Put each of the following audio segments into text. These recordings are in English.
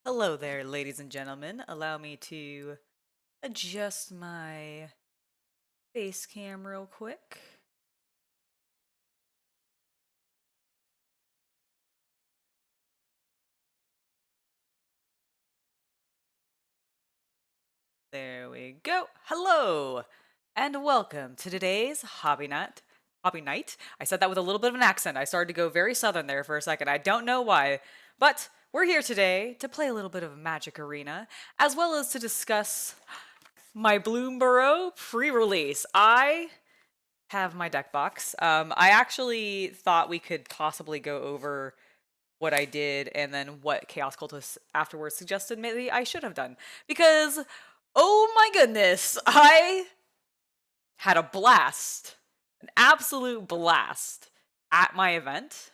Hello there, ladies and gentlemen. Allow me to adjust my face cam real quick. There we go. Hello, and welcome to today's Hobby Night. Hobby Night. I said that with a little bit of an accent. I started to go very southern there for a second. I don't know why, but we're here today to play a little bit of Magic Arena, as well as to discuss my Bloomburrow pre-release. I have my deck box. I actually thought we could possibly go over what I did and then what Chaos Cultist afterwards suggested maybe I should have done. Because, oh my goodness, I had a blast, an absolute blast at my event,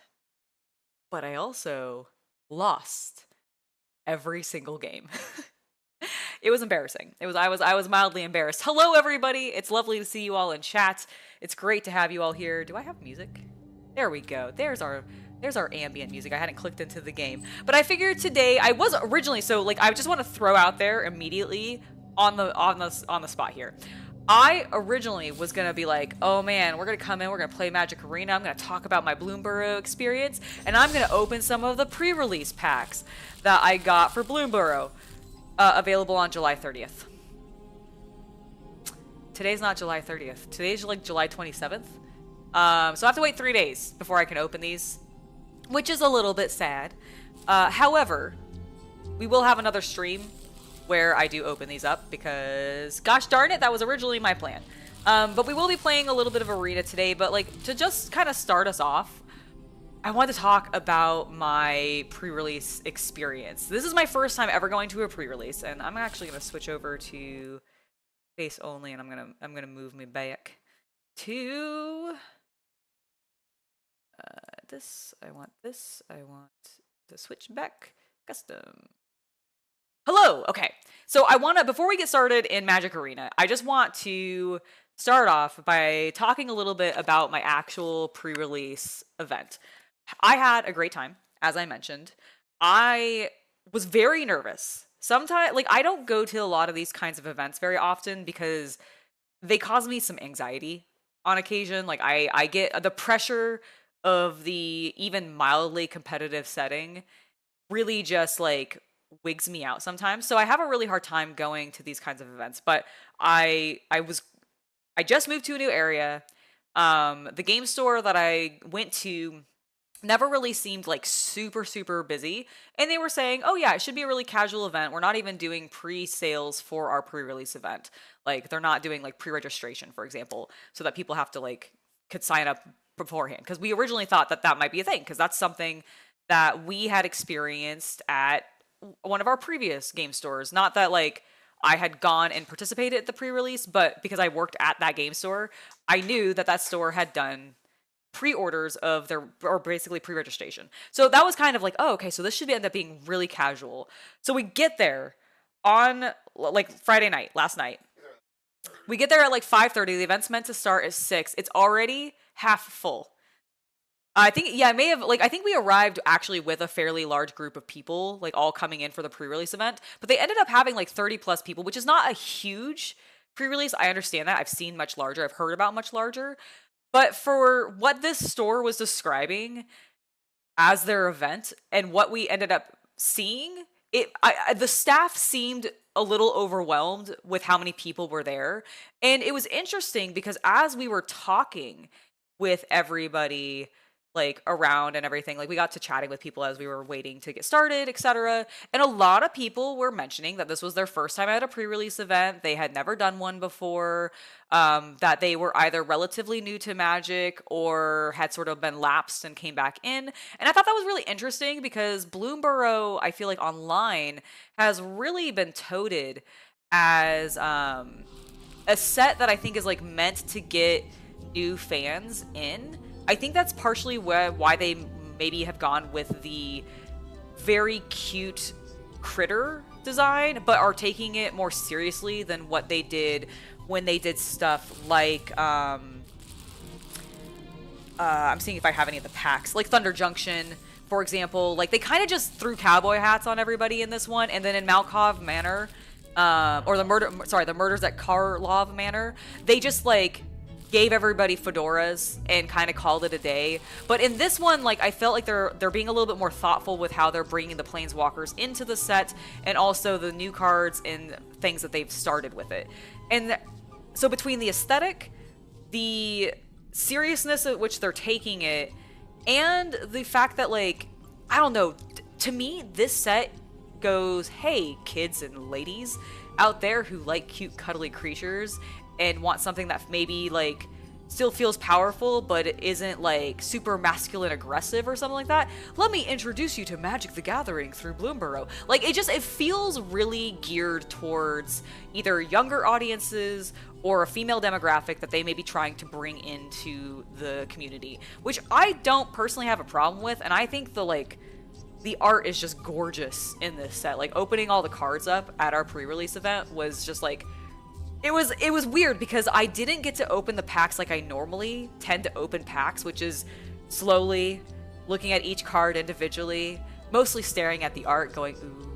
but I also lost every single game. It was embarrassing. I was mildly embarrassed. Hello everybody. It's lovely to see you all in chat. It's great to have you all here. Do I have music? There we go. There's our ambient music. I hadn't clicked into the game. But I figured today I was originally I just want to throw out there immediately on the spot here. I originally was gonna be like, oh man, we're gonna come in, we're gonna play Magic Arena, I'm gonna talk about my Bloomburrow experience, and I'm gonna open some of the pre-release packs that I got for Bloomburrow, available on July 30th. Today's not July 30th. Today's like July 27th. So I have to wait 3 days before I can open these, which is a little bit sad. However, we will have another stream where I do open these up because, gosh darn it, that was originally my plan. But we will be playing a little bit of Arena today, but like to just kind of start us off, I want to talk about my pre-release experience. This is my first time ever going to a pre-release, and I'm actually going to switch over to face only, and I'm gonna move me back to this. I want to switch back custom. Hello. Okay, so before we get started in Magic Arena, I just want to start off by talking a little bit about my actual pre-release event. I had a great time, as I mentioned. I was very nervous. Sometimes, like, I don't go to a lot of these kinds of events very often because they cause me some anxiety on occasion. Like, I get the pressure of the even mildly competitive setting really just, like, wigs me out sometimes. So I have a really hard time going to these kinds of events. But I just moved to a new area. The game store that I went to never really seemed like super busy, and they were saying, oh yeah, it should be a really casual event. We're not even doing pre-sales for our pre-release event. Like, they're not doing like pre-registration, for example, so that people have to like could sign up beforehand, because we originally thought that that might be a thing, because that's something that we had experienced at one of our previous game stores. Not that like I had gone and participated at the pre-release, but because I worked at that game store, I knew that that store had done pre-orders of their, or basically pre-registration. So that was kind of like, oh, okay, so this should end up being really casual. So we get there on like Friday night, last night. We get there at like 5:30. The event's meant to start at 6. It's already half full. I think, yeah, I think we arrived actually with a fairly large group of people, like all coming in for the pre-release event, but they ended up having like 30 plus people, which is not a huge pre-release. I understand that. I've seen much larger. I've heard about much larger. But for what this store was describing as their event and what we ended up seeing, the staff seemed a little overwhelmed with how many people were there. And it was interesting because as we were talking with everybody like around and everything, like we got to chatting with people as we were waiting to get started, etc. And a lot of people were mentioning that this was their first time at a pre-release event. They had never done one before, that they were either relatively new to Magic or had sort of been lapsed and came back in. And I thought that was really interesting because Bloomburrow, I feel like online, has really been touted as a set that I think is like meant to get new fans in. I think that's partially why they maybe have gone with the very cute critter design, but are taking it more seriously than what they did when they did stuff like, I'm seeing if I have any of the packs, like Thunder Junction, for example. Like, they kind of just threw cowboy hats on everybody in this one, and then in Malkov Manor, or the Murders at Karlov Manor, they just, like, gave everybody fedoras and kind of called it a day. But in this one, like, I felt like they're being a little bit more thoughtful with how they're bringing the Planeswalkers into the set, and also the new cards and things that they've started with it. And so between the aesthetic, the seriousness at which they're taking it, and the fact that, like, I don't know, to me, this set goes, hey, kids and ladies out there who like cute, cuddly creatures and want something that maybe, like, still feels powerful, but it isn't, like, super masculine aggressive or something like that. Let me introduce you to Magic the Gathering through Bloomburrow. Like, it feels really geared towards either younger audiences or a female demographic that they may be trying to bring into the community, which I don't personally have a problem with, and I think the art is just gorgeous in this set. Like, opening all the cards up at our pre-release event was just, like, It was weird because I didn't get to open the packs like I normally tend to open packs, which is slowly looking at each card individually, mostly staring at the art going, ooh.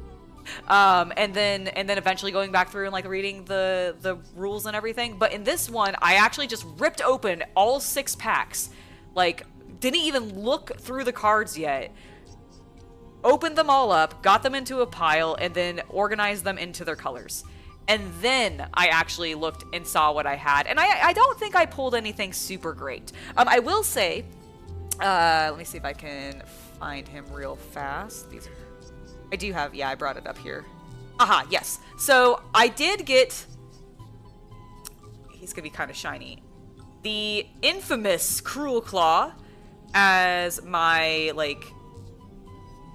And then eventually going back through and like reading the rules and everything. But in this one, I actually just ripped open all 6 packs, like didn't even look through the cards yet. Opened them all up, got them into a pile, and then organized them into their colors. And then I actually looked and saw what I had. And I don't think I pulled anything super great. I will say, let me see if I can find him real fast. I do have, yeah, I brought it up here. Aha, yes. So I did get, he's gonna be kind of shiny, the infamous Cruel Claw as my, like,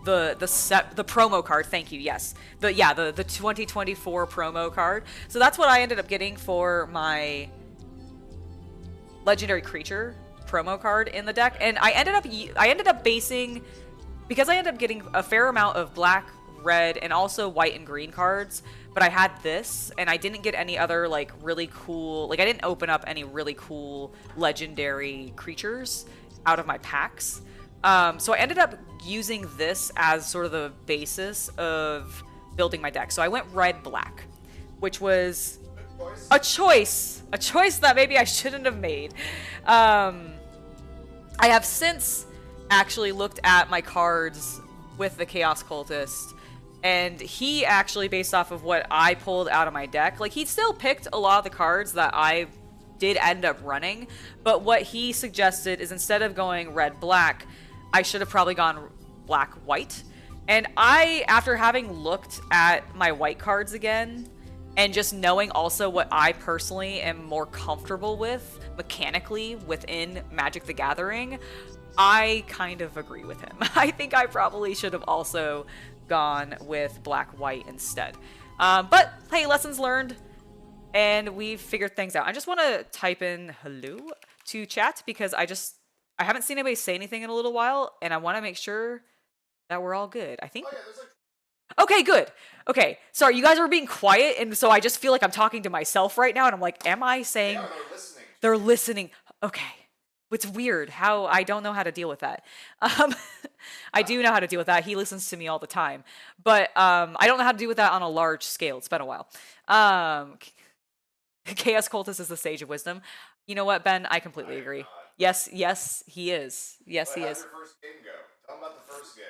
the promo card. Thank you. Yes. The 2024 promo card. So that's what I ended up getting for my legendary creature promo card in the deck. And I ended up basing, because I ended up getting a fair amount of black, red, and also white and green cards, but I had this and I didn't get any other like really cool, like I didn't open up any really cool legendary creatures out of my packs. So I ended up using this as sort of the basis of building my deck. So I went red-black, which was a choice that maybe I shouldn't have made. I have since actually looked at my cards with the Chaos Cultist, and he actually, based off of what I pulled out of my deck, like he still picked a lot of the cards that I did end up running, but what he suggested is instead of going red-black, I should have probably gone black-white. And I, after having looked at my white cards again, and just knowing also what I personally am more comfortable with mechanically within Magic the Gathering, I kind of agree with him. I think I probably should have also gone with black-white instead. But hey, lessons learned, and we've figured things out. I just want to type in hello to chat because I haven't seen anybody say anything in a little while, and I want to make sure that we're all good. I think. Oh, yeah, okay, good. Okay, sorry, you guys are being quiet, and so I just feel like I'm talking to myself right now, and I'm like, am I saying? Yeah, they're listening. They're listening. Okay. It's weird how I don't know how to deal with that. I do know how to deal with that. He listens to me all the time, but I don't know how to deal with that on a large scale. It's been a while. Chaos Cultist is the sage of wisdom. You know what, Ben? I completely agree. Yes, he is. Yes, he is. How did your first game go? Tell them about the first game.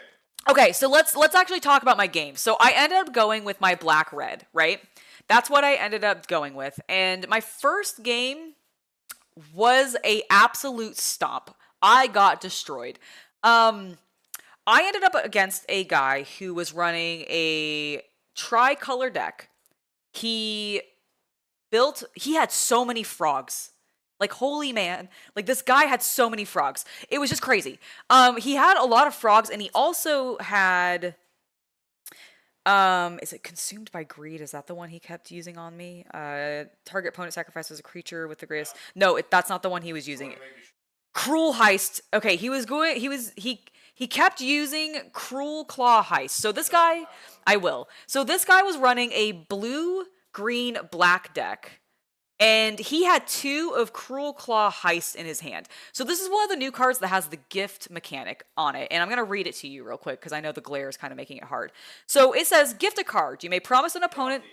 Okay, so let's actually talk about my game. So I ended up going with my black-red, right? That's what I ended up going with. And my first game was a absolute stomp. I got destroyed. I ended up against a guy who was running a tricolor deck. He had so many frogs. Like, holy man. Like, this guy had so many frogs. It was just crazy. He had a lot of frogs, and he also had... is it Consumed by Greed? Is that the one he kept using on me? Target opponent sacrifices a creature with the greatest... No, that's not the one he was using. Cruel Heist. Okay, he kept using Cruel Claw Heist. So this guy... I will. So this guy was running a blue, green, black deck. And he had 2 of Cruel Claw Heist in his hand. So this is one of the new cards that has the gift mechanic on it. And I'm going to read it to you real quick because I know the glare is kind of making it hard. So it says, gift a card. You may promise an opponent...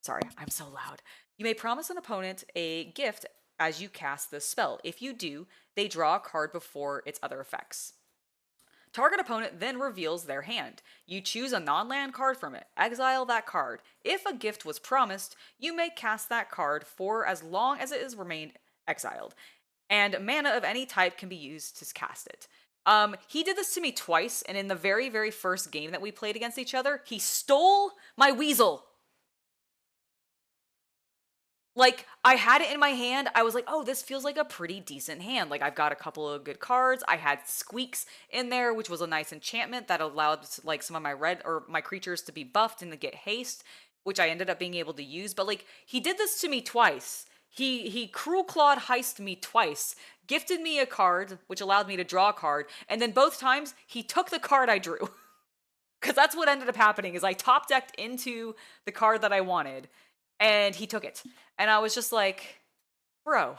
Sorry, I'm so loud. You may promise an opponent a gift as you cast this spell. If you do, they draw a card before its other effects. Target opponent then reveals their hand. You choose a non-land card from it. Exile that card. If a gift was promised, you may cast that card for as long as it has remained exiled. And mana of any type can be used to cast it. He did this to me twice, and in the very, very first game that we played against each other, he stole my weasel. Like, I had it in my hand. I was like, oh, this feels like a pretty decent hand. Like, I've got a couple of good cards. I had Squeaks in there, which was a nice enchantment that allowed, like, some of my red or my creatures to be buffed and to get haste, which I ended up being able to use. But, like, he did this to me twice. He Cruel Clawed Heist me twice, gifted me a card, which allowed me to draw a card, and then both times, he took the card I drew. Because that's what ended up happening, is I top-decked into the card that I wanted, and he took it. And I was just like, bro.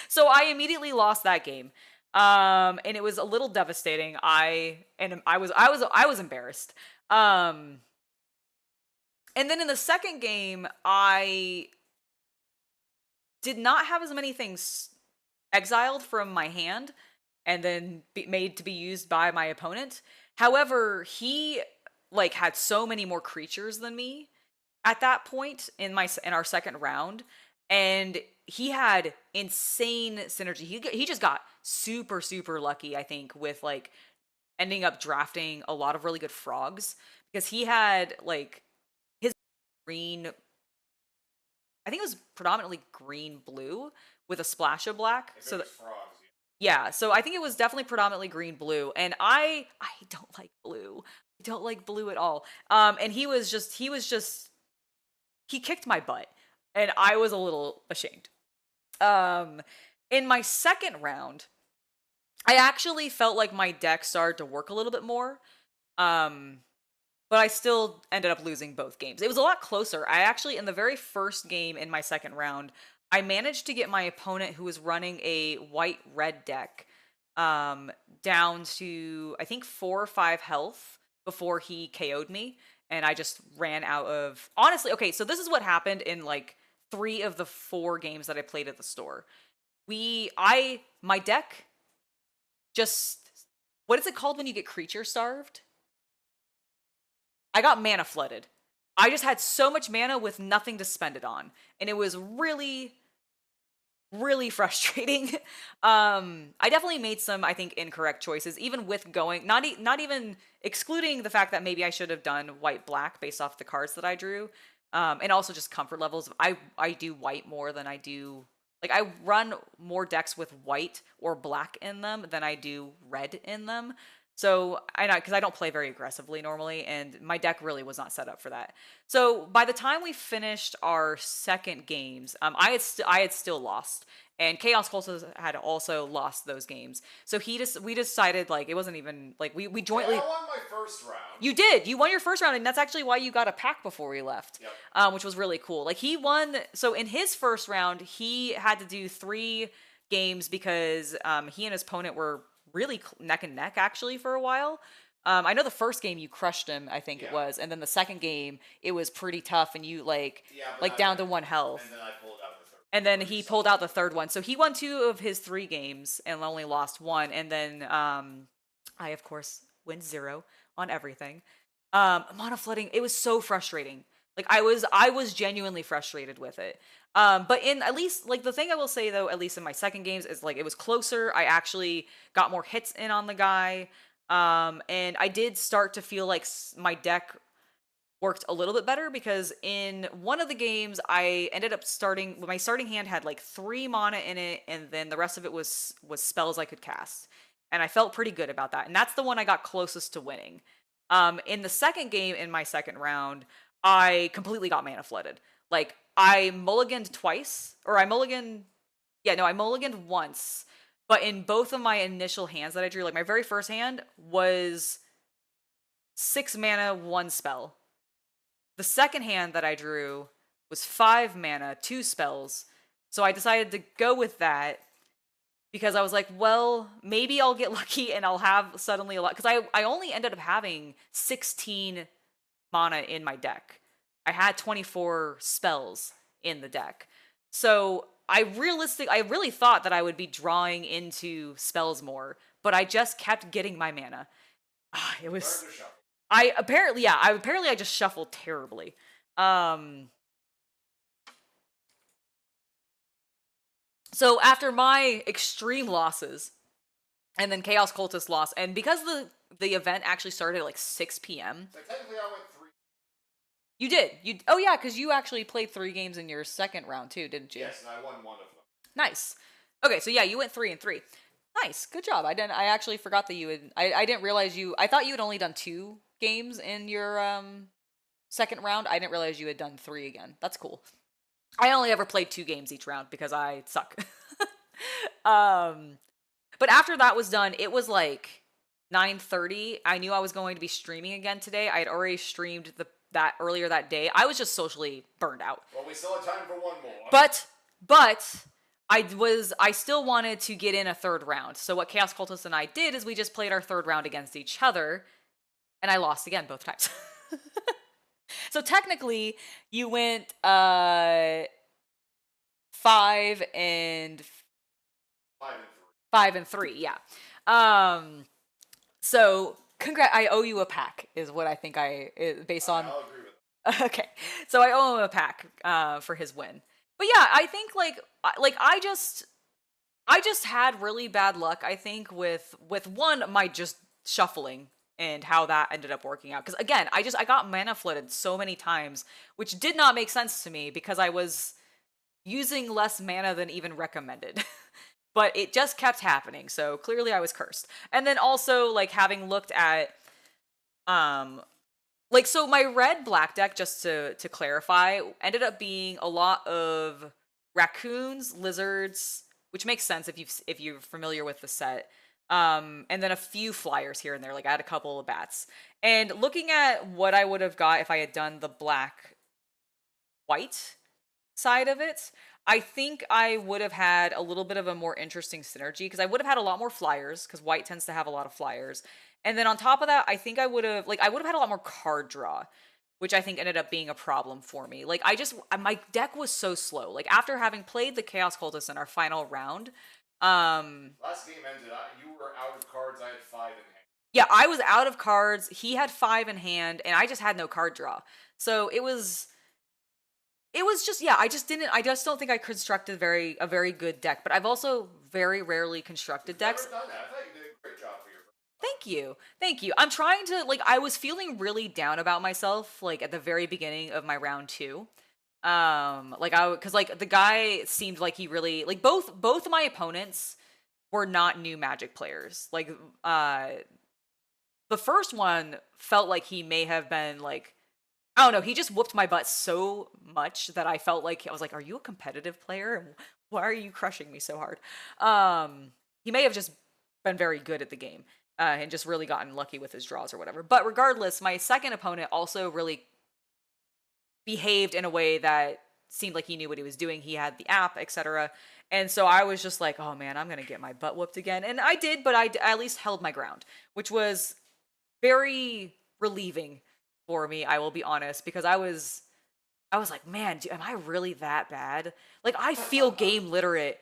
So I immediately lost that game. And it was a little devastating. I was embarrassed. And then in the second game, I did not have as many things exiled from my hand and then made to be used by my opponent. However, he like had so many more creatures than me at that point in our second round, and he had insane synergy. He just got super lucky, I think, with like ending up drafting a lot of really good frogs because he had like his green, I think it was predominantly green blue with a splash of black. If So it was frogs, yeah, so I think it was definitely predominantly green blue, and I don't like blue. I don't like blue at all. And he kicked my butt, and I was a little ashamed. Um, in my second round, I actually felt like my deck started to work a little bit more. Um, but I still ended up losing both games. It was a lot closer. I actually, in the very first game in my second round, I managed to get my opponent, who was running a white-red deck, down to, I think, 4 or 5 health before he KO'd me, and I just ran out of... Honestly, okay, so this is what happened in, like, 3 of the 4 games that I played at the store. My deck just... What is it called when you get creature starved? I got mana flooded. I just had so much mana with nothing to spend it on. And it was really, really frustrating. I definitely made some, I think, incorrect choices, even with going, not even excluding the fact that maybe I should have done white-black based off the cards that I drew. And also just comfort levels. I do white more than I do, like I run more decks with white or black in them than I do red in them. So because I don't play very aggressively normally, and my deck really was not set up for that. So by the time we finished our second games, I had still lost, and Chaos Cultist had also lost those games. So we decided, like, it wasn't even like we jointly. I won my first round. You did. You won your first round, and that's actually why you got a pack before we left. Yep. Which was really cool. Like, he won. So in his first round, he had to do 3 games because he and his opponent were really neck and neck actually for a while. I know the first game you crushed him, I think it was, and then the second game it was pretty tough, and you like down to 1 health. And then I pulled out the third. And then he pulled out the third one, so he won 2 of his 3 games and only lost 1. And then I of course win 0 on everything. Mana flooding, it was so frustrating. Like I was genuinely frustrated with it. But in at least, like, the thing I will say though, at least in my second games, is like it was closer. I actually got more hits in on the guy. And I did start to feel like my deck worked a little bit better because in one of the games I ended up my starting hand had like 3 mana in it, and then the rest of it was spells I could cast. And I felt pretty good about that. And that's the one I got closest to winning. In the second game in my second round, I completely got mana flooded. Like, I mulliganed twice, or I mulliganed once, but in both of my initial hands that I drew, like my very first hand was 6 mana, 1 spell. The second hand that I drew was 5 mana, 2 spells. So I decided to go with that because I was like, well, maybe I'll get lucky and I'll have suddenly a lot. Because I only ended up having 16 mana in my deck. I had 24 spells in the deck. So I really thought that I would be drawing into spells more, but I just kept getting my mana. It was... apparently I just shuffled terribly. So after my extreme losses, and then Chaos Cultist lost, and because the event actually started at like 6 p.m. So technically I went 3. You did. Oh yeah, because you actually played 3 games in your second round too, didn't you? Yes, and I won 1 of them. Nice. Okay, so yeah, you went 3 and 3. Nice, good job. I actually forgot that you had. I didn't realize you. I thought you had only done 2 games in your second round. I didn't realize you had done 3 again. That's cool. I only ever played 2 games each round because I suck. But after that was done, it was like 9:30. I knew I was going to be streaming again today. I had already streamed that earlier that day. I was just socially burned out. Well, we still have time for 1 more. But I still wanted to get in a 3rd round. So what Chaos Cultist and I did is we just played our 3rd round against each other. and I lost again both times. So technically, you went 5 and 5 and 3. 5 and 3, yeah. So I owe you a pack, is what I think based on. I'll agree with that. Okay, so I owe him a pack for his win. But yeah, I think I just had really bad luck. I think with one my just shuffling and how that ended up working out. Because again, I got mana flooded so many times, which did not make sense to me because I was using less mana than even recommended. But it just kept happening, so clearly I was cursed. And then also, like, having looked at, so my red black deck, just to clarify, ended up being a lot of raccoons, lizards, which makes sense if you're familiar with the set, and then a few flyers here and there. Like, I had a couple of bats. And looking at what I would have got if I had done the black white side of it, I think I would have had a little bit of a more interesting synergy because I would have had a lot more flyers because white tends to have a lot of flyers. And then on top of that, I think I would have had a lot more card draw, which I think ended up being a problem for me. Like my deck was so slow. Like after having played the Chaos Cultist in our final round, Last game ended, you were out of cards, I had 5 in hand. yeah, I was out of cards. He had 5 in hand, and I just had no card draw. So it was just, yeah, I just don't think I constructed a very good deck. But I've also very rarely constructed decks. Never done that. I thought you did a great job for your first. Thank you. I'm trying to, like, I was feeling really down about myself, like, at the very beginning of my round 2. Because, like, the guy seemed like he really, like, both my opponents were not new Magic players. Like, the first one felt like he may have been, like, I don't know, he just whooped my butt so much that I felt like, I was like, are you a competitive player? And why are you crushing me so hard? He may have just been very good at the game and just really gotten lucky with his draws or whatever. But regardless, my second opponent also really behaved in a way that seemed like he knew what he was doing. He had the app, etc. And so I was just like, oh man, I'm going to get my butt whooped again. And I did, but I at least held my ground, which was very relieving for me, I will be honest, because I was like, man, am I really that bad? Like, I feel game literate.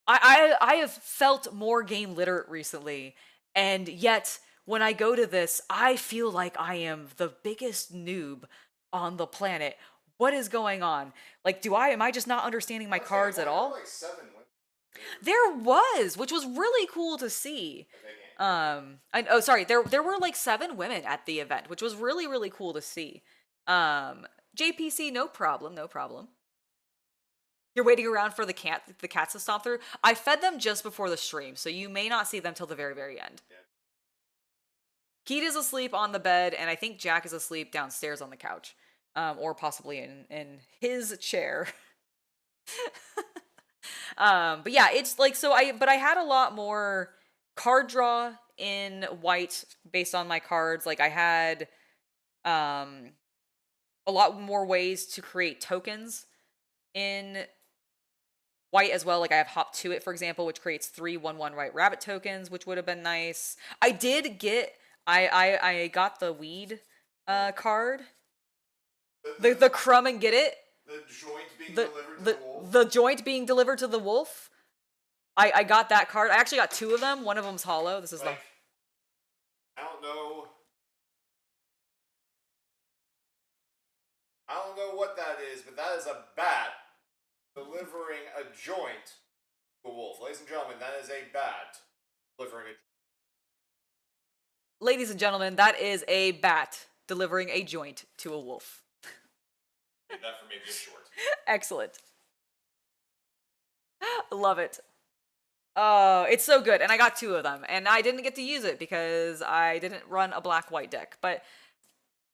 I have felt more game literate recently, and yet when I go to this, I feel like I am the biggest noob on the planet. What is going on? Like, am I just not understanding my cards at all? Like 7 wins. There was, which was really cool to see. There were like 7 women at the event, which was really, really cool to see. JPC, no problem. You're waiting around for the cats to stomp through. I fed them just before the stream, so you may not see them till the very, very end. Yeah. Keith is asleep on the bed, and I think Jack is asleep downstairs on the couch, or possibly in his chair. But yeah, it's like, but I had a lot more card draw in white based on my cards. Like I had a lot more ways to create tokens in white as well. Like I have Hop to It, for example, which creates 3 1/1 white rabbit tokens, which would have been nice. I did get I got the weed card. The crumb and get it. The joint being delivered to the wolf. The joint being delivered to the wolf. I got that card. I actually got 2 of them. One of them's hollow. This is like, I don't know what that is, but that is a bat delivering a joint to a wolf. Ladies and gentlemen, that is a bat delivering a joint. Ladies and gentlemen, that is a bat delivering a joint to a wolf. That for maybe a short. Excellent. Love it. Oh, it's so good. And I got 2 of them. And I didn't get to use it because I didn't run a black-white deck. But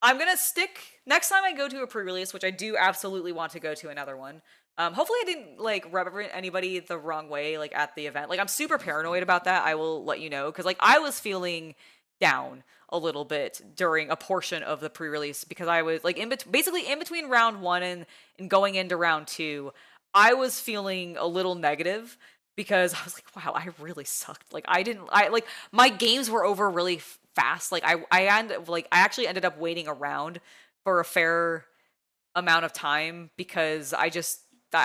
I'm going to stick... Next time I go to a pre-release, which I do absolutely want to go to another one. Hopefully I didn't, like, represent anybody the wrong way, like, at the event. Like, I'm super paranoid about that. I will let you know. Because, like, I was feeling down a little bit during a portion of the pre-release because I was, like, basically in between round 1 and going into round 2, I was feeling a little negative because I was like, wow, I really sucked. Like, my games were over really fast. Like I actually ended up waiting around for a fair amount of time because I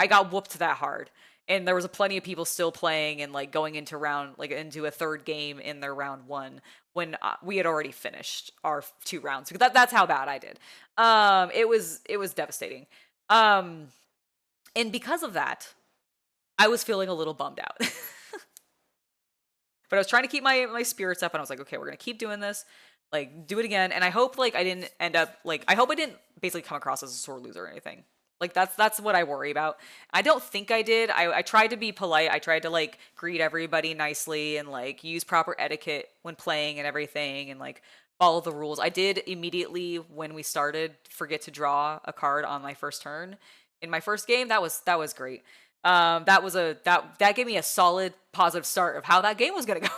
got whooped that hard. And there was plenty of people still playing and like going into into a third game in their round 1 when we had already finished our 2 rounds. That's how bad I did. It was devastating. And because of that, I was feeling a little bummed out. But I was trying to keep my spirits up, and I was like, okay, we're gonna keep doing this, like do it again. And I hope like I didn't end up like I hope I didn't basically come across as a sore loser or anything. Like that's what I worry about. I don't think I did. I tried to be polite. I tried to like greet everybody nicely and like use proper etiquette when playing and everything and like follow the rules. I did immediately when we started forget to draw a card on my first turn in my first game. That was great. That gave me a solid positive start of how that game was gonna go.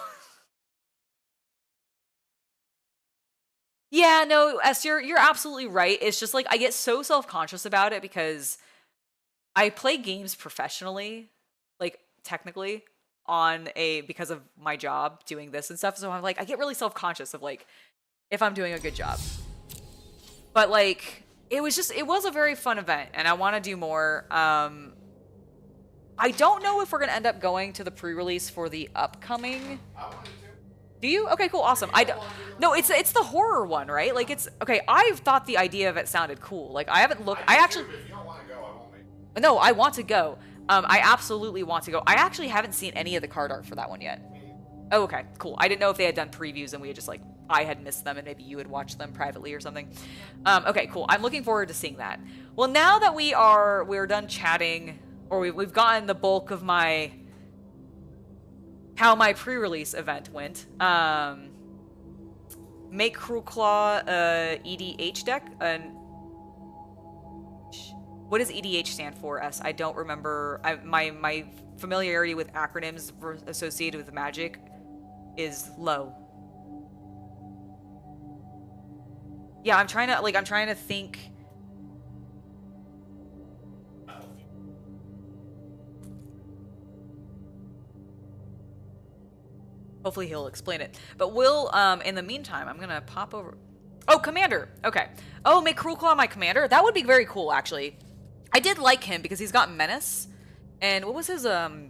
Yeah, no, Esther, you're absolutely right. It's just like I get so self-conscious about it because I play games professionally, like technically because of my job doing this and stuff. So I'm like I get really self-conscious of like if I'm doing a good job. But like it was a very fun event and I want to do more. I don't know if we're going to end up going to the pre-release for the upcoming. I wanted to. Do you? Okay, cool, awesome. No, it's the horror one, right? Like it's okay. I've thought the idea of it sounded cool. Like I haven't looked. I actually. If you don't want to go, I won't make. No, I want to go. I absolutely want to go. I actually haven't seen any of the card art for that one yet. Oh, okay, cool. I didn't know if they had done previews and we had just like I had missed them and maybe you had watched them privately or something. Okay, cool. I'm looking forward to seeing that. Well, now that we're done chatting, or we've gotten the bulk of how my pre-release event went. Make Cruel Claw EDH deck. And what does EDH stand for? I don't remember. My familiarity with acronyms associated with Magic is low. Yeah, I'm trying to think. Hopefully he'll explain it. But we'll, in the meantime, I'm gonna pop over. Oh, Commander. Okay. Oh, make Cruel Claw my Commander. That would be very cool, actually. I did like him because he's got Menace. And what was his, so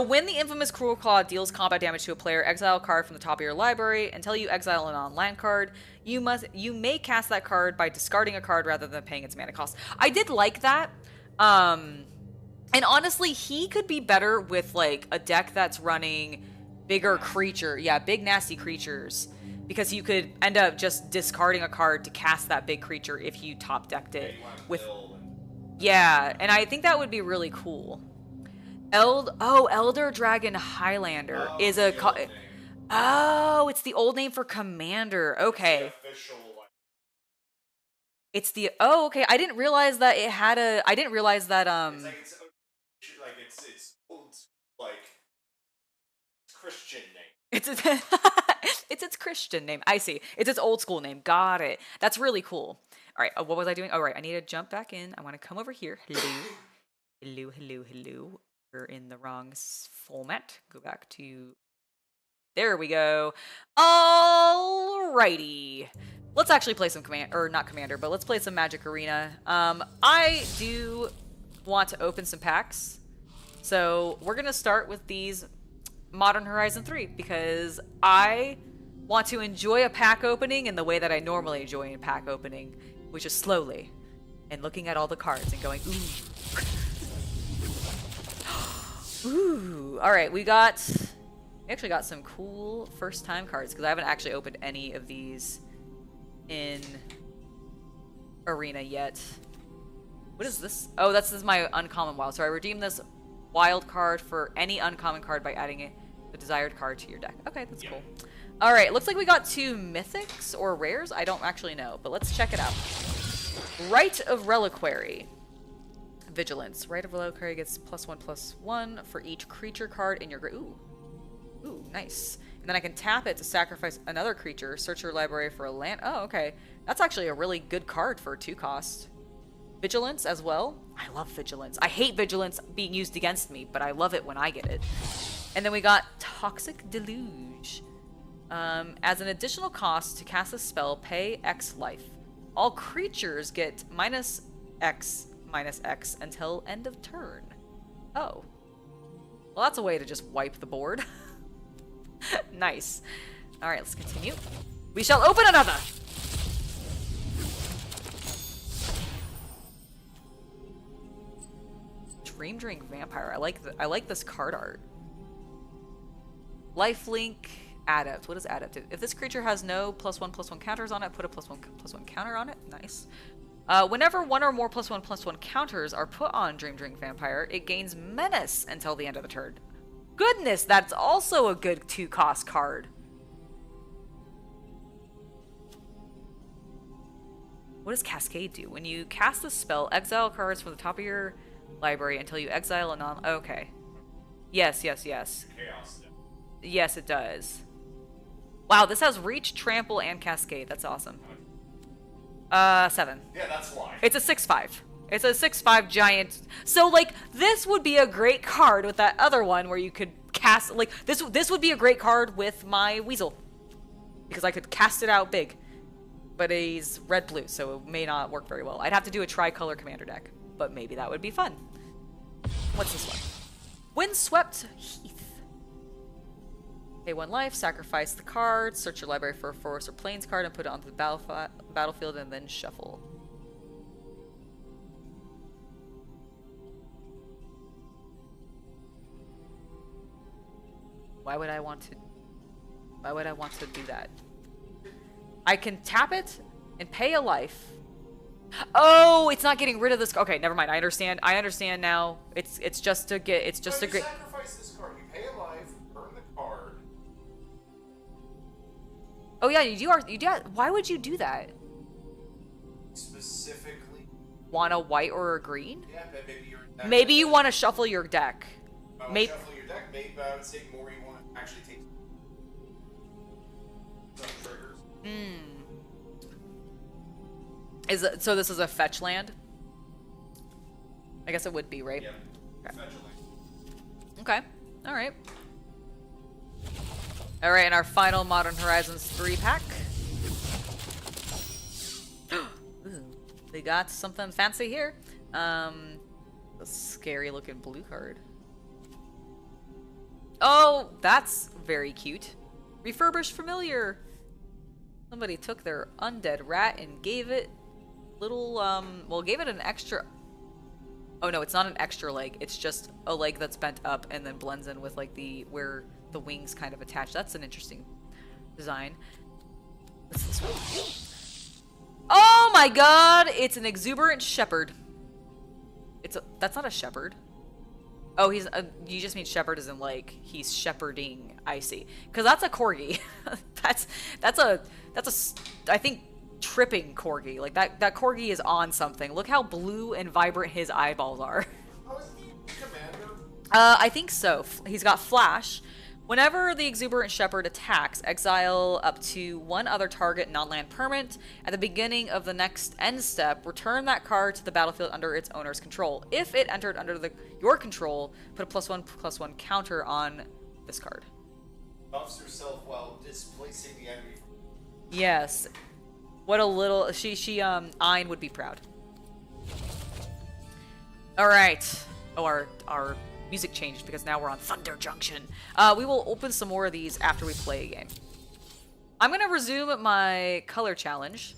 when the infamous Cruel Claw deals combat damage to a player, exile a card from the top of your library. Until you exile a non-land card, you may cast that card by discarding a card rather than paying its mana cost. I did like that. And honestly, he could be better with, like, a deck that's running bigger creature. Yeah, big, nasty creatures. Because you could end up just discarding a card to cast that big creature if you top-decked it. Yeah, and I think that would be really cool. Elder Dragon Highlander is a... Oh, it's the old name for Commander. Okay. It's the... Oh, okay. I didn't realize that it had a... I didn't realize that, It's Christian name. It's its Christian name. I see. It's its old school name. Got it. That's really cool. All right. What was I doing? All right. I need to jump back in. I want to come over here. Hello. We're in the wrong format. Go back to... There we go. Alrighty. Let's actually play some not Commander, but let's play some Magic Arena. I do want to open some packs. So we're going to start with these Modern Horizon 3 because I want to enjoy a pack opening in the way that I normally enjoy a pack opening, which is slowly and looking at all the cards and going, ooh. Ooh. All right, we actually got some cool first time cards because I haven't actually opened any of these in Arena yet. What is this? Oh, this is my uncommon wild. So I redeem this wild card for any uncommon card by adding the desired card to your deck. Okay, that's cool. All right, looks like we got 2 mythics or rares. I don't actually know, but let's check it out. Rite of Reliquary. Vigilance. Rite of Reliquary gets +1/+1 for each creature card in your Ooh, nice. And then I can tap it to sacrifice another creature. Search your library for a land. Oh, okay. That's actually a really good card for a 2-cost. Vigilance as well. I love Vigilance. I hate Vigilance being used against me, but I love it when I get it. And then we got Toxic Deluge. As an additional cost to cast a spell, pay X life. All creatures get -X until end of turn. Oh. Well, that's a way to just wipe the board. Nice. Alright, let's continue. We shall open another! Dream Drink Vampire. I like this card art. Lifelink Adept. What does Adept do? If this creature has no +1/+1 counters on it, put a +1/+1 counter on it. Nice. Whenever one or more +1/+1 counters are put on Dream Drink Vampire, it gains Menace until the end of the turn. Goodness, that's also a good 2-cost card. What does Cascade do? When you cast the spell, exile cards from the top of your library until you exile a non... Okay. Yes. Chaos. Yes, it does. Wow, this has Reach, Trample, and Cascade. That's awesome. 7. Yeah, that's why. It's a 6/5. It's a 6/5 giant. So, like, this would be a great card with that other one where you could cast... Like, this would be a great card with my Weasel. Because I could cast it out big. But he's red-blue, so it may not work very well. I'd have to do a tricolor commander deck. But maybe that would be fun. What's this one? Windswept Heath. Pay 1 life, sacrifice the card, search your library for a forest or plains card, and put it onto the battlefield, and then shuffle. Why would I want to do that? I can tap it and pay a life. Oh, it's not getting rid of this. Okay, never mind. I understand. I understand now. It's just to get. It's just no, a great. Sacrifice this card. You pay a life, burn the card. Oh yeah, you do. Why would you do that? Specifically. Want a white or a green? Yeah, maybe you're. Maybe you want to shuffle your deck. Maybe shuffle your deck. Maybe I would say more. You want to actually take some triggers. So this is a fetch land? I guess it would be, right? Yep. Okay. Fetch a land. Okay. Alright. Alright, and our final Modern Horizons 3-pack. Ooh, we got something fancy here. A scary looking blue card. Oh, that's very cute. Refurbished Familiar. Somebody took their undead rat and gave it little, well, gave it an extra... Oh no, it's not an extra leg. It's just a leg that's bent up and then blends in with, like, where the wings kind of attach. That's an interesting design. What's this one? Oh my god! It's an exuberant shepherd. That's not a shepherd. Oh, you just mean shepherd as in, like, he's shepherding. I see. Because that's a corgi. that's a, I think, tripping corgi. Like, that corgi is on something. Look how blue and vibrant his eyeballs are. Oh, is he commander? I think so. He's got flash. Whenever the exuberant shepherd attacks, exile up to one other target non-land permanent. At the beginning of the next end step, return that card to the battlefield under its owner's control. If it entered under your control, put a +1/+1 counter on this card. Buffs herself while displacing the enemy. Yes. What a little... Ein would be proud. Alright. Oh, our music changed because now we're on Thunder Junction. We will open some more of these after we play a game. I'm going to resume my color challenge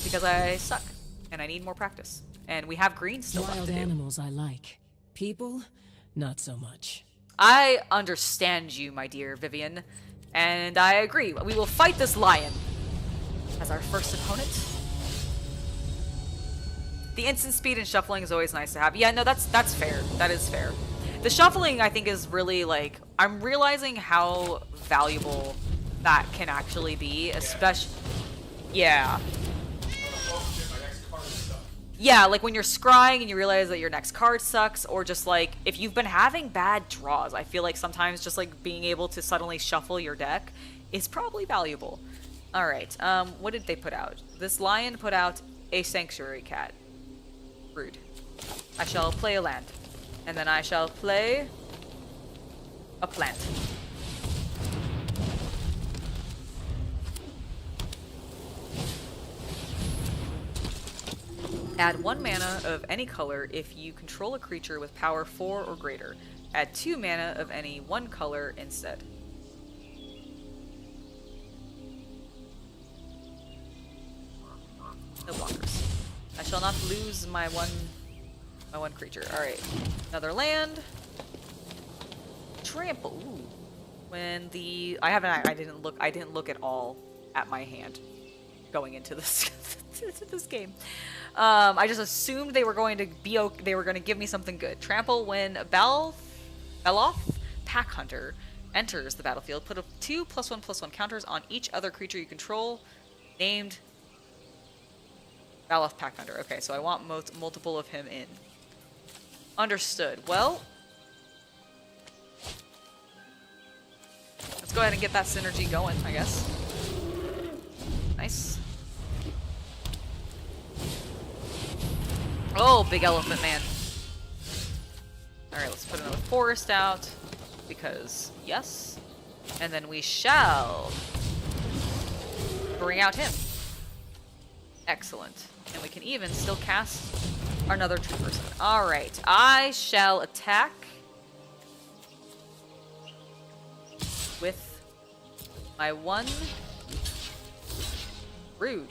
because I suck and I need more practice. And we have green still left to do. Wild animals I like. People, not so much. I understand you, my dear Vivian. And I agree. We will fight this lion as our first opponent. The instant speed and shuffling is always nice to have. Yeah, no, that's fair. That is fair. The shuffling, I think, is really, like... I'm realizing how valuable that can actually be, especially... Yeah. Yeah, like when you're scrying and you realize that your next card sucks, or just like, if you've been having bad draws, I feel like sometimes just like being able to suddenly shuffle your deck is probably valuable. Alright, what did they put out? This lion put out a sanctuary cat. Rude. I shall play a land. And then I shall play a plant. Add 1 mana of any color if you control a creature with power 4 or greater. Add 2 mana of any 1 color instead. No blockers. I shall not lose my one creature. Alright. Another land. Trample. Ooh. When the I didn't look at all at my hand going into this this game. I just assumed they were going to give me something good. Trample when Beloff Pack Hunter enters the battlefield. Put 2 +1/+1 counters on each other creature you control named Beloff Pack Hunter. Okay, so I want multiple of him in. Understood. Well, let's go ahead and get that synergy going, I guess. Nice. Oh, big elephant man. Alright, let's put another forest out, because yes. And then we shall bring out him. Excellent. And we can even still cast another 2-person. Alright, I shall attack with my 1 rude.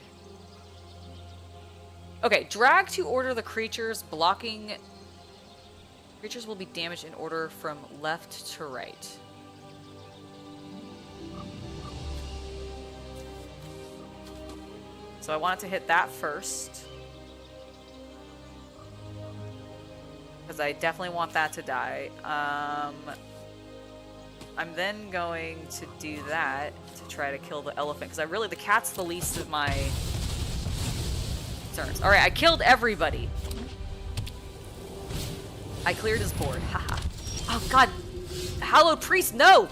Okay, drag to order the creatures blocking. Creatures will be damaged in order from left to right. So I wanted to hit that first, because I definitely want that to die. I'm then going to do that to try to kill the elephant, because the cat's the least of my concerns. Alright, I killed everybody. I cleared his board. Haha. Oh god. Hallowed Priest, no!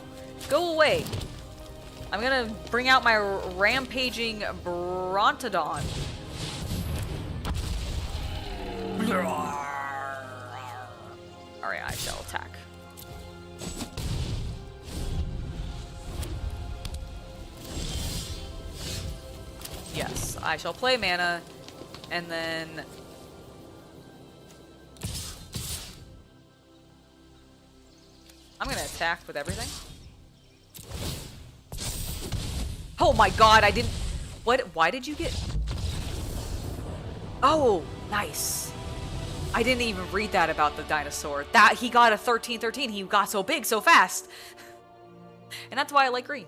Go away. I'm gonna bring out my rampaging Brontodon. Alright, I shall attack. Yes, I shall play mana, and then I'm gonna attack with everything. Oh my god, I didn't... What? Why did you get... Oh, nice. I didn't even read that about the dinosaur. That he got a 13/13. He got so big so fast. And that's why I like green.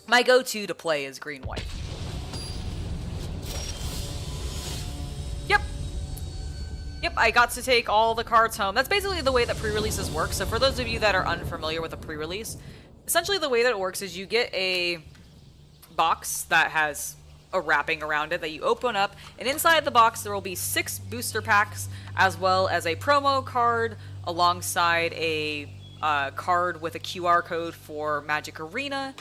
My go-to to play is green-white. Yep, I got to take all the cards home. That's basically the way that pre-releases work. So for those of you that are unfamiliar with a pre-release, essentially the way that it works is you get a box that has a wrapping around it that you open up, and inside the box there will be 6 booster packs, as well as a promo card alongside a card with a QR code for Magic Arena,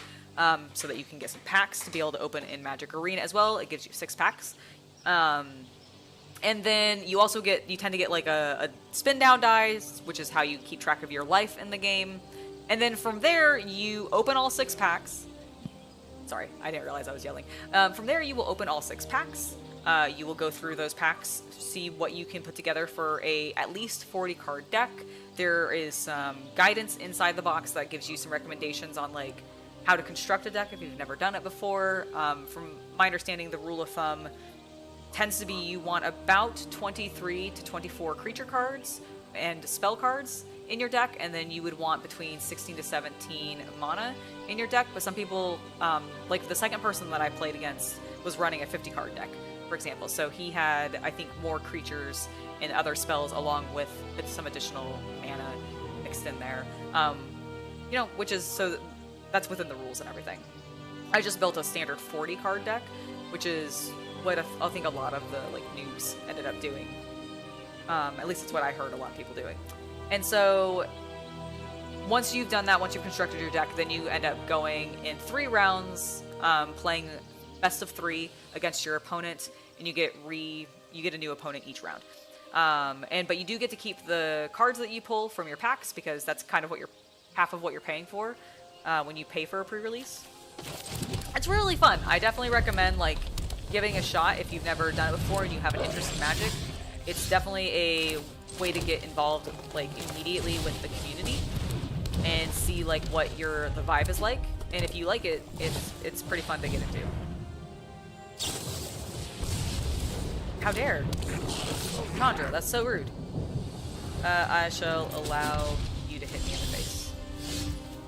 so that you can get some packs to be able to open in Magic Arena as well. It gives you 6 packs. And then you tend to get like a spin down dice, which is how you keep track of your life in the game. And then from there, you open all 6 packs. Sorry, I didn't realize I was yelling. From there, you will open all 6 packs. You will go through those packs, see what you can put together for at least 40 card deck. There is some guidance inside the box that gives you some recommendations on like how to construct a deck if you've never done it before. From my understanding, the rule of thumb tends to be you want about 23 to 24 creature cards and spell cards in your deck, and then you would want between 16 to 17 mana in your deck. But some people, like the second person that I played against, was running a 50 card deck, for example. So he had, I think, more creatures and other spells along with some additional mana mixed in there. Which is, so that's within the rules and everything. I just built a standard 40 card deck, which is what I think a lot of the like noobs ended up doing. At least it's what I heard a lot of people doing. And so once you've done that, once you've constructed your deck, then you end up going in 3 rounds, playing best of 3 against your opponent, and you get a new opponent each round. But you do get to keep the cards that you pull from your packs, because that's kind of half of what you're paying for when you pay for a pre-release. It's really fun. I definitely recommend like giving a shot if you've never done it before and you have an interest in Magic. It's definitely a way to get involved like immediately with the community and see like what the vibe is like. And if you like it, it's pretty fun to get into. How dare! Chandra, that's so rude. I shall allow you to hit me in the face.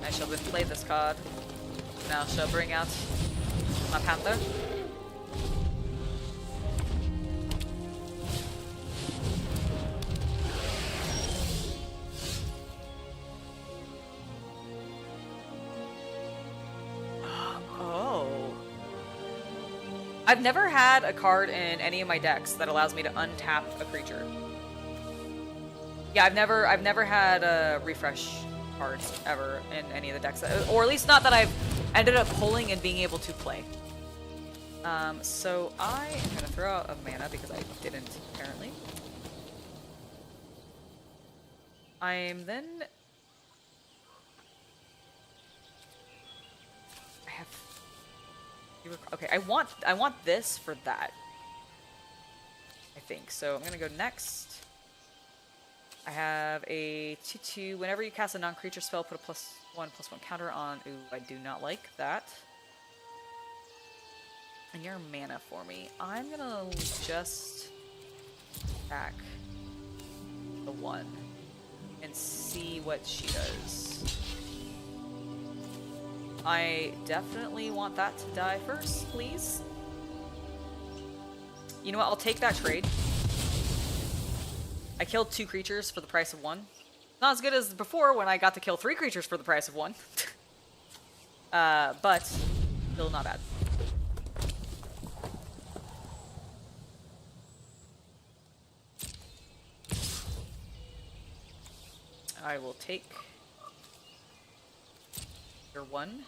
I shall then play this card. Now I shall bring out my Panther. Oh. I've never had a card in any of my decks that allows me to untap a creature. Yeah, I've never had refresh cards ever in any of the decks, or at least not that I've ended up pulling and being able to play. So I am gonna throw out a mana because I didn't apparently. I'm then. I have. Okay, I want this for that. I think so. I'm gonna go next. I have a 2/2. Whenever you cast a non-creature spell, put a +1/+1 counter on. Ooh, I do not like that. And your mana for me. I'm gonna just attack the 1 and see what she does. I definitely want that to die first, please. You know what? I'll take that trade. I killed 2 creatures for the price of 1. Not as good as before when I got to kill 3 creatures for the price of 1. But still not bad. I will take your 1.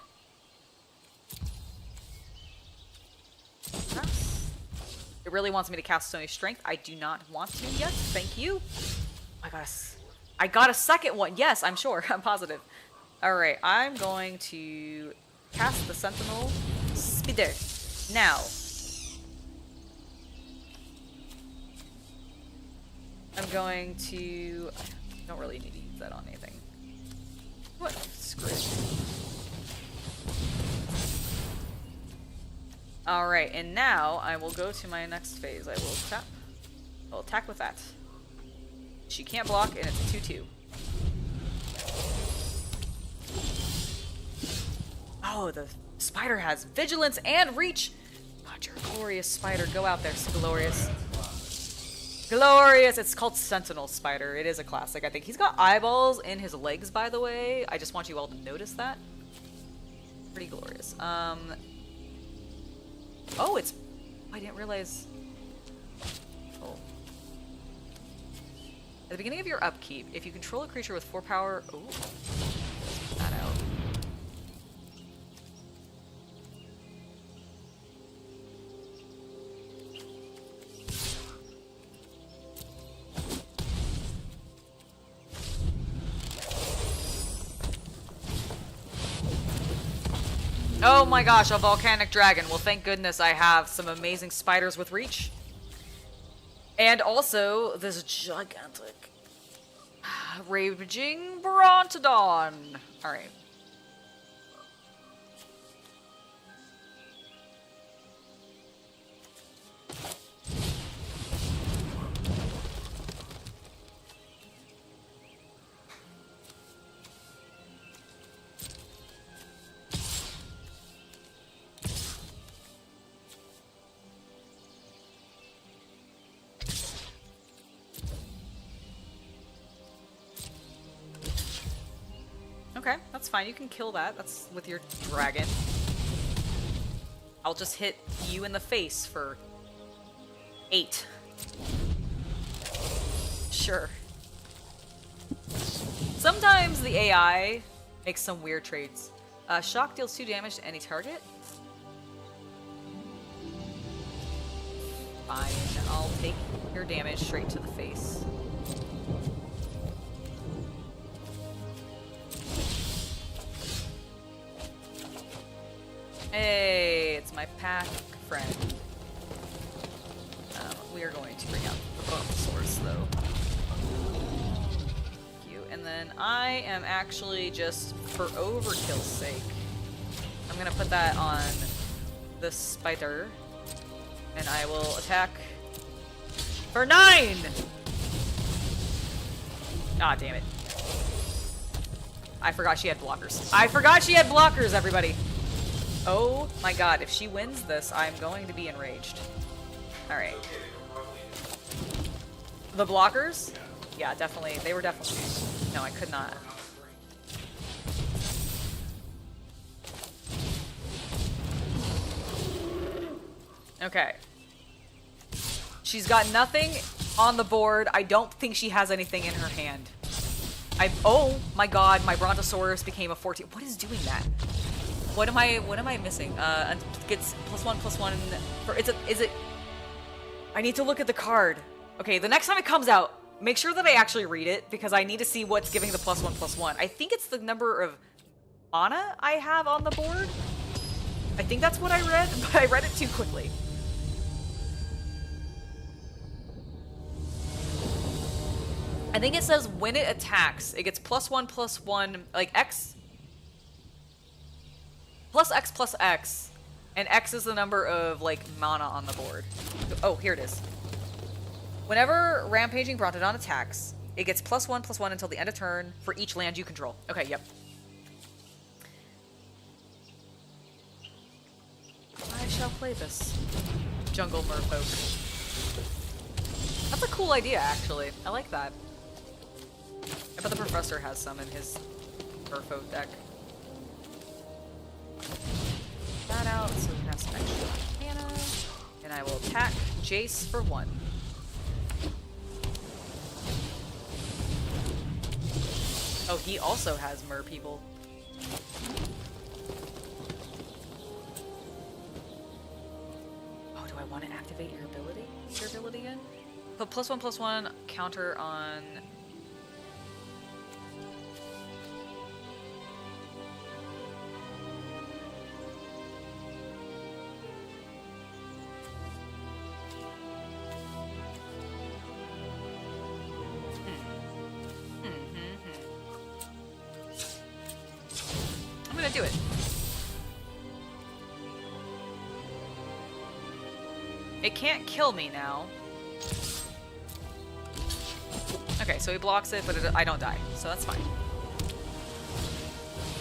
It really wants me to cast Stony Strength. I do not want to yet. Thank you. Oh my gosh. I got a second one. Yes, I'm sure. I'm positive. Alright, I'm going to cast the Sentinel Spider. Now. I'm going to... I don't really need to use that on anything. What? Screw it. Alright, and now I will go to my next phase. I will tap. I'll attack with that. She can't block, and it's a 2/2. Oh, the spider has vigilance and reach! God, you're a glorious spider. Go out there, glorious. Glorious! It's called Sentinel Spider. It is a classic, I think. He's got eyeballs in his legs, by the way. I just want you all to notice that. Pretty glorious. Oh, it's... I didn't realize... Oh. At the beginning of your upkeep, if you control a creature with 4 power... Oh. Let's that out. Oh my gosh, a volcanic dragon. Well, thank goodness I have some amazing spiders with reach. And also, this gigantic raging Brontodon. Alright. Okay, that's fine. You can kill that. That's with your dragon. I'll just hit you in the face for 8. Sure. Sometimes the AI makes some weird trades. Shock deals 2 damage to any target. Fine, I'll take your damage straight to the face. Hey, it's my pack friend. We are going to bring out the Brontosaurus, though. Thank you. And then I am actually, just for overkill's sake, I'm gonna put that on the spider. And I will attack for 9! Ah, damn it. I forgot she had blockers. I forgot she had blockers, everybody! Oh my god, if she wins this, I'm going to be enraged. Alright. The blockers? Yeah, definitely. They were definitely... No, I could not. Okay. She's got nothing on the board. I don't think she has anything in her hand. Oh my god, my Brontosaurus became a 14. What is doing that? What am I missing? Gets +1/+1 for, is it I need to look at the card. Okay, the next time it comes out, make sure that I actually read it because I need to see what's giving the +1/+1. I think it's the number of mana I have on the board. I think that's what I read, but I read it too quickly. I think it says when it attacks, it gets +1/+1, like X +X+X, and X is the number of like mana on the board. Oh, here it is. Whenever Rampaging Brontodon attacks, it gets +1/+1 until the end of turn for each land you control. Okay, yep. I shall play this. Jungle Merfolk. That's a cool idea, actually. I like that. I bet the professor has some in his Merfolk deck. That out so we can have some extra mana. And I will attack Jace for 1. Oh, he also has Mer people. Oh, do I want to activate your ability? Your ability in? Put +1/+1 counter on. I'm gonna do it. It can't kill me now. Okay, so he blocks it, but I don't die, so that's fine.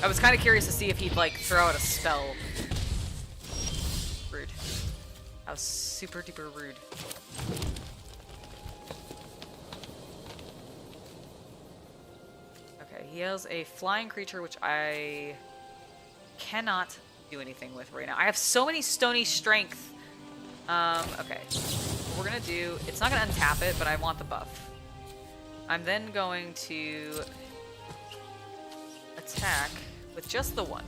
I was kind of curious to see if he'd, like, throw out a spell. Rude. That was super duper rude. Okay, he has a flying creature, which I cannot do anything with right now. I have so many stony strength. Okay. What we're gonna do, it's not gonna untap it, but I want the buff. I'm then going to attack with just the 1.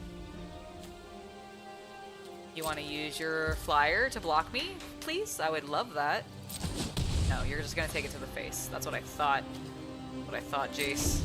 You want to use your flyer to block me, please? I would love that. No, you're just gonna take it to the face. That's what I thought. What I thought, Jace.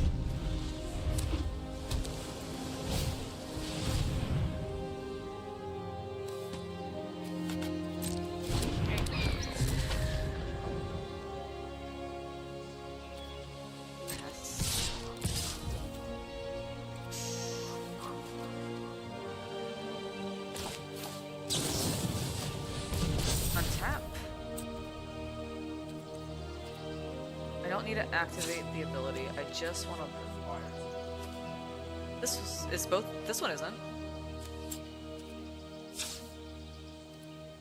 Activate the ability. I just want to. Is both. This one isn't.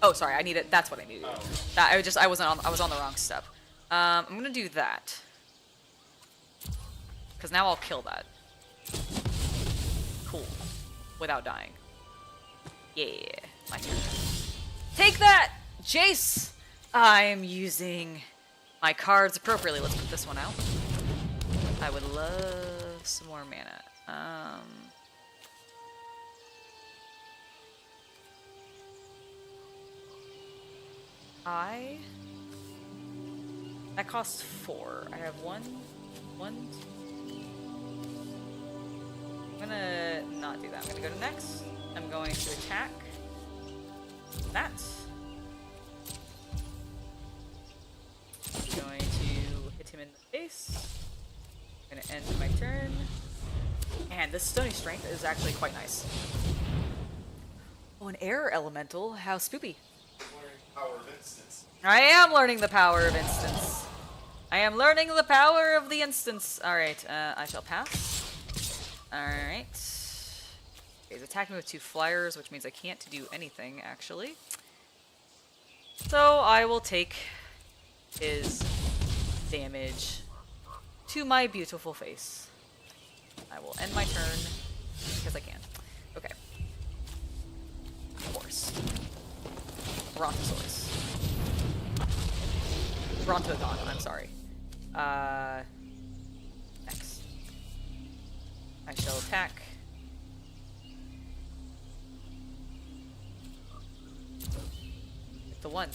Oh, sorry. I need it. That's what I needed. That I was on the wrong step. I'm gonna do that because now I'll kill that. Cool. Without dying. Yeah. My turn. Take that, Jace. I'm using my cards appropriately. Let's put this one out. I would love some more mana. That costs 4. I have one. I'm gonna not do that. I'm gonna go to next. I'm going to attack that. face. Gonna end my turn. And this Stony Strength is actually quite nice. Oh, an air elemental. How spoopy. Power of instance. I am learning the power of instance. I am learning the power of the instance. Alright, I shall pass. Alright. He's attacking me with 2 flyers, which means I can't do anything, actually. So I will take his damage to my beautiful face. I will end my turn because I can. Okay. Horse. Brontosaurus. Brontodon, I'm sorry. Next. I shall attack. The 1.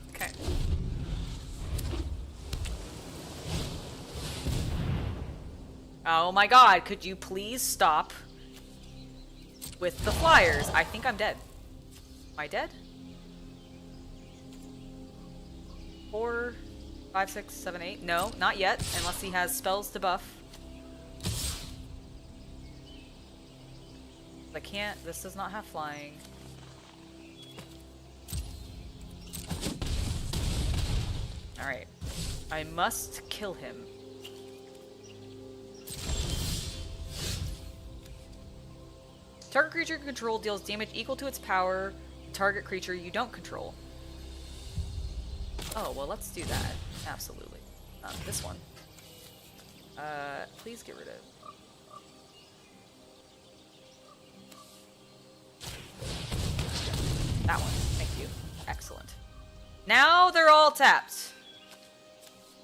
Okay. Oh my god, could you please stop with the flyers? I think I'm dead. Am I dead? 4, 5, 6, 7, 8. No, not yet, unless he has spells to buff. I can't. This does not have flying. Alright. I must kill him. Target creature you control deals damage equal to its power. Target creature you don't control. Oh, well, let's do that. Absolutely. This one. Please get rid of... that one. Thank you. Excellent. Now they're all tapped.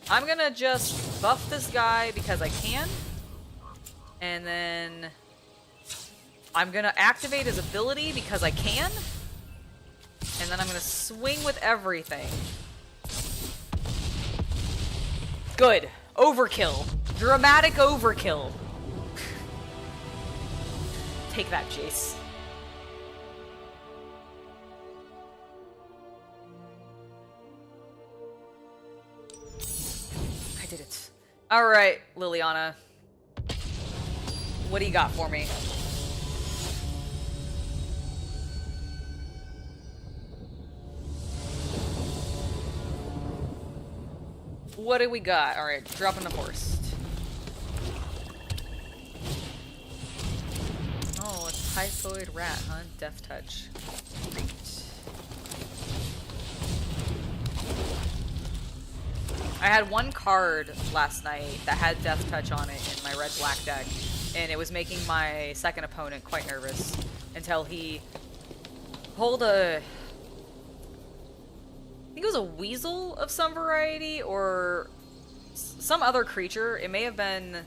I'm gonna just buff this guy because I can. And then I'm gonna activate his ability because I can. And then I'm gonna swing with everything. Good. Overkill. Dramatic overkill. Take that, Jace. I did it. Alright, Liliana. What do you got for me? What do we got? Alright, dropping the horse. Oh, it's Typhoid Rat, huh? Death Touch. Great. I had one card last night that had Death Touch on it in my red-black deck, and it was making my second opponent quite nervous until he pulled a... I think it was a weasel of some variety, or some other creature. It may have been...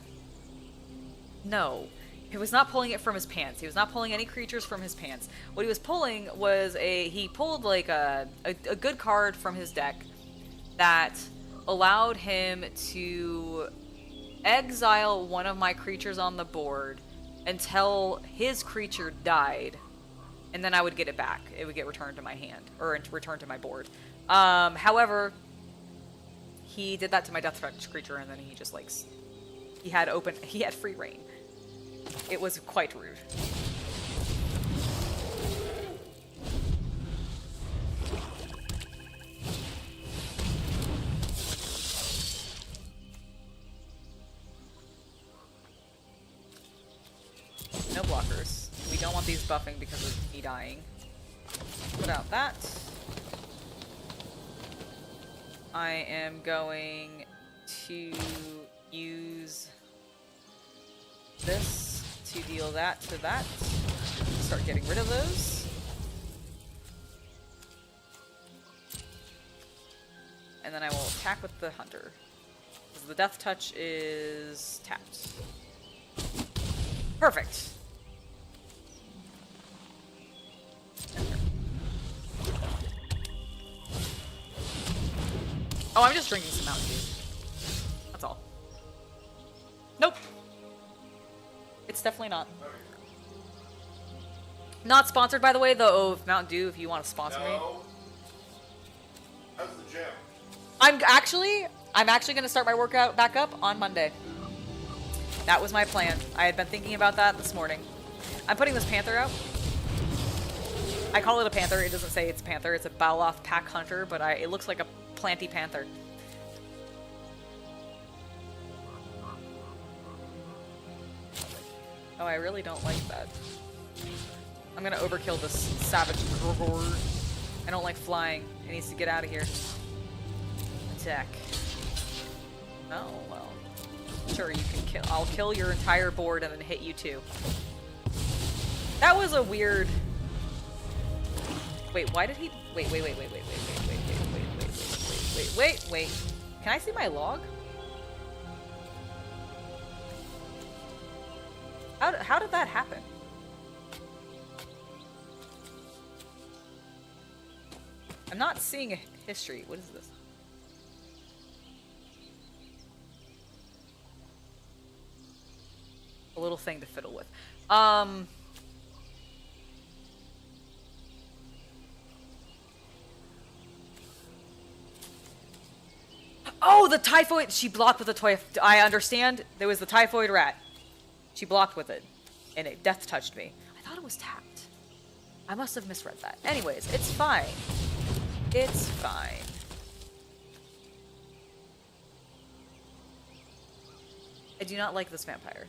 No. He was not pulling it from his pants. He was not pulling any creatures from his pants. What he was pulling was he pulled like a good card from his deck that allowed him to exile one of my creatures on the board until his creature died, and then I would get it back. It would get returned to my hand, or returned to my board. However, he did that to my Death Touch creature, and then he just like he had free reign. It was quite rude. No blockers. We don't want these buffing because of me dying. Put out that. I am going to use this to deal that to that. Start getting rid of those. And then I will attack with the hunter. Because the Death Touch is tapped. Perfect. Oh, I'm just drinking some Mountain Dew. That's all. Nope. It's definitely not. Not sponsored, by the way, though. Mountain Dew, if you want to sponsor me. No. How's the gym? I'm actually going to start my workout back up on Monday. That was my plan. I had been thinking about that this morning. I'm putting this panther out. I call it a panther. It doesn't say it's a panther. It's a Baloth pack hunter, but it looks like a planty panther. Oh, I really don't like that. I'm gonna overkill this savage Grogor. I don't like flying. It needs to get out of here. Attack. Oh, well. Sure, you can kill. I'll kill your entire board and then hit you too. That was a weird... Wait, why did he... Wait. Can I see my log? How did that happen? I'm not seeing a history. What is this? A little thing to fiddle with. Oh, the typhoid! She blocked with the toy. I understand. There was the typhoid rat. She blocked with it, and it death touched me. I thought it was tapped. I must have misread that. Anyways, it's fine. It's fine. I do not like this vampire.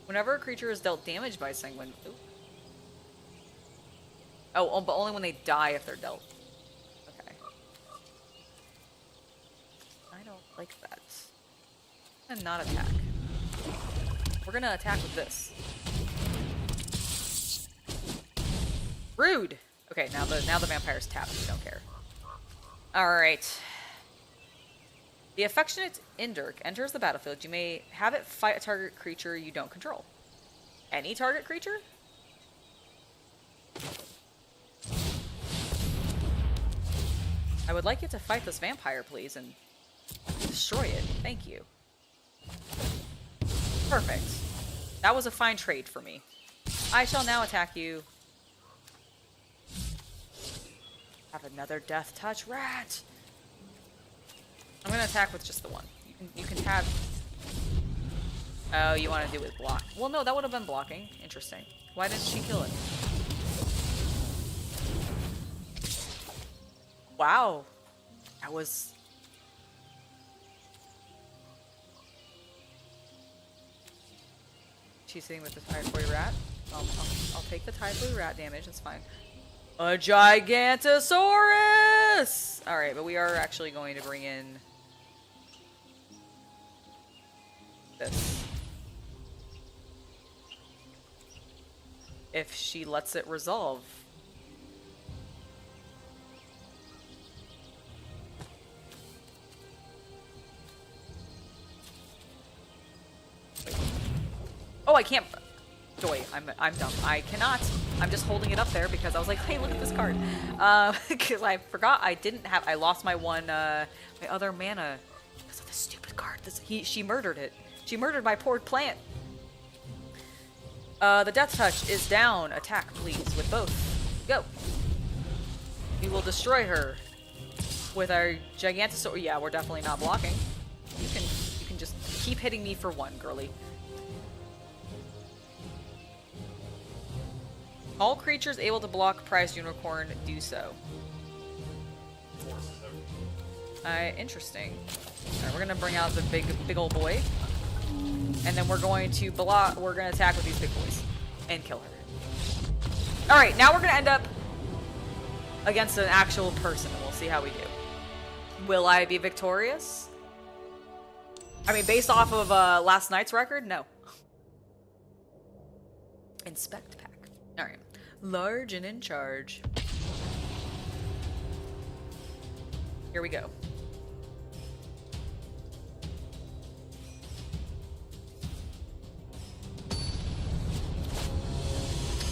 Whenever a creature is dealt damage by sanguine... Ooh. Oh, but only when they die if they're dealt. Okay. I don't like that. And not attack. We're gonna attack with this. Rude! Okay, now the vampire's tapped. We don't care. Alright. The affectionate Indirk enters the battlefield. You may have it fight a target creature you don't control. Any target creature? I would like you to fight this vampire, please, and destroy it. Thank you. Perfect. That was a fine trade for me. I shall now attack you. Have another death touch rat. I'm gonna attack with just the one. You can tab. Oh, you want to do it with block? Well, no, that would have been blocking. Interesting. Why didn't she kill it? Wow, that was. She's sitting with the typhoid rat. I'll take the typhoid rat damage. That's fine. A Gigantosaurus! Alright, but we are actually going to bring in this. If she lets it resolve. Wait. Oh, I can't... Joy, I'm dumb. I cannot. I'm just holding it up there because I was like, hey, look at this card. Because I forgot I didn't have. I lost my one, my other mana because of this stupid card. She murdered it. She murdered my poor plant. The death touch is down. Attack, please, with both. Go. We will destroy her with our Gigantosaurus. Yeah, we're definitely not blocking. You can just keep hitting me for one, girly. All creatures able to block prized unicorn do so. Interesting. Alright, we're gonna bring out the big old boy. And then we're going to block. We're gonna attack with these big boys. And kill her. Alright, now we're gonna end up against an actual person, and we'll see how we do. Will I be victorious? I mean, based off of last night's record, no. Inspect pack. Alright. Large and in charge. Here we go.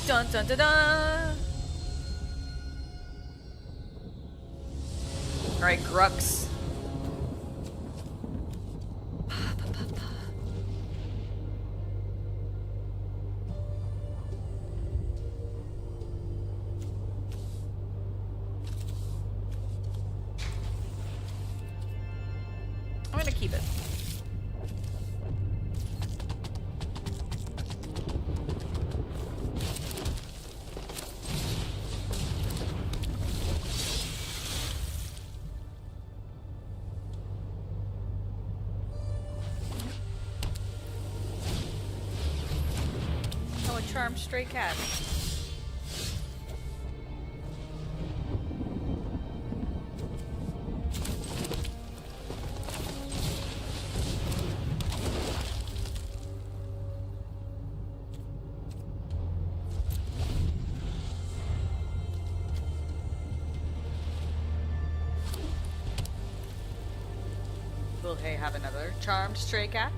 Dun dun dun dun! Alright, Grux. charmed stray cat. Will Hay have another charmed stray cat?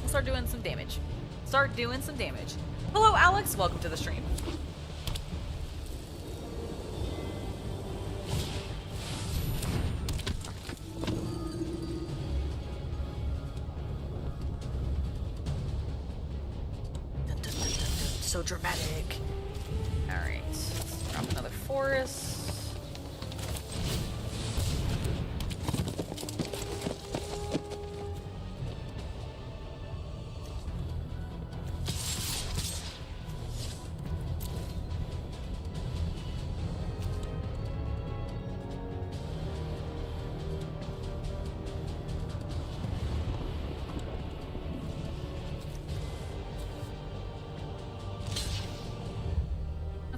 Start doing some damage. Start doing some damage. Hello, Alex. Welcome to the stream. Dun, dun, dun, dun, dun. So dramatic. All right. Let's drop another forest.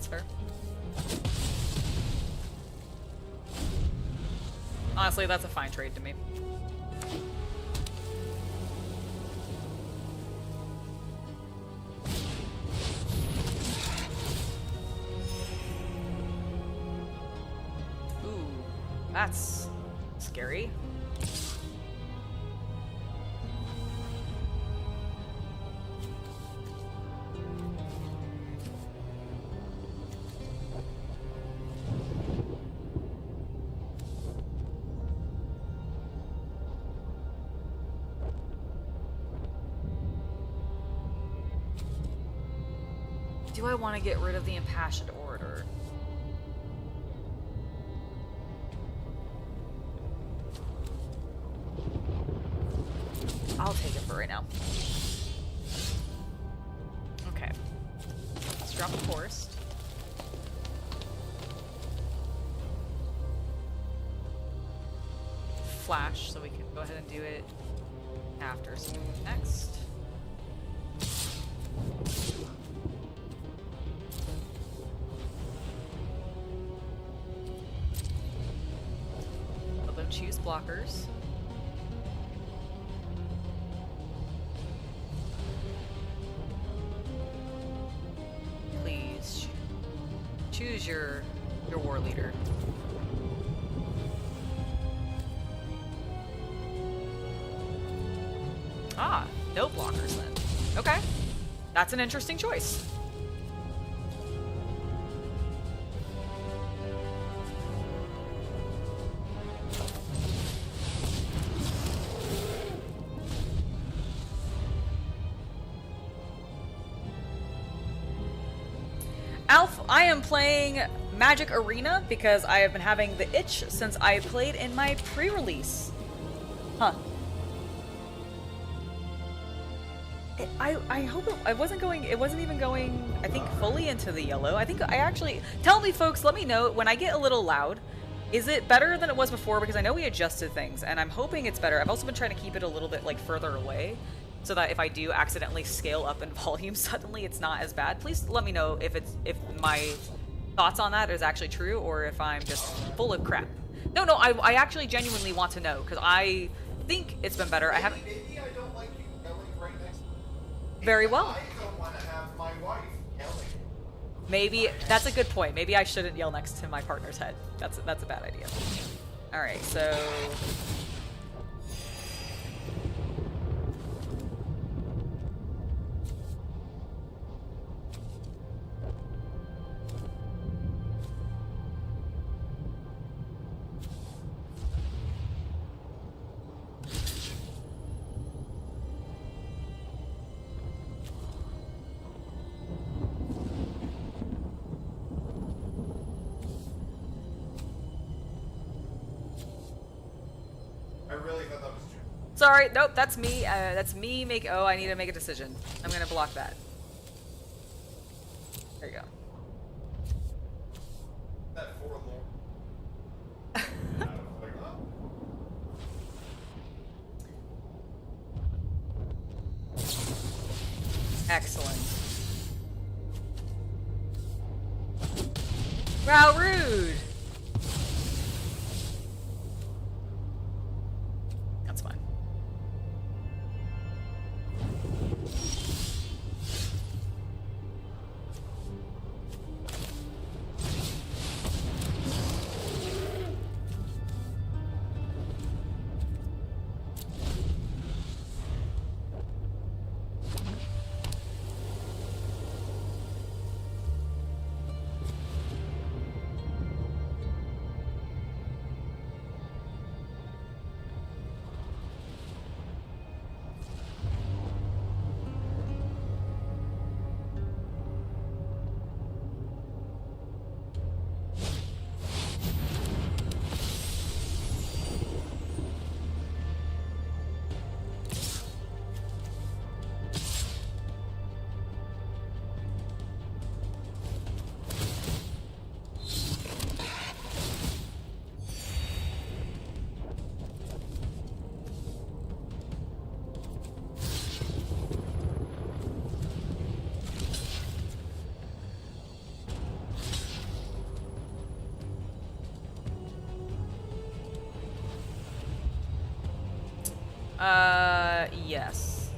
Fair. Honestly, that's a fine trade to me. Ooh, that's scary. Do I want to get rid of the Impassioned Orator? I'll take it for right now. Okay. Let's drop the forest. Flash, so we can go ahead and do it after. So next. Choose blockers. Please choose your war leader. Ah, no blockers then. Okay. That's an interesting choice. Alf, I am playing Magic Arena because I have been having the itch since I played in my pre-release. Huh. I hope it wasn't even going, I think, fully into the yellow. I think I actually, tell me folks, let me know when I get a little loud. Is it better than it was before? Because I know we adjusted things and I'm hoping it's better. I've also been trying to keep it a little bit like further away, so that if I do accidentally scale up in volume suddenly, it's not as bad. Please let me know if my thoughts on that is actually true or if I'm just full of crap. No, I actually genuinely want to know because I think it's been better. I haven't. Maybe I don't like you yelling right next to me. Very well. I don't want to have my wife yelling. Maybe that's a good point. Maybe I shouldn't yell next to my partner's head. That's a bad idea. All right, so. I really thought that was true. Sorry, nope, that's me. That's me oh, I need to make a decision. I'm gonna block that. There you go. That forlorn. I was like, oh. Excellent. Wow, rude! That's fine. Yes.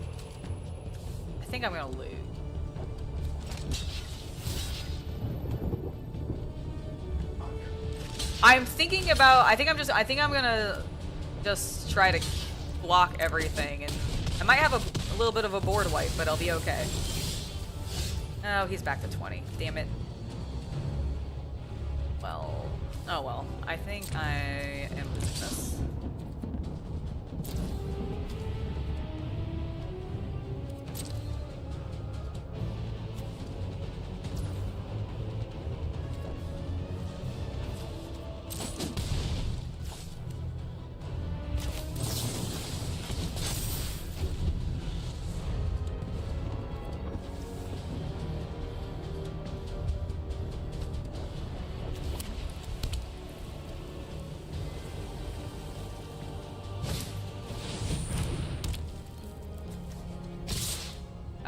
I think I'm gonna loot. I'm thinking about, I think I'm gonna just try to block everything, and I might have a little bit of a board wipe, but I'll be okay. Oh, he's back to 20. Damn it. Well, oh well. I think I am losing this.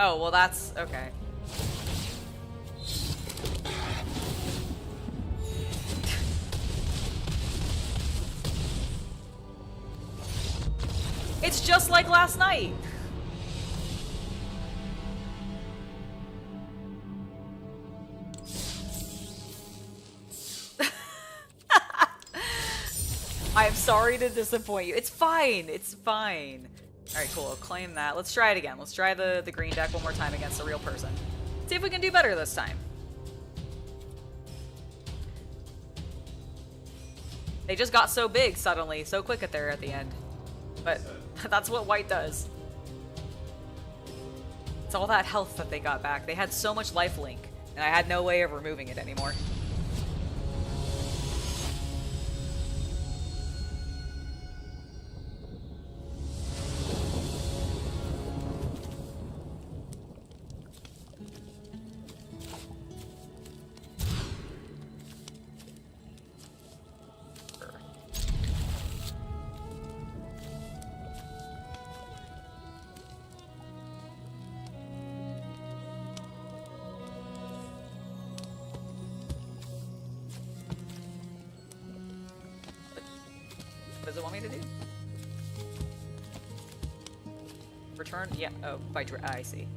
Oh, well that's okay. It's just like last night. I'm sorry to disappoint you. It's fine. It's fine. Alright, cool. Claim that. Let's try it again. Let's try the green deck one more time against a real person. See if we can do better this time. They just got so big suddenly, so quick at the end. But that's what white does. It's all that health that they got back. They had so much life link, and I had no way of removing it anymore. What does it want me to do? Return? Yeah. Oh, I see.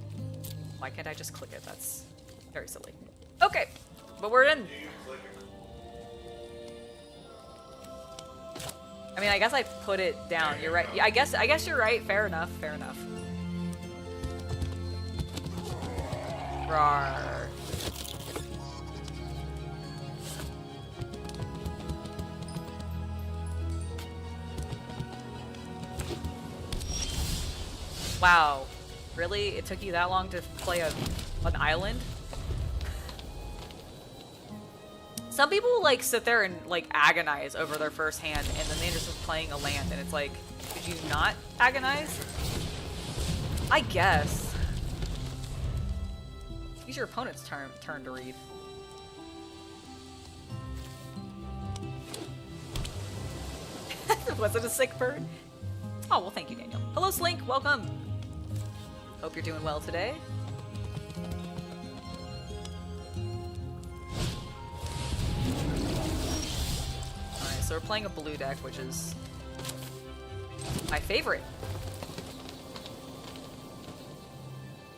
Why can't I just click it? That's very silly. Okay, but we're in. I mean, I guess I put it down. You're right. Yeah, I guess you're right. Fair enough. Fair enough. Rawr. Wow. Really? It took you that long to play an island? Some people like sit there and like agonize over their first hand and then they just playing a land, and it's like, could you not agonize? I guess. Use your opponent's turn to read. Was it a sick bird? Oh, well, thank you, Daniel. Hello, Slink. Welcome. Hope you're doing well today. Alright, so we're playing a blue deck, which is my favorite.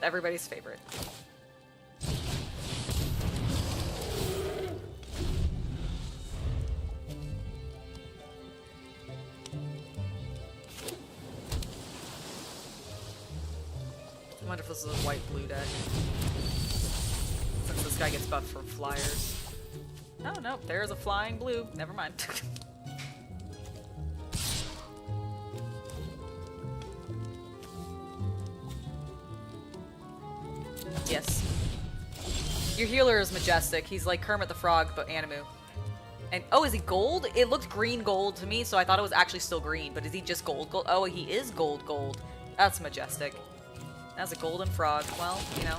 Everybody's favorite. I wonder if this is a white-blue deck. Since this guy gets buffed for flyers. Oh, no, there's a flying blue. Never mind. Yes. Your healer is majestic. He's like Kermit the Frog, but Animu. And, oh, is he gold? It looked green gold to me, so I thought it was actually still green, but is he just gold gold? Oh, he is gold gold. That's majestic. That's a golden frog. Well, you know.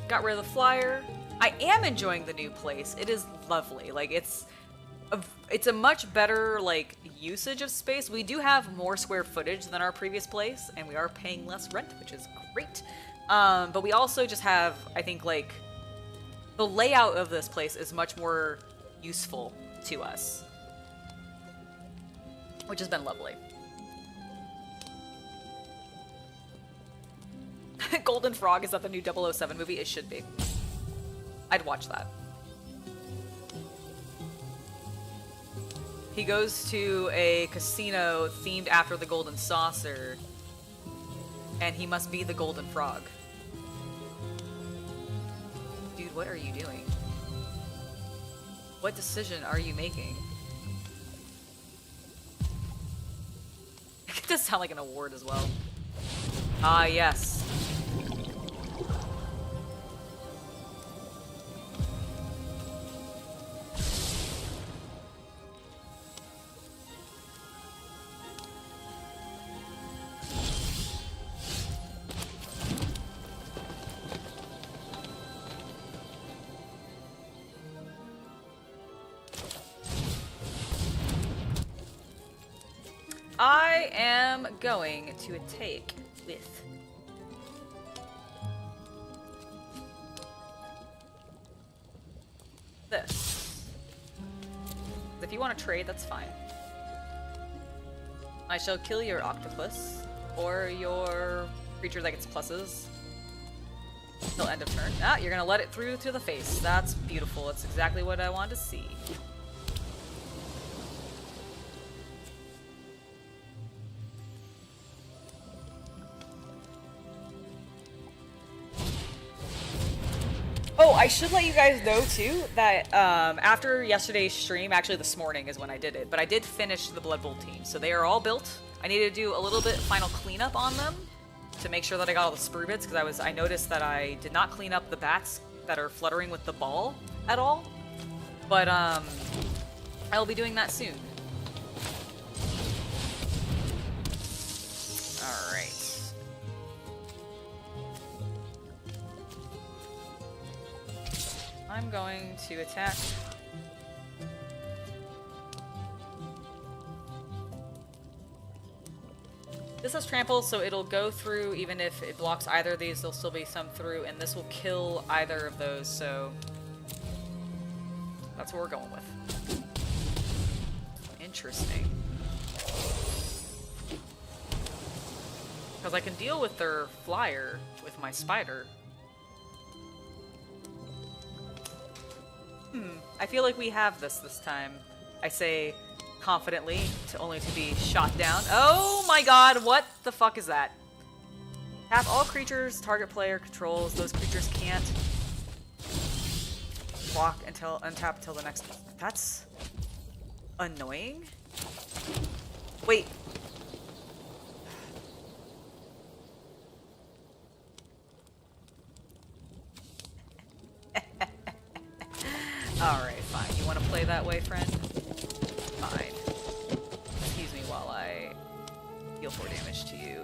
Got rid of the flyer. I am enjoying the new place. It is lovely. Like, it's a much better, like, usage of space. We do have more square footage than our previous place, and we are paying less rent, which is great. But we also just have, I think, like, the layout of this place is much more useful to us, which has been lovely. Golden Frog, is that the new 007 movie? It should be. I'd watch that. He goes to a casino themed after the Golden Saucer, and he must be the Golden Frog. Dude, what are you doing? What decision are you making? It does sound like an award as well. Ah, yes. I am going to take with this. If you want to trade, that's fine. I shall kill your octopus or your creature that gets pluses till end of turn. Ah, you're gonna let it through to the face. That's beautiful. That's exactly what I wanted to see. Oh, I should let you guys know too that after yesterday's stream, actually this morning is when I did it, but I did finish the Blood Bowl team, so they are all built. I need to do a little bit final cleanup on them to make sure that I got all the sprue bits, because I noticed that I did not clean up the bats that are fluttering with the ball at all. But I will be doing that soon. All right. I'm going to attack. This has trample, so it'll go through even if it blocks either of these, there'll still be some through, and this will kill either of those, so that's what we're going with. Interesting. Because I can deal with their flyer with my spider. I feel like we have this time. I say confidently, only to be shot down. Oh my god, what the fuck is that? Tap all creatures target player controls. Those creatures can't block until untap until the next. That's annoying. Wait. Alright, fine. You want to play that way, friend? Fine. Excuse me while I deal 4 damage to you.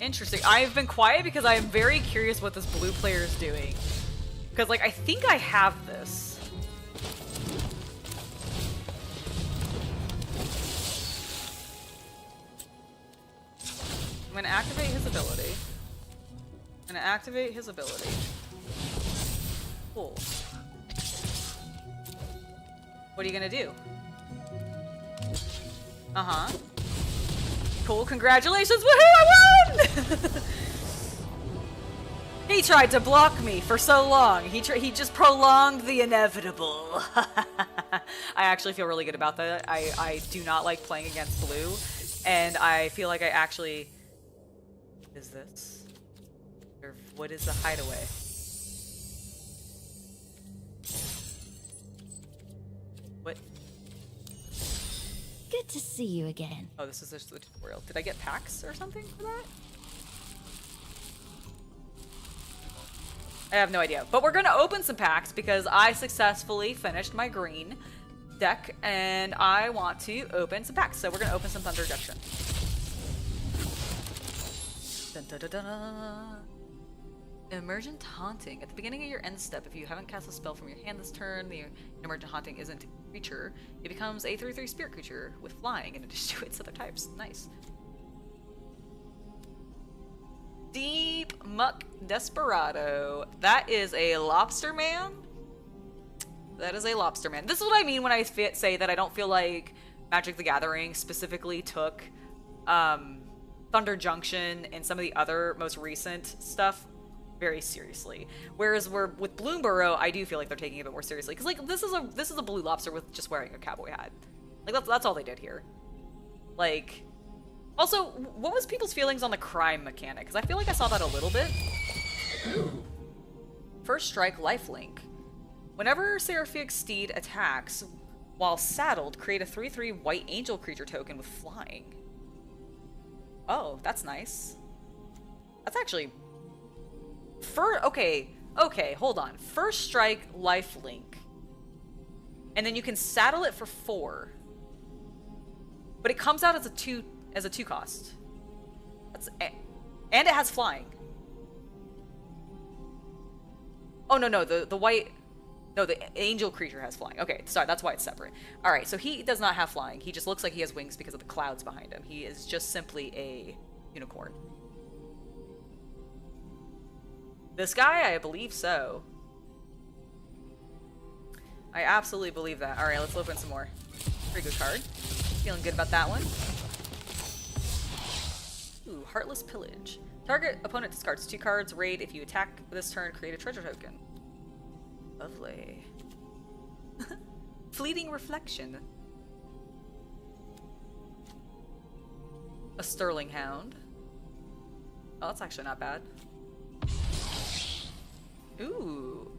Interesting. I've been quiet because I am very curious what this blue player is doing. Because, like, I think I have this. I'm going to activate his ability. I'm going to activate his ability. Cool. What are you going to do? Uh-huh. Cool, congratulations, woohoo, I won! He tried to block me for so long. He just prolonged the inevitable. I actually feel really good about that. I do not like playing against blue, and I feel like I actually... What is this? Or what is the hideaway? What? Good to see you again. Oh, this is just the tutorial. Did I get packs or something for that? I have no idea. But we're going to open some packs because I successfully finished my green deck and I want to open some packs. So we're going to open some Thunder Junction. Dun, dun, dun, dun, dun. Emergent Haunting. At the beginning of your end step, if you haven't cast a spell from your hand this turn, the Emergent Haunting isn't a creature. It becomes a 3/3 spirit creature with flying in addition to its other types. Nice. Deep Muck Desperado. That is a Lobster Man. That is a Lobster Man. This is what I mean when I say that I don't feel like Magic the Gathering specifically took Thunder Junction and some of the other most recent stuff very seriously. Whereas with Bloomburrow, I do feel like they're taking it a bit more seriously. Because like this is a blue lobster with just wearing a cowboy hat. Like that's all they did here. Like, also, what was people's feelings on the crime mechanic? Because I feel like I saw that a little bit. First strike, lifelink. Whenever Seraphic Steed attacks while saddled, create a 3/3 white angel creature token with flying. Oh, that's nice. That's actually Okay, hold on. First strike, life link. And then you can saddle it for 4. But it comes out as a 2 cost. And it has flying. Oh no, the white, no, the angel creature has flying. Okay, sorry, that's why it's separate. All right, so he does not have flying. He just looks like he has wings because of the clouds behind him. He is just simply a unicorn. This guy, I believe so. I absolutely believe that. All right, let's open some more. Pretty good card. Feeling good about that one. Ooh, Heartless Pillage. Target opponent discards 2 cards. Raid. If you attack this turn, create a treasure token. Lovely. Fleeting Reflection. A Sterling Hound. Oh, that's actually not bad. Ooh.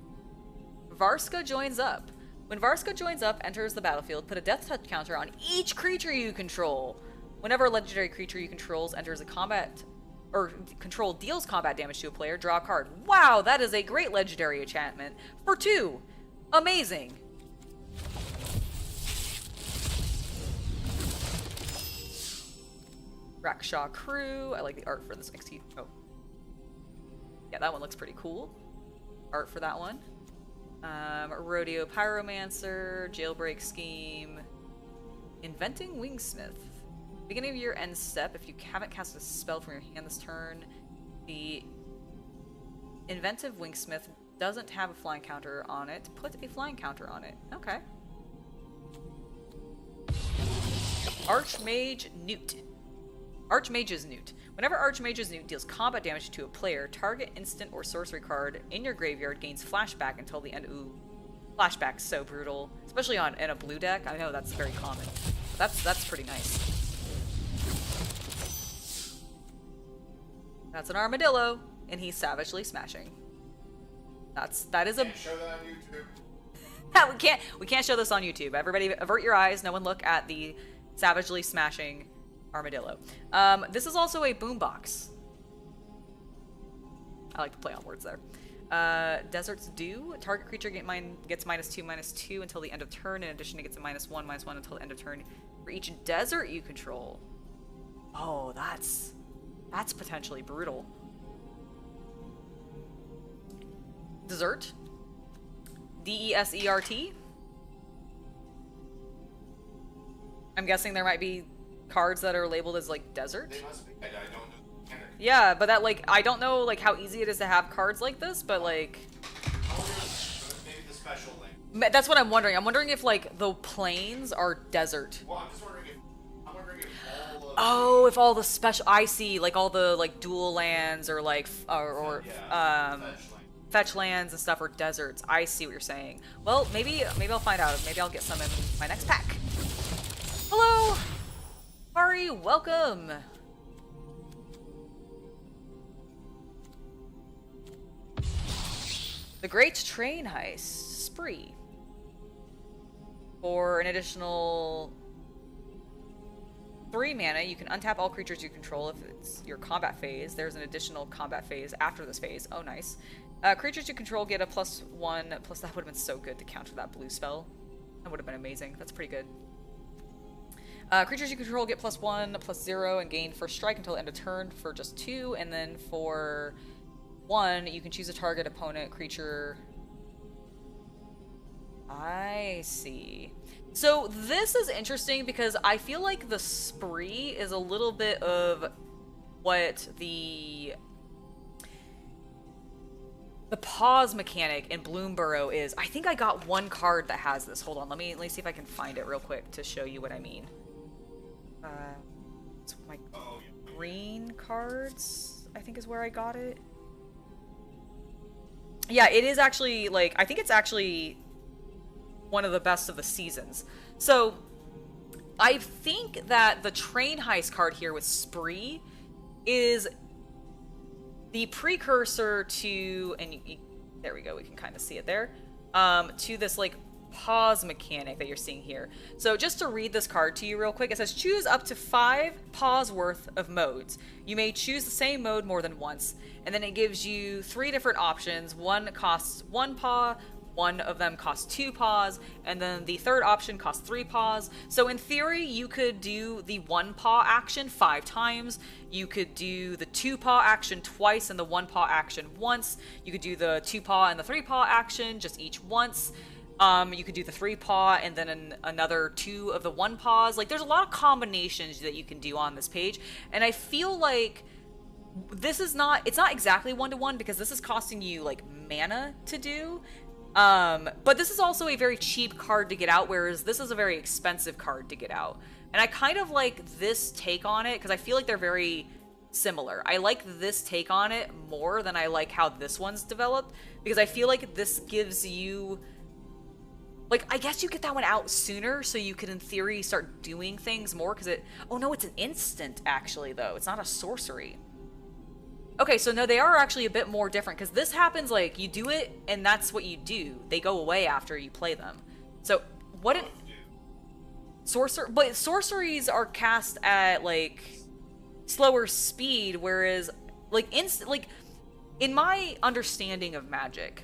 Varska joins up. When Varska joins up, enters the battlefield, put a death touch counter on each creature you control. Whenever a legendary creature you control enters a combat or control deals combat damage to a player, draw a card. Wow, that is a great legendary enchantment for 2. Amazing. Rakshaw Crew. I like the art for this next. Oh. Yeah, that one looks pretty cool. Art for that one. Rodeo Pyromancer, Jailbreak Scheme, Inventing Wingsmith. Beginning of your end step, if you haven't cast a spell from your hand this turn, the Inventive Wingsmith doesn't have a flying counter on it. Put a flying counter on it. Okay. Archmage Newt. Archmage's Newt. Whenever Archmage's Newt deals combat damage to a player, target instant or sorcery card in your graveyard gains flashback until the end. Ooh, flashback's so brutal, especially in a blue deck. I know that's very common. That's pretty nice. That's an armadillo, and he's savagely smashing. That is a. Can't show that on YouTube. we can't show this on YouTube. Everybody, avert your eyes. No one look at the savagely smashing armadillo. This is also a boombox. I like to play on words there. Desert's Dew. Target creature gets -2/-2 until the end of turn. In addition, it gets a -1/-1 until the end of turn for each desert you control. Oh, that's potentially brutal. Desert. Desert. I'm guessing there might be cards that are labeled as like desert. They must be. I don't know. Yeah, but that like I don't know like how easy it is to have cards like this, but like Maybe the special link. that's what I'm wondering. I'm wondering if like the plains are desert. Well, I'm wondering if all of Oh, if all the special I see like all the like dual lands or like fetch lands and stuff are deserts. I see what you're saying. Well, maybe I'll find out. Maybe I'll get some in my next pack. Hello, Ari, welcome. The Great Train Heist Spree. For an additional 3 mana, you can untap all creatures you control if it's your combat phase. There's an additional combat phase after this phase. Oh, nice. Creatures you control get a +1. Plus, that would have been so good to counter that blue spell. That would have been amazing. That's pretty good. Creatures you control get +1/+0 and gain first strike until the end of turn for just 2. And then for 1, you can choose a target opponent creature. I see. So this is interesting because I feel like the spree is a little bit of what the pause mechanic in Bloomburrow is. I think I got one card that has this. Hold on, let me see if I can find it real quick to show you what I mean. It's my green cards, I think is where I got it. Yeah, it is actually, like, I think it's actually one of the best of the seasons. So, I think that the Train Heist card here with Spree is the precursor to, and there we go, we can kind of see it there, to this, like, pause mechanic that you're seeing here. So just to read this card to you real quick, it says choose up to 5 pause worth of modes. You may choose the same mode more than once, and then it gives you 3 different options. One costs 1 paw, one of them costs 2 paws, and then the third option costs 3 paws. So in theory, you could do the 1 paw action 5 times. You could do the 2 paw action twice and the 1 paw action once. You could do the 2 paw and the 3 paw action just each once. You could do the 3 paw and then another 2 of the 1 paws. Like, there's a lot of combinations that you can do on this page, and I feel like this is not, it's not exactly 1-to-1 because this is costing you like mana to do. But this is also a very cheap card to get out, whereas this is a very expensive card to get out. And I kind of like this take on it because I feel like they're very similar. I like this take on it more than I like how this one's developed, because I feel like this gives you, like, I guess you get that one out sooner so you could in theory start doing things more, because it, oh no, it's an instant actually though. It's not a sorcery. Okay, so no, they are actually a bit more different, because this happens, like, you do it, and that's what you do. They go away after you play them. So, what it... But sorceries are cast at, like, slower speed, whereas, like, in my understanding of Magic...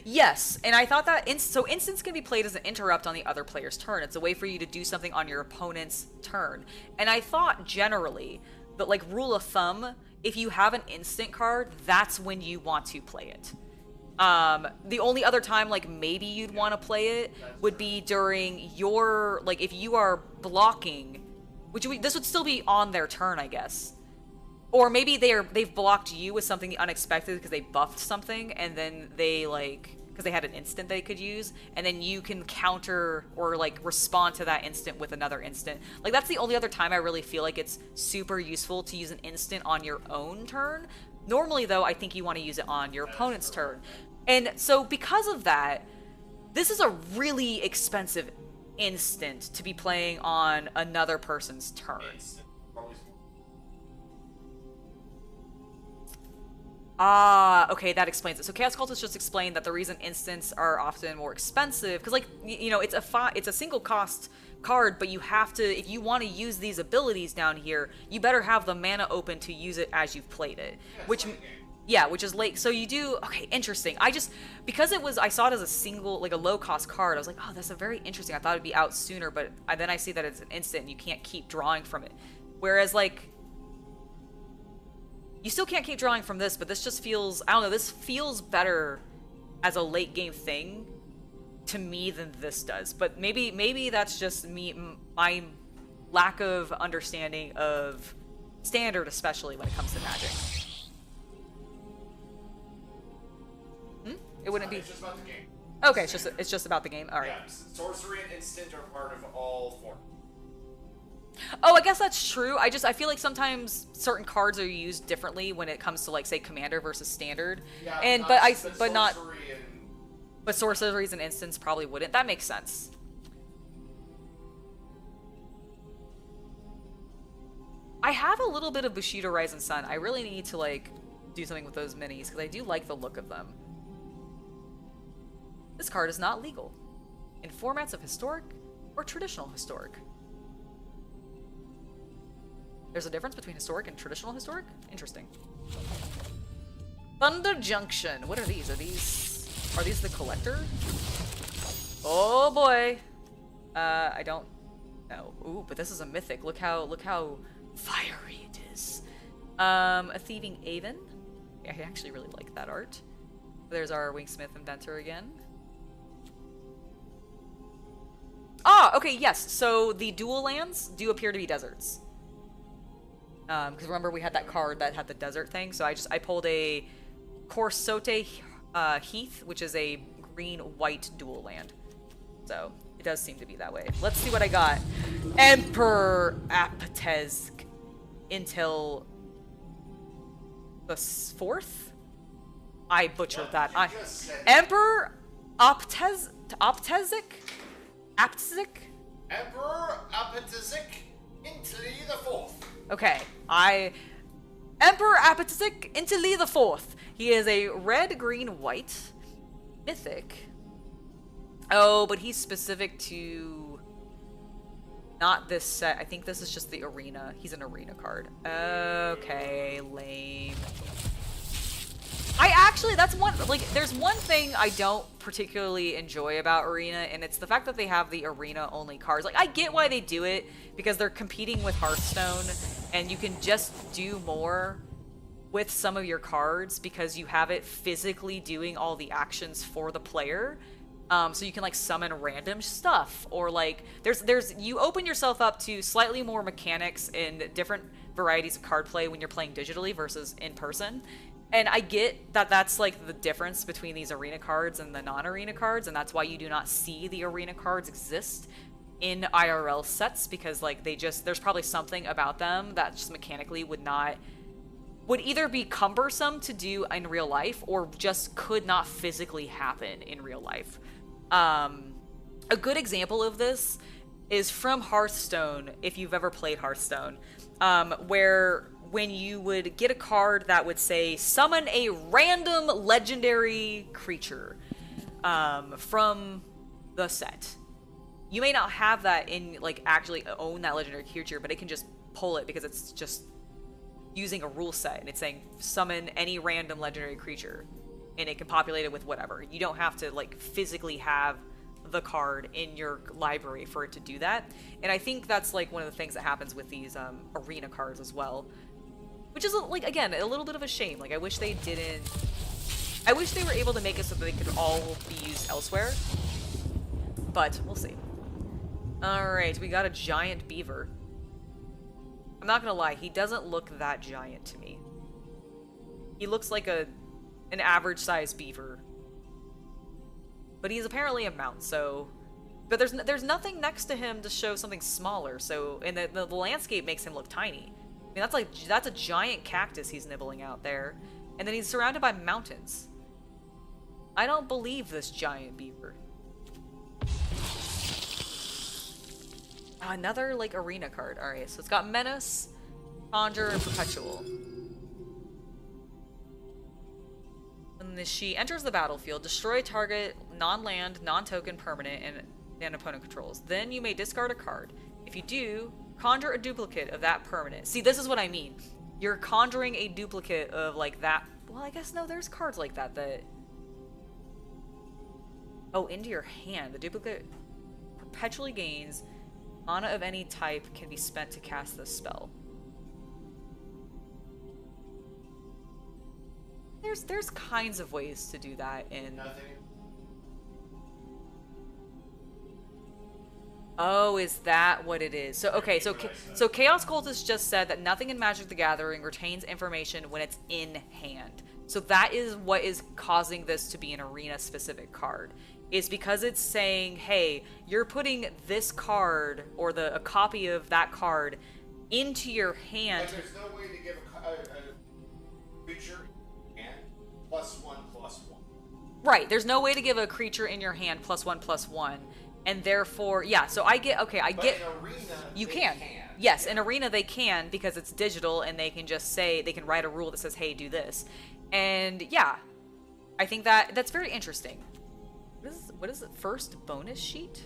Yes, and I thought that so instants can be played as an interrupt on the other player's turn. It's a way for you to do something on your opponent's turn. And I thought generally that, like, rule of thumb, if you have an instant card, that's when you want to play it. The only other time, like, maybe you'd want to play it would be during your, like, if you are blocking, this would still be on their turn, I guess. Or maybe they've blocked you with something unexpected because they buffed something, and then they, like, because they had an instant they could use, and then you can counter or, like, respond to that instant with another instant. Like, that's the only other time I really feel like it's super useful to use an instant on your own turn. Normally, though, I think you want to use it on your opponent's turn. And so because of that, this is a really expensive instant to be playing on another person's turn. Ah, okay, that explains it. So Chaos Cultist just explained that the reason instants are often more expensive, because, like, you know, it's a single cost card, but you have to, if you want to use these abilities down here, you better have the mana open to use it as you've played it. Yeah, which is late. So you do, okay, interesting. Because I saw it as a single, like a low cost card, I was like, oh, that's a very interesting. I thought it'd be out sooner, but then I see that it's an instant and you can't keep drawing from it. Whereas, like, you still can't keep drawing from this, but this just feels, I don't know, this feels better as a late game thing to me than this does. But maybe that's just my lack of understanding of Standard, especially when it comes to Magic. It wouldn't be. It's just about the game. Okay, it's just about the game. All right. Yeah, sorcery and instant are part of all forms. Oh, I guess that's true. I feel like sometimes certain cards are used differently when it comes to, like, say, Commander versus Standard. Yeah, but sorceries and instants probably wouldn't. That makes sense. I have a little bit of Bushido Rising Sun. I really need to, like, do something with those minis because I do like the look of them. This card is not legal in formats of Historic or Traditional Historic. There's a difference between Historic and Traditional Historic? Interesting. Thunder Junction. What are these? Are these the Collector? Oh boy. I don't know. Ooh, but this is a mythic. Look how fiery it is. A Thieving Aven. I actually really like that art. There's our Wingsmith Inventor again. Ah, okay, yes. So the dual lands do appear to be deserts. Because remember we had that card that had the desert thing, so I pulled a Corsote Heath, which is a green-white dual land. So it does seem to be that way. Let's see what I got. Emperor Aptesk until the 4th? I butchered that. Emperor Aptezik? Emperor Aptezik Intli the 4th. Okay, Emperor Aptezik Intli the 4th. He is a red, green, white. Mythic. Oh, but he's specific to not this set. I think this is just the arena. He's an arena card. Okay, lame. That's one, like, there's one thing I don't particularly enjoy about Arena, and it's the fact that they have the Arena-only cards. Like, I get why they do it, because they're competing with Hearthstone, and you can just do more with some of your cards because you have it physically doing all the actions for the player. So you can, like, summon random stuff, or, like, you open yourself up to slightly more mechanics and different varieties of card play when you're playing digitally versus in person. And I get that that's, like, the difference between these arena cards and the non-arena cards, and that's why you do not see the arena cards exist in IRL sets, because, like, there's probably something about them that just mechanically would either be cumbersome to do in real life, or just could not physically happen in real life. A good example of this is from Hearthstone, if you've ever played Hearthstone, where when you would get a card that would say, summon a random legendary creature from the set. You may not have that in, like, actually own that legendary creature, but it can just pull it because it's just using a rule set, and it's saying, summon any random legendary creature, and it can populate it with whatever. You don't have to, like, physically have the card in your library for it to do that. And I think that's, like, one of the things that happens with these arena cards as well. Which is, like, again, a little bit of a shame. Like, I wish they were able to make it so that they could all be used elsewhere. But, we'll see. Alright, we got a giant beaver. I'm not gonna lie, he doesn't look that giant to me. He looks like an average-sized beaver. But he's apparently a mount, so... But there's nothing next to him to show something smaller, so... And the landscape makes him look tiny. I mean, that's a giant cactus he's nibbling out there. And then he's surrounded by mountains. I don't believe this giant beaver. Another, like, arena card. Alright, so it's got Menace, Conjure, and Perpetual. And she enters the battlefield, destroy target non-land, non-token permanent, and opponent controls. Then you may discard a card. If you do, conjure a duplicate of that permanent. See, this is what I mean. You're conjuring a duplicate of, like, that. Well, I guess no, there's cards like that that... Oh, into your hand. The duplicate perpetually gains mana of any type can be spent to cast this spell. There's kinds of ways to do that in... Nothing. Oh, is that what it is? So, okay, so Chaos Cultist just said that nothing in Magic the Gathering retains information when it's in hand. So that is what is causing this to be an arena-specific card. Is because it's saying, hey, you're putting this card, or a copy of that card, into your hand. But there's no way to give a creature and +1/+1. Right, there's no way to give a creature in your hand +1/+1. And therefore, yeah, so I get, okay, I get... But in Arena, you they can. Yes, in Arena they can, because it's digital, and they can just say, they can write a rule that says, hey, do this. And, yeah, I think that's very interesting. What is it? First bonus sheet?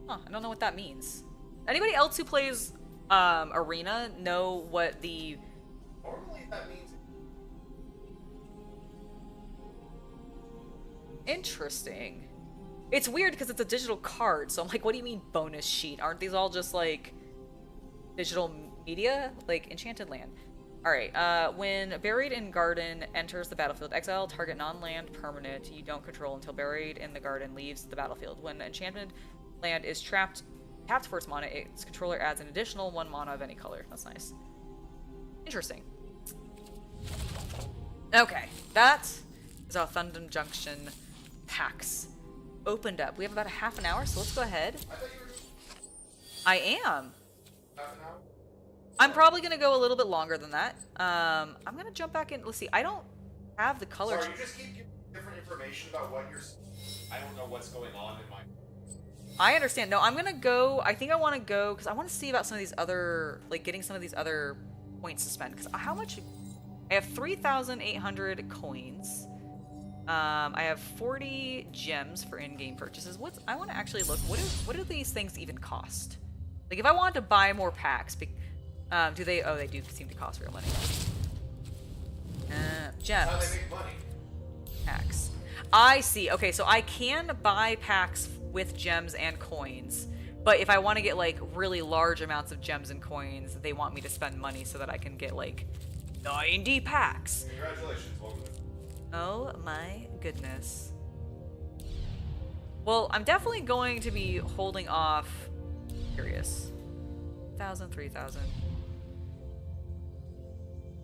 Huh, I don't know what that means. Anybody else who plays Arena know what the... Normally that means... Interesting. It's weird because it's a digital card, so I'm like, what do you mean bonus sheet? Aren't these all just, like, digital media? Like, Enchanted Land. Alright, when Buried in Garden enters the battlefield, exile target non-land permanent you don't control until Buried in the Garden leaves the battlefield. When Enchanted Land is tapped for its mana, its controller adds an additional 1 mana of any color. That's nice. Interesting. Okay, that is our Thundum Junction packs opened up. We have about a half an hour, so let's go ahead. I thought you were doing I am. half an hour. I'm probably going to go a little bit longer than that. I'm going to jump back in. Let's see. I don't have the color. Sorry, you just keep giving different information about what you're... I don't know what's going on in my... I understand. No, I'm going to go. I think I want to go because I want to see about some of these other, like, getting some of these other points to spend. Because how much I have 3,800 coins. I have 40 gems for in-game purchases. I want to actually look. What do these things even cost? Like, if I wanted to buy more packs, do they? Oh, they do seem to cost real money. Gems. How they make money? Packs. I see. Okay, so I can buy packs with gems and coins, but if I want to get like really large amounts of gems and coins, they want me to spend money so that I can get like 90 packs. Congratulations, welcome. Oh my goodness. Well, I'm definitely going to be holding off. Curious. 1,000, 3,000.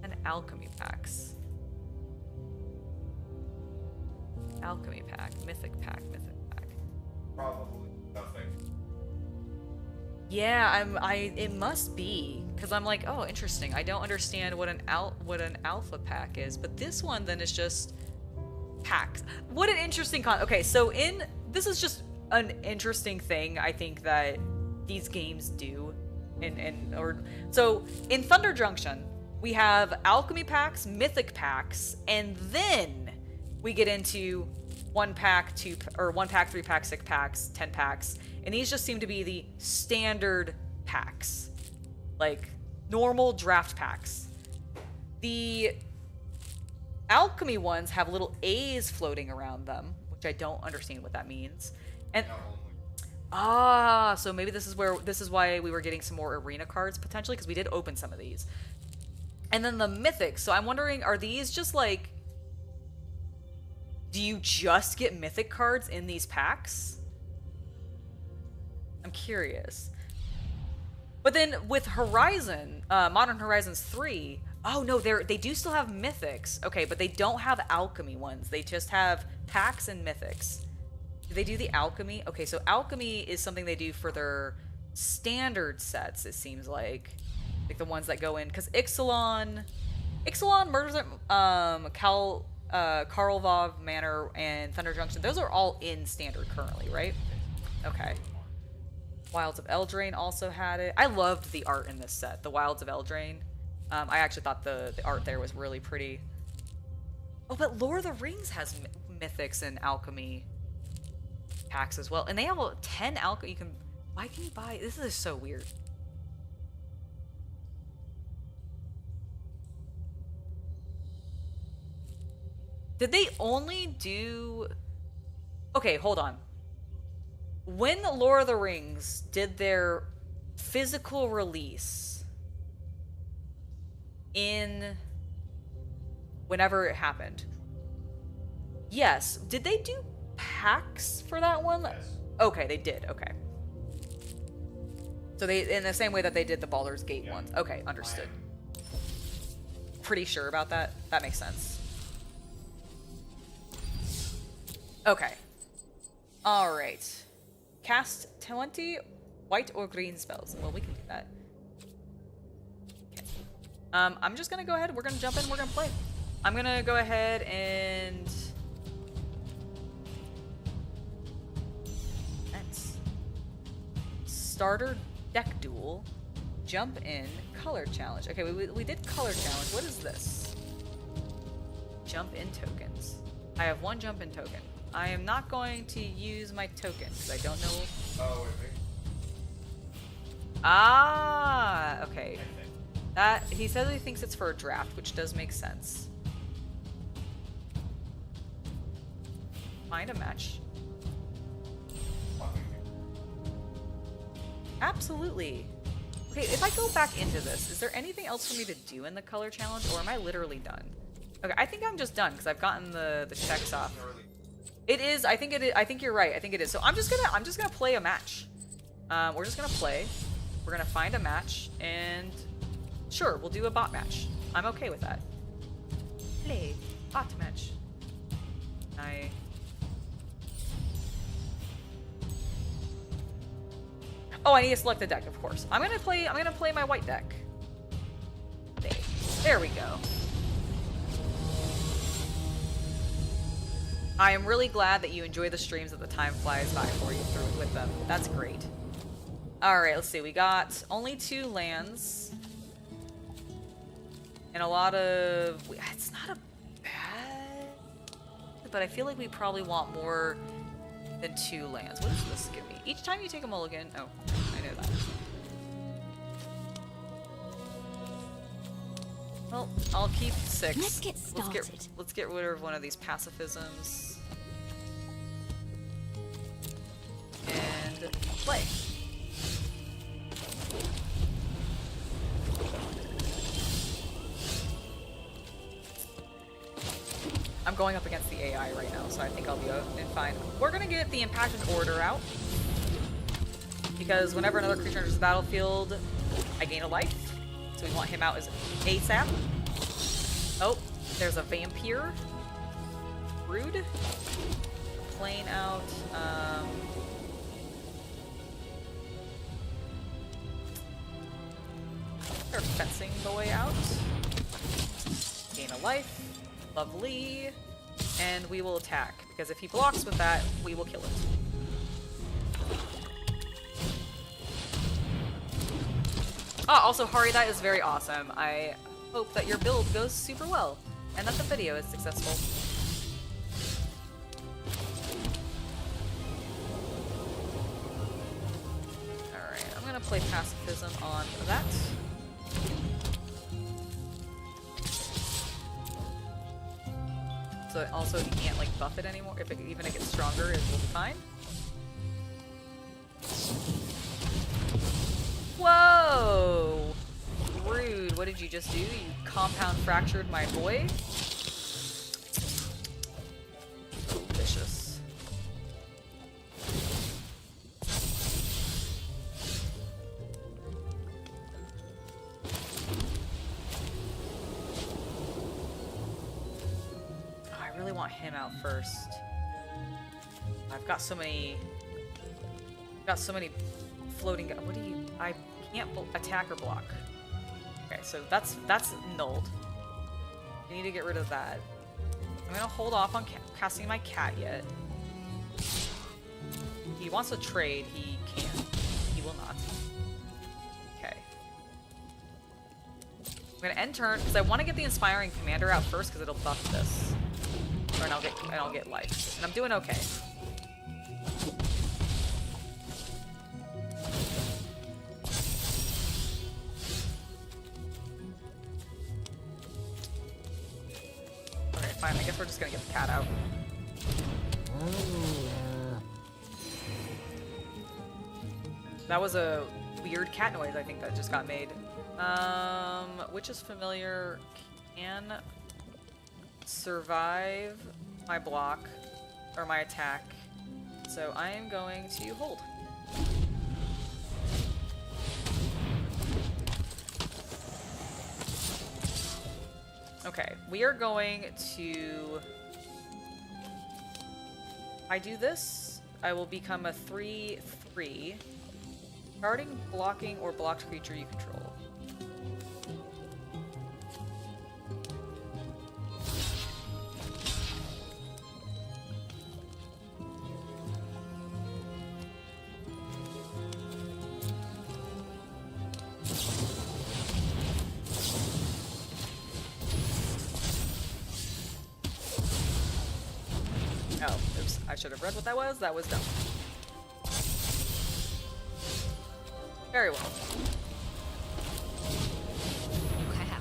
And alchemy packs. Alchemy pack, mythic pack, mythic pack. Probably nothing. Yeah, it must be, because I'm like, oh, interesting. I don't understand what an alpha pack is, but this one then is just packs. What an interesting okay, so this is just an interesting thing I think that these games do. So in Thunder Junction, we have alchemy packs, mythic packs, and then we get into 1 pack, 3 pack, 6 packs, 10 packs, and these just seem to be the standard packs, like normal draft packs. The alchemy ones have little A's floating around them, which I don't understand what that means. And so maybe this is why we were getting some more arena cards potentially, because we did open some of these. And then the mythics. So I'm wondering, are these just like, do you just get mythic cards in these packs? I'm curious. But then with Horizon, Modern Horizons 3, oh no, they do still have mythics. Okay, but they don't have alchemy ones. They just have packs and mythics. Do they do the alchemy? Okay, so alchemy is something they do for their standard sets, it seems like. Like the ones that go in, because Ixalan Murders at Karlov Manor and Thunder Junction, those are all in standard currently, right? Okay. Wilds of Eldraine also had it. I loved the art in this set, the Wilds of Eldraine. I actually thought the art there was really pretty. Oh, but Lord of the Rings has mythics and alchemy packs as well. And they have 10 alchemy. Why can you buy? This is so weird. Did they only do... Okay, hold on. When Lord of the Rings did their physical release in whenever it happened, yes, did they do packs for that one? Yes. Okay, they did. Okay. So they, in the same way that they did the Baldur's Gate ones. Okay, understood. Pretty sure about that. That makes sense. Okay. All right. Cast 20 white or green spells. Well, we can do that. Okay. I'm just gonna go ahead. We're gonna jump in. We're gonna play. I'm gonna go ahead and let's starter deck duel. Jump in. Color challenge. Okay, we did color challenge. What is this? Jump in tokens. I have 1 jump in token. I am not going to use my token because I don't know. Oh, wait. Ah, okay. That he says he thinks it's for a draft, which does make sense. Find a match. Absolutely. Okay, if I go back into this, is there anything else for me to do in the color challenge, or am I literally done? Okay, I think I'm just done because I've gotten the checks off. It is. I think it is. I think you're right. I think it is. So I'm just gonna play a match. We're just gonna play. We're gonna find a match, and sure, we'll do a bot match. I'm okay with that. Play bot match. Oh, I need to select the deck, of course. I'm gonna play my white deck. There we go. I am really glad that you enjoy the streams that the time flies by for you through with them. That's great. All right, let's see. We got only 2 lands. And a lot of... It's not a bad... But I feel like we probably want more than 2 lands. What does this give me? Each time you take a mulligan... Oh, I know that. Well, I'll keep 6. Let's get started. Let's get rid of one of these pacifisms. And play. I'm going up against the AI right now, so I think I'll be fine. We're gonna get the Impassioned Order out. Because whenever another creature enters the battlefield, I gain a life. So we want him out as ASAP. Oh, there's a Vampire. Rude. Plane out. They're fencing the way out. Gain a life. Lovely. And we will attack, because if he blocks with that, we will kill it. Ah, also, Hari, that is very awesome. I hope that your build goes super well, and that the video is successful. Alright, I'm gonna play Pacifism on that. So also you can't like buff it anymore. If it, even if it gets stronger, it will be fine. Whoa! Rude. What did you just do? You compound fractured my boy? Vicious. Oh, I really want him out first. I've got so many floating. What do you? I can't attack or block. Okay, so that's nulled. I need to get rid of that. I'm gonna hold off on casting my cat yet. He wants to trade. He can't. He will not. Okay. I'm gonna end turn because I want to get the Inspiring Commander out first because it'll buff this, or I'll get life, and I'm doing okay. Fine, I guess we're just gonna get the cat out. That was a weird cat noise, I think, that just got made. Which is familiar, can survive my block, or my attack. So I am going to hold. Okay, we are going to... If I do this, I will become a 3/3. Starting blocking or blocked creature you control. Oh, oops. I should have read what that was. That was dumb. Very well. Wow.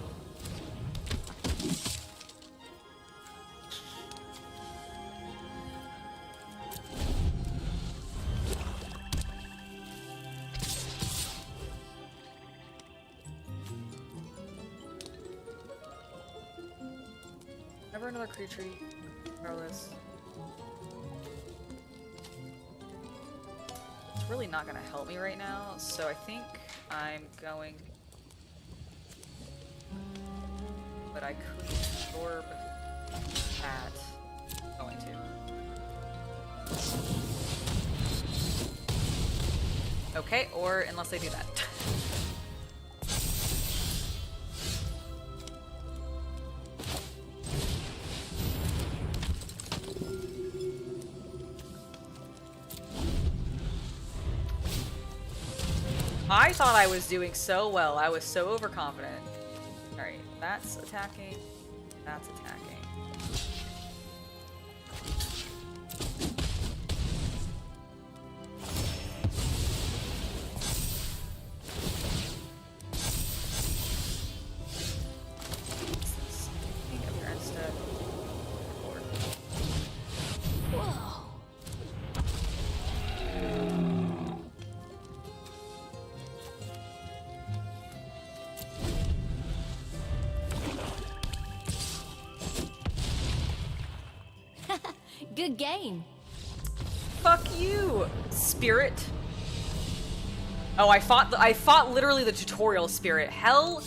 Never another creature. Regardless. It's really not going to help me right now, so I think I'm going... But I could absorb that. Going to. Okay, or unless I do that. I thought I was doing so well. I was so overconfident. Alright, That's attacking. That's attacking. Whoa. Good game. Fuck you, spirit. Oh, I fought literally the tutorial spirit. Hell,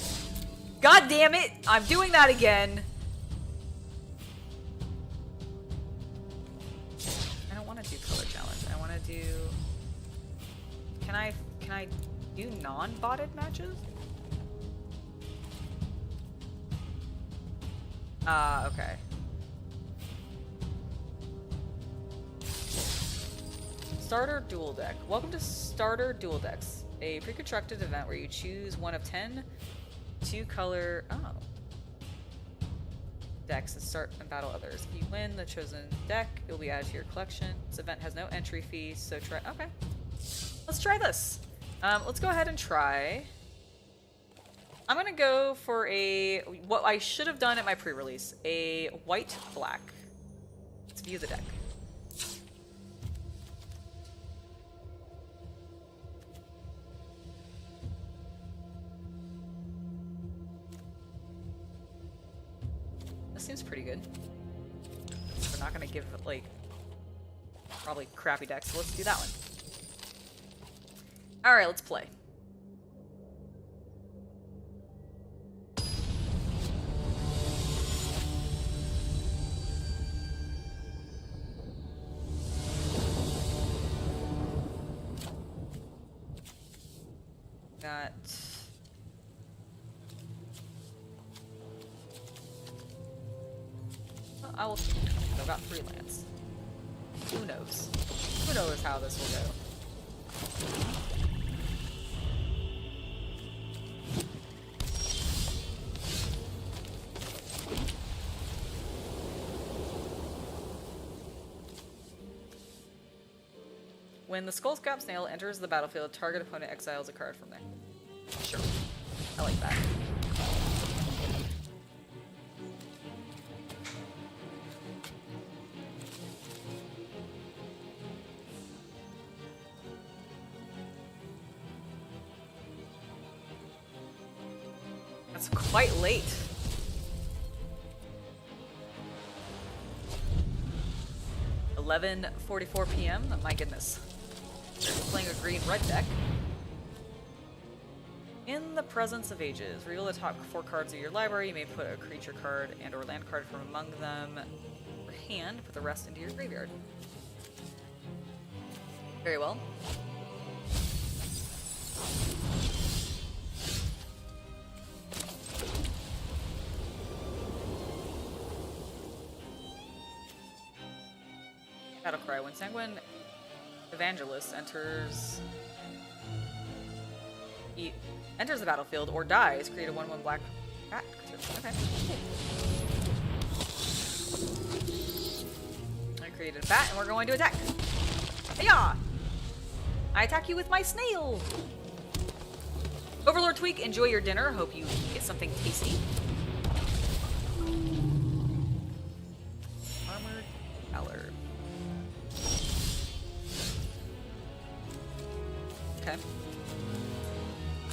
god damn it! I'm doing that again. I don't want to do color challenge. I want to do. Can I do non-botted matches? Okay. Starter Dual Deck. Welcome to Starter Dual Decks, a pre-constructed event where you choose one of 10 two-color decks and start and battle others. If you win the chosen deck, it will be added to your collection. This event has no entry fee, so try. Okay, let's try this. Let's go ahead and try. I'm gonna go for what I should have done at my pre-release, a white-black. Let's view the deck. This seems pretty good. We're not gonna give like probably crappy decks, so let's do that one. Alright, let's play. Got I've got 3 lands. Who knows? Who knows how this will go? When the Skullscap Snail enters the battlefield, target opponent exiles a card from there. Sure. I like that. That's quite late. $11:44 p.m. My goodness. Playing a green-red deck. In the presence of ages, reveal the top 4 cards of your library. You may put a creature card and/or land card from among them in your hand. Put the rest into your graveyard. Very well. Battlecry. When Sanguine Evangelist enters the battlefield or dies, create a 1/1 black bat. Okay. I created a bat and we're going to attack. Hiya! I attack you with my snail! Overlord Tweak, enjoy your dinner. Hope you get something tasty. Armored Valor. Okay.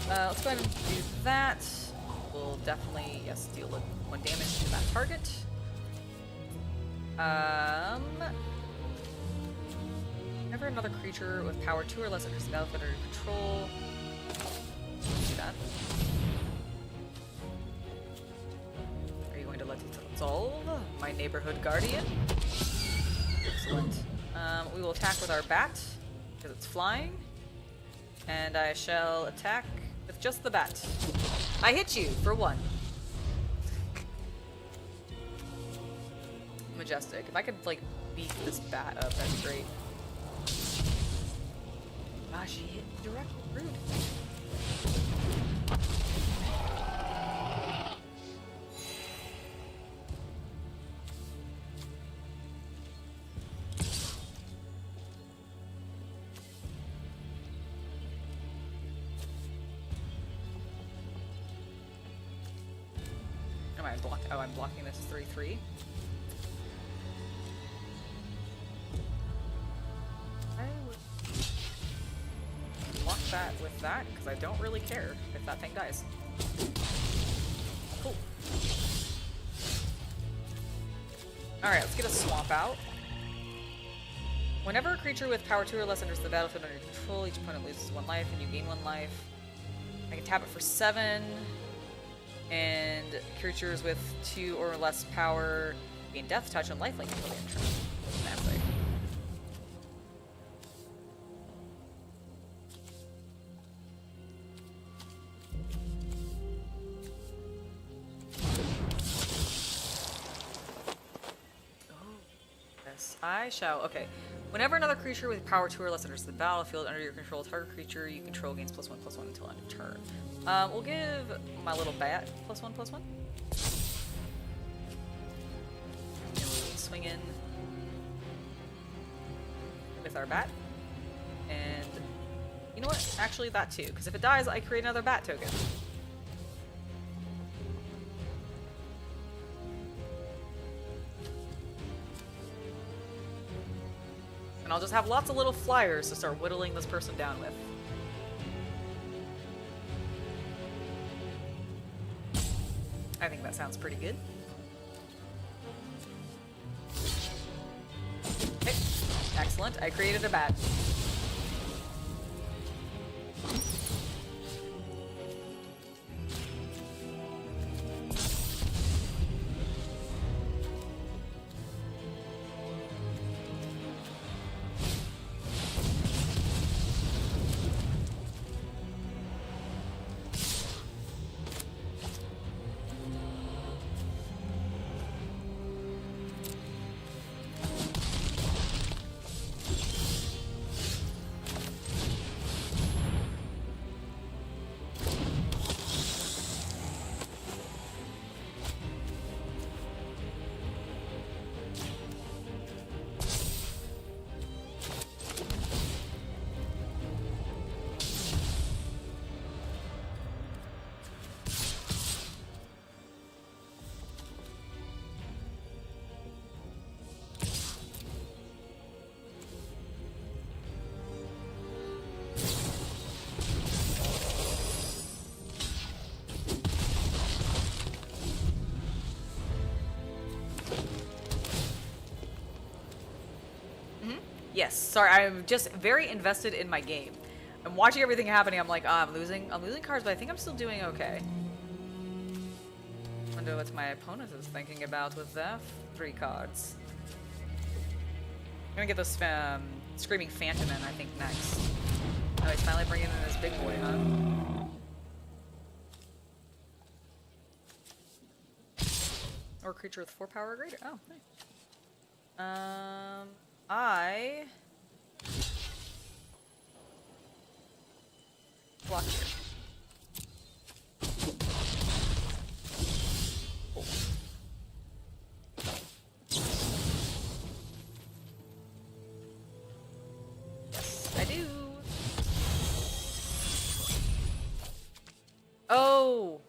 Let's go ahead and do that. We'll definitely, yes, deal 1 damage to that target. Whenever another creature with power 2 or less enters the battlefield under your control. Let's do that. Are you going to let it dissolve? My neighborhood guardian. Excellent. We will attack with our bat because it's flying. And I shall attack with just the bat. I hit you for 1. Majestic. If I could, like, beat this bat up, that'd be great. Ah, she hit directly. Rude. block? Oh, I'm blocking this 3/3. I would block that with that because I don't really care if that thing dies. Cool. Alright, let's get a swamp out. Whenever a creature with power 2 or less enters the battlefield under your control, each opponent loses 1 life and you gain 1 life. I can tap it for 7. And creatures with 2 or less power gain death touch and lifelink until the end of turn. Fantastic. I shall. Okay. Whenever another creature with power 2 or less enters the battlefield under your control, target creature you control gains +1/+1 until end of turn. We'll give my little bat +1/+1. And we'll swing in with our bat. And you know what? Actually, that too. Because if it dies, I create another bat token. And I'll just have lots of little flyers to start whittling this person down with. I think that sounds pretty good. Okay. Excellent. I created a bat. Yes, sorry, I'm just very invested in my game. I'm watching everything happening, I'm like, I'm losing cards, but I think I'm still doing okay. Wonder what my opponent is thinking about with that 3 cards. I'm gonna get this Screaming Phantom in, I think, next. Oh, he's finally bringing in his big boy, huh? Or a creature with 4 power or greater. Oh, nice. I block here. Oh. Yes, I do. Oh.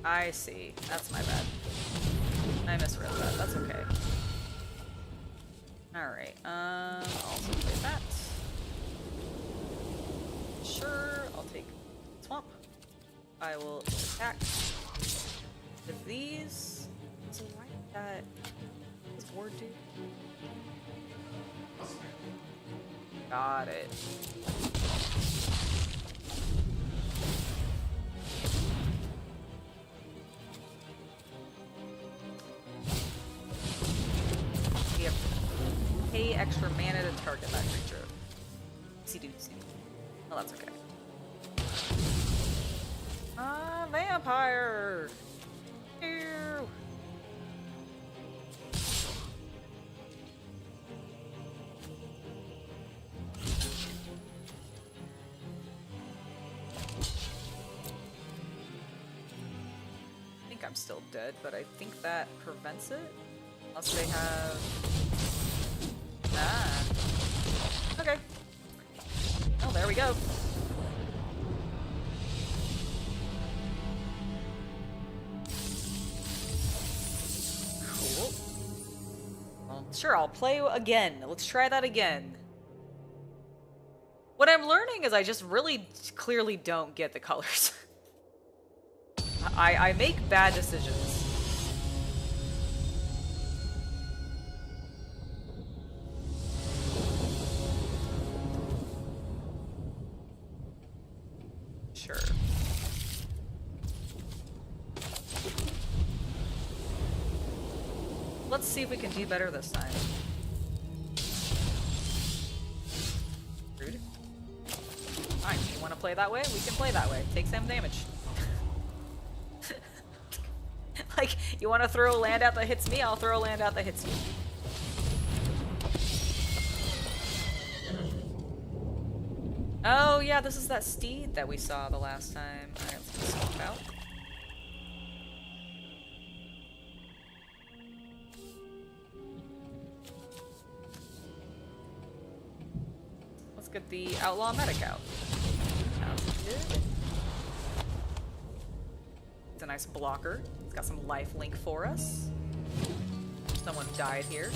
I see. That's my bad. I misread that. That's okay. Alright, I'll also play that. Sure, I'll take Swamp. I will attack with these. So why did that... What does Ward do? Got it. Pay extra mana to target that creature. Oh, that's okay. Vampire! Ew. I think I'm still dead, but I think that prevents it. Unless they have... Ah. Okay. Oh, there we go. Well, sure, I'll play again. Let's try that again. What I'm learning is I just really clearly don't get the colors. I make bad decisions. Sure. Let's see if we can do better this time. Rude. Fine, you want to play that way? We can play that way. Take some damage. Like, you want to throw a land out that hits me? I'll throw a land out that hits you. Oh, yeah, this is that steed that we saw the last time. Alright, let's swap out. Let's get the outlaw medic out. Sounds good. It's a nice blocker. It's got some life link for us. Someone died here.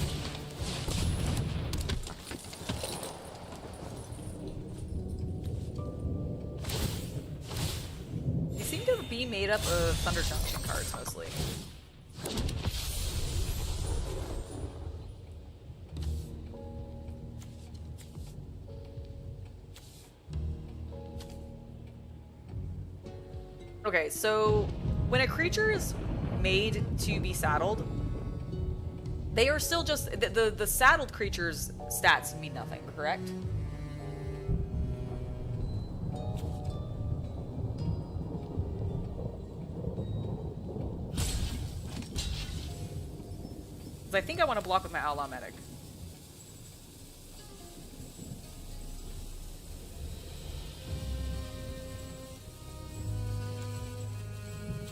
They seem to be made up of Thunder Junction cards mostly. Okay, so when a creature is made to be saddled, they are still just the saddled creature's stats mean nothing, correct? Because I think I want to block with my outlaw medic.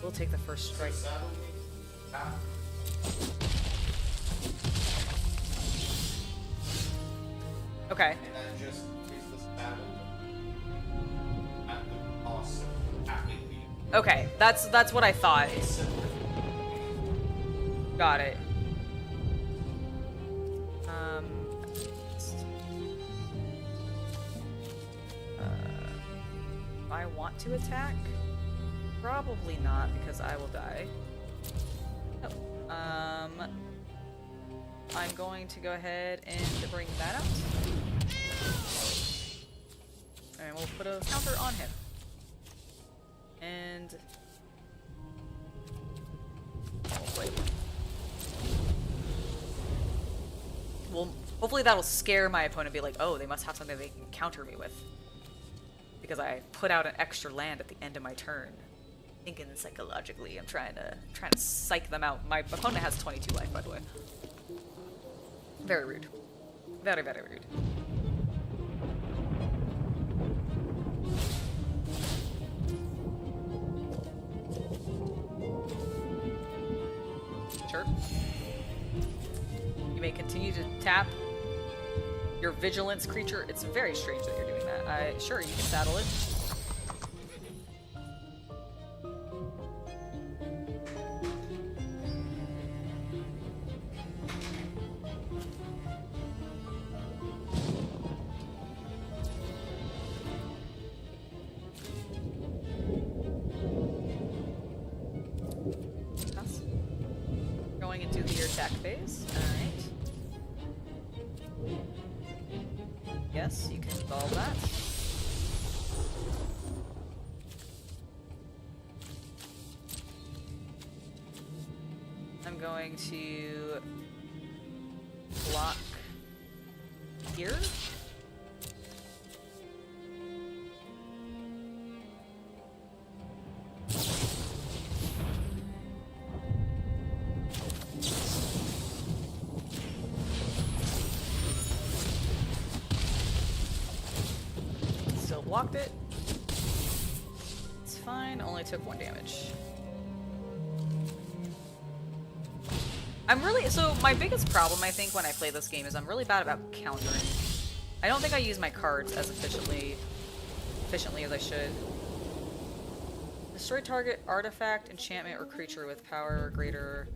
We'll take the first strike. Okay. And then just use the saddle at the cost of having the Okay, that's what I thought. Got it. If I want to attack? Probably not, because I will die. Oh, I'm going to go ahead and bring that out. And we'll put a counter on him. And we'll play. Well, hopefully that'll scare my opponent, be like, oh, they must have something they can counter me with. Because I put out an extra land at the end of my turn. Thinking psychologically, I'm trying to psych them out. My opponent has 22 life, by the way. Very rude. Very, very rude. Sure. You may continue to tap your vigilance creature. It's very strange that you're doing that. Sure, you can saddle it. Going into the attack phase. Alright. Yes, you can solve that. I'm going to block here. Still blocked it. It's fine, only took 1 damage. So my biggest problem, I think, when I play this game is I'm really bad about countering. I don't think I use my cards as efficiently as I should. Destroy target artifact, enchantment, or creature with power greater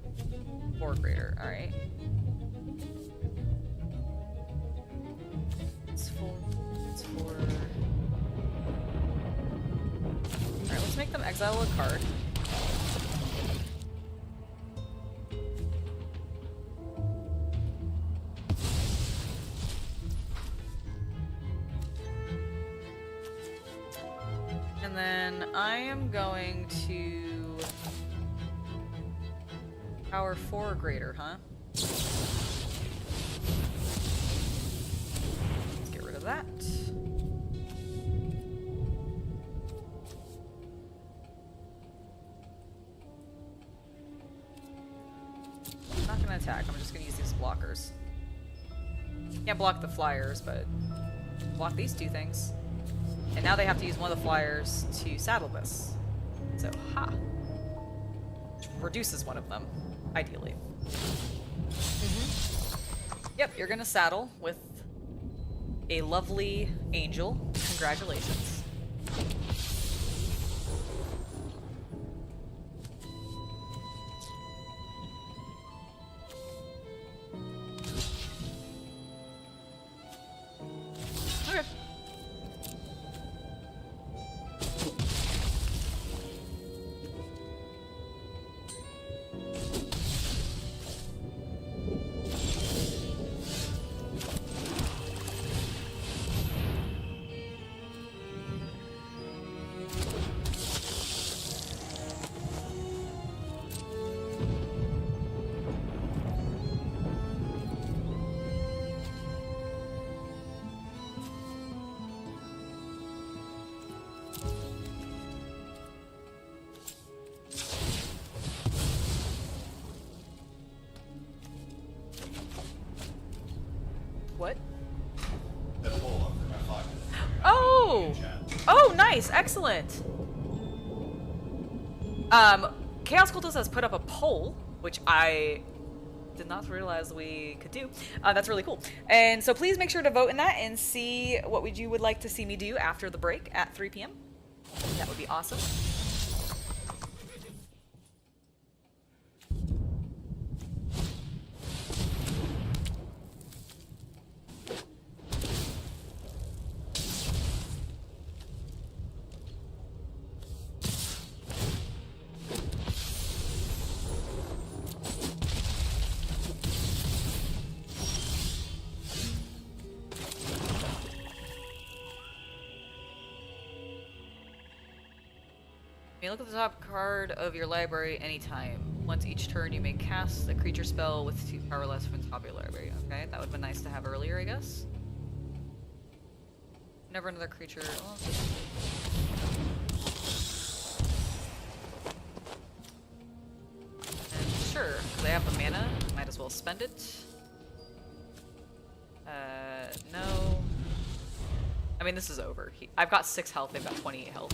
or greater. Alright. make them exile a card. And then I am going to power 4 greater, huh? Let's get rid of that. I'm not gonna attack, I'm just gonna use these blockers. Can't block the flyers, but block these two things. And now they have to use one of the flyers to saddle this. So, ha! Which reduces one of them, ideally. Yep, you're gonna saddle with a lovely angel. Congratulations. Okay. What? The pull up for my pocket. Oh! Oh, nice! Excellent! Chaos Cultist has put up a poll, which I did not realize we could do. That's really cool. And so please make sure to vote in that and see what you would like to see me do after the break at 3 p.m. That would be awesome. You may look at the top card of your library anytime. Once each turn, you may cast a creature spell with 2 power less from the top of your library. Okay, that would have been nice to have earlier, I guess. Never another creature. Oh, and sure, because I have the mana, might as well spend it. No. I mean, this is over. I've got 6 health, they've got 28 health.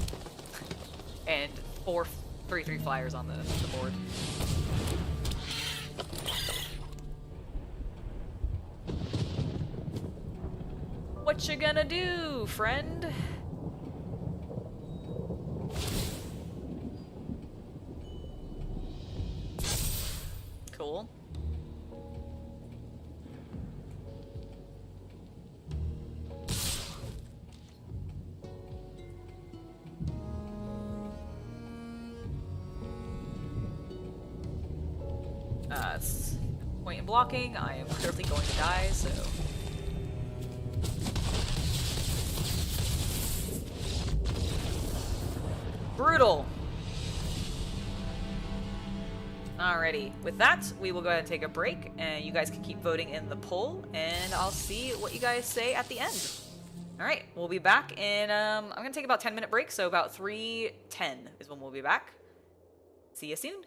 And 4 3/3 flyers on the board. What you gonna do, friend? Cool. Point in blocking. I am clearly going to die, so. Brutal. Alrighty. With that, we will go ahead and take a break, and you guys can keep voting in the poll, and I'll see what you guys say at the end. Alright, we'll be back in, I'm gonna take about 10-minute break, so about 3:10 is when we'll be back. See you soon.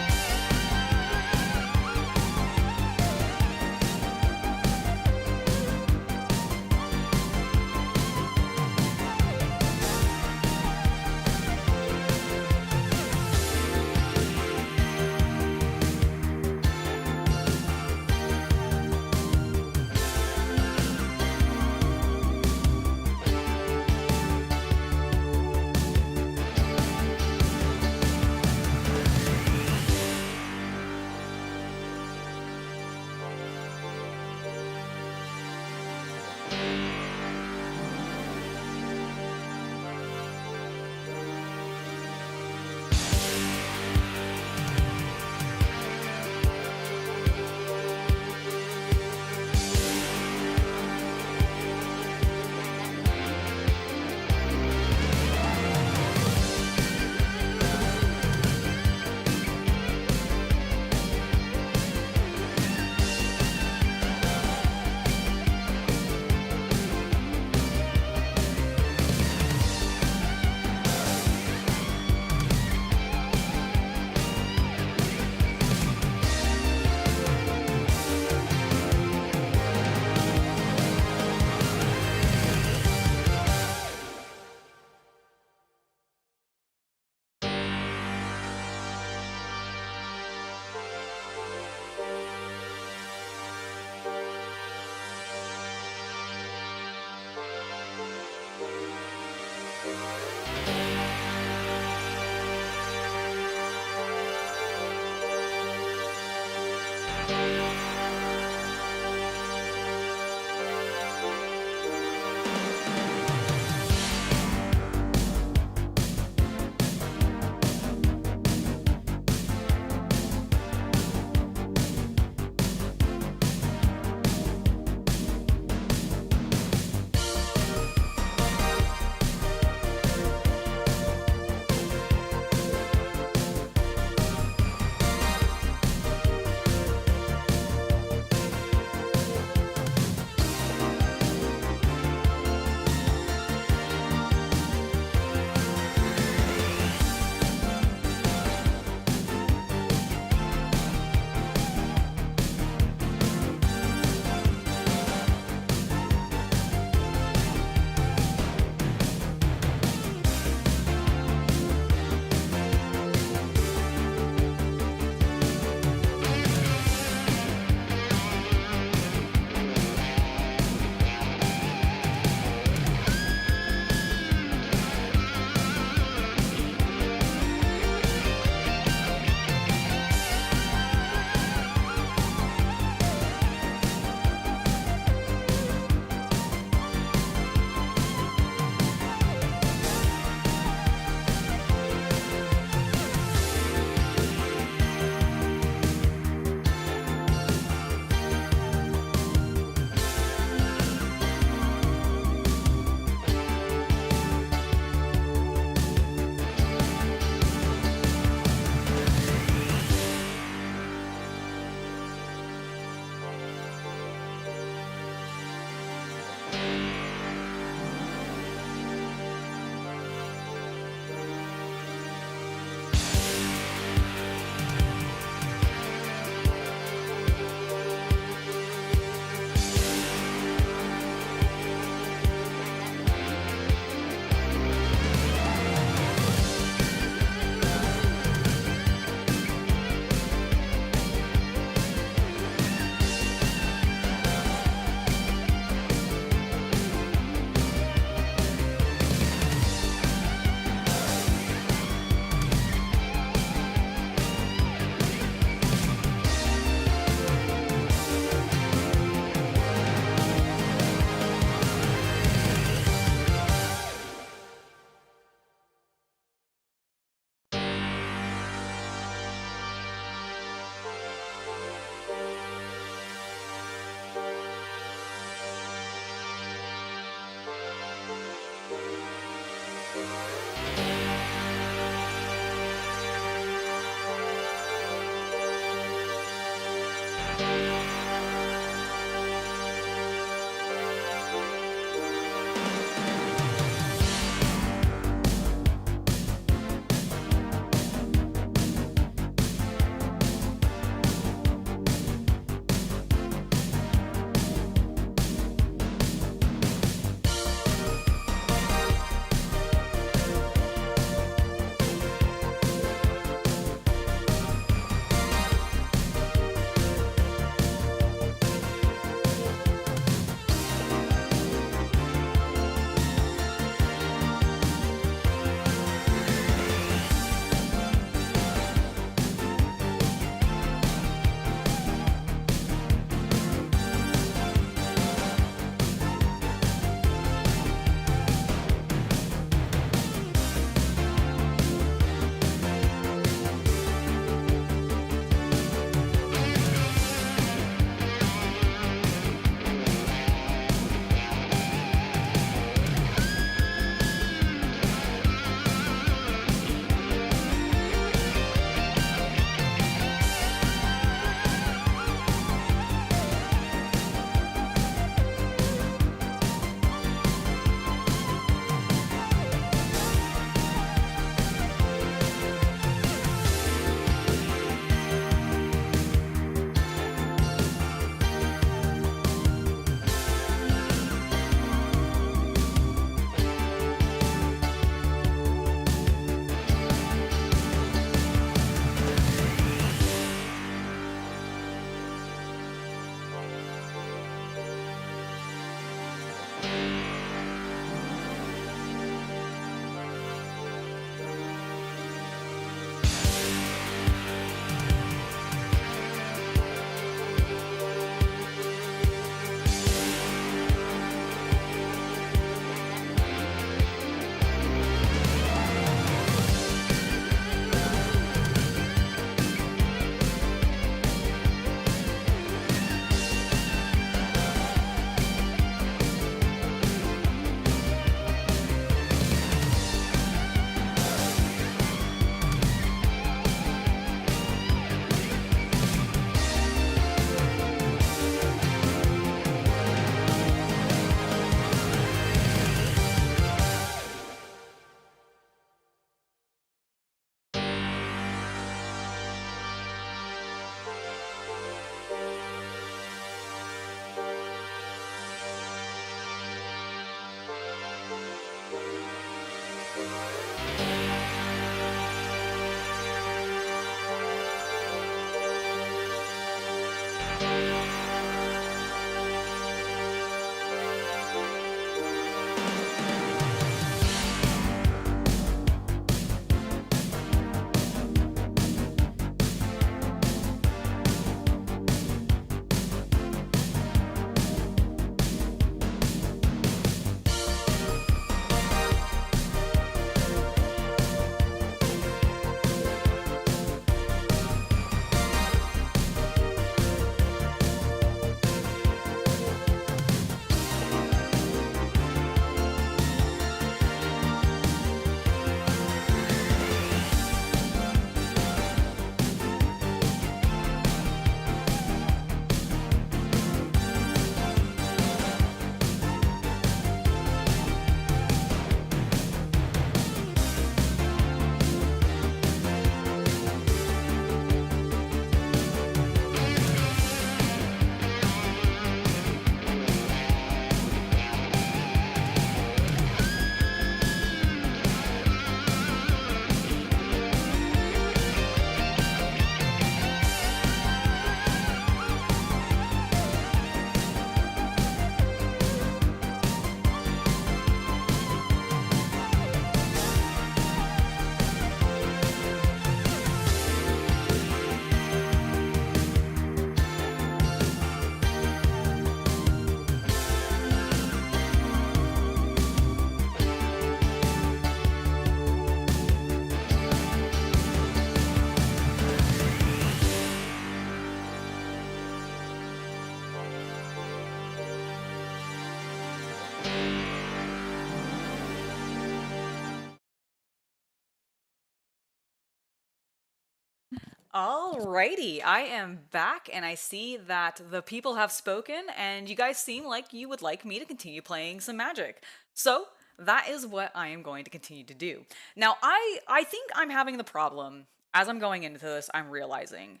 Alrighty, I am back and I see that the people have spoken and you guys seem like you would like me to continue playing some Magic. So, that is what I am going to continue to do. Now, I think I'm having the problem, as I'm going into this, I'm realizing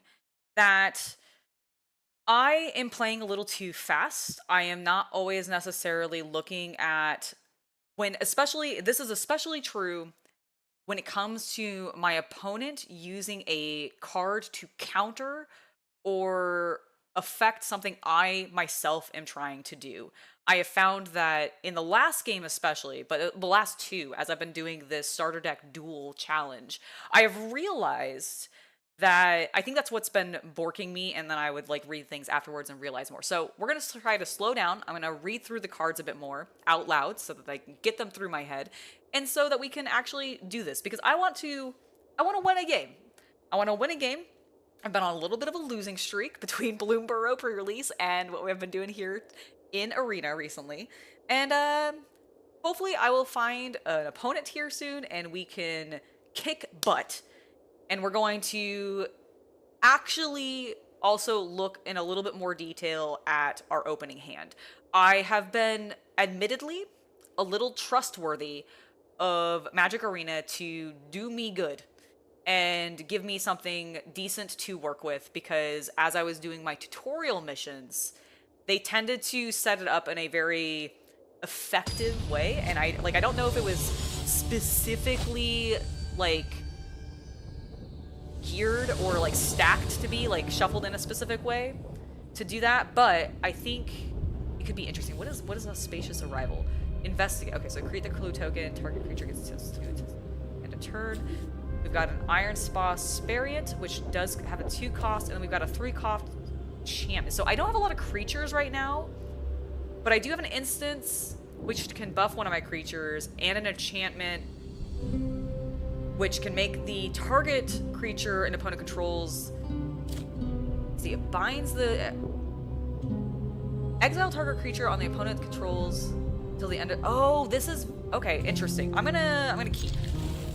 that I am playing a little too fast. I am not always necessarily looking at this is especially true when it comes to my opponent using a card to counter or affect something I myself am trying to do. I have found that in the last game especially, but the last two, as I've been doing this starter deck duel challenge, I have realized that I think that's what's been borking me, and then I would like read things afterwards and realize more. So we're gonna try to slow down. I'm gonna read through the cards a bit more out loud so that I can get them through my head, and so that we can actually do this because I want to win a game. I want to win a game. I've been on a little bit of a losing streak between Bloomburrow pre-release and what we've been doing here in Arena recently, and hopefully I will find an opponent here soon and we can kick butt. And we're going to actually also look in a little bit more detail at our opening hand. I have been, admittedly, a little trustworthy of Magic Arena to do me good and give me something decent to work with because as I was doing my tutorial missions, they tended to set it up in a very effective way. And I don't know if it was specifically, geared or stacked to be shuffled in a specific way to do that, but I think it could be interesting. What is a spacious arrival? Investigate. Okay, so create the clue token. Target creature gets to end a turn. We've got an Iron Spa Spariant, which does have a 2 cost, and then we've got a 3 cost enchantment. So I don't have a lot of creatures right now, but I do have an instance which can buff one of my creatures and an enchantment which can make the target creature an opponent controls. See, it binds the exile target creature on the opponent controls until the end of. Oh, this is okay. Interesting. I'm gonna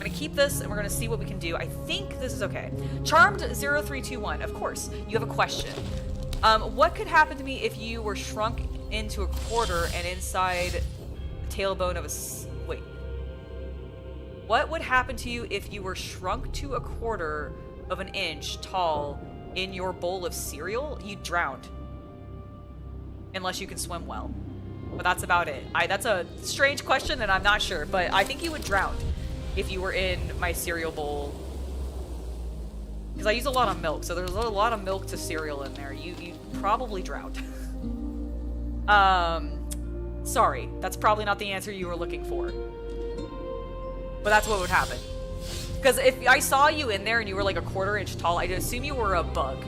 keep this, and we're gonna see what we can do. I think this is okay. Charmed 0321. Of course, you have a question. What could happen to me if you were shrunk into a quarter and inside the tailbone of a wait? What would happen to you if you were shrunk to a quarter of an inch tall in your bowl of cereal? You'd drown. Unless you can swim well. But that's about it. That's a strange question and I'm not sure, but I think you would drown if you were in my cereal bowl. Because I use a lot of milk, so there's a lot of milk to cereal in there. You probably drowned. Sorry, that's probably not the answer you were looking for. But that's what would happen. Because if I saw you in there and you were like a quarter-inch tall, I'd assume you were a bug.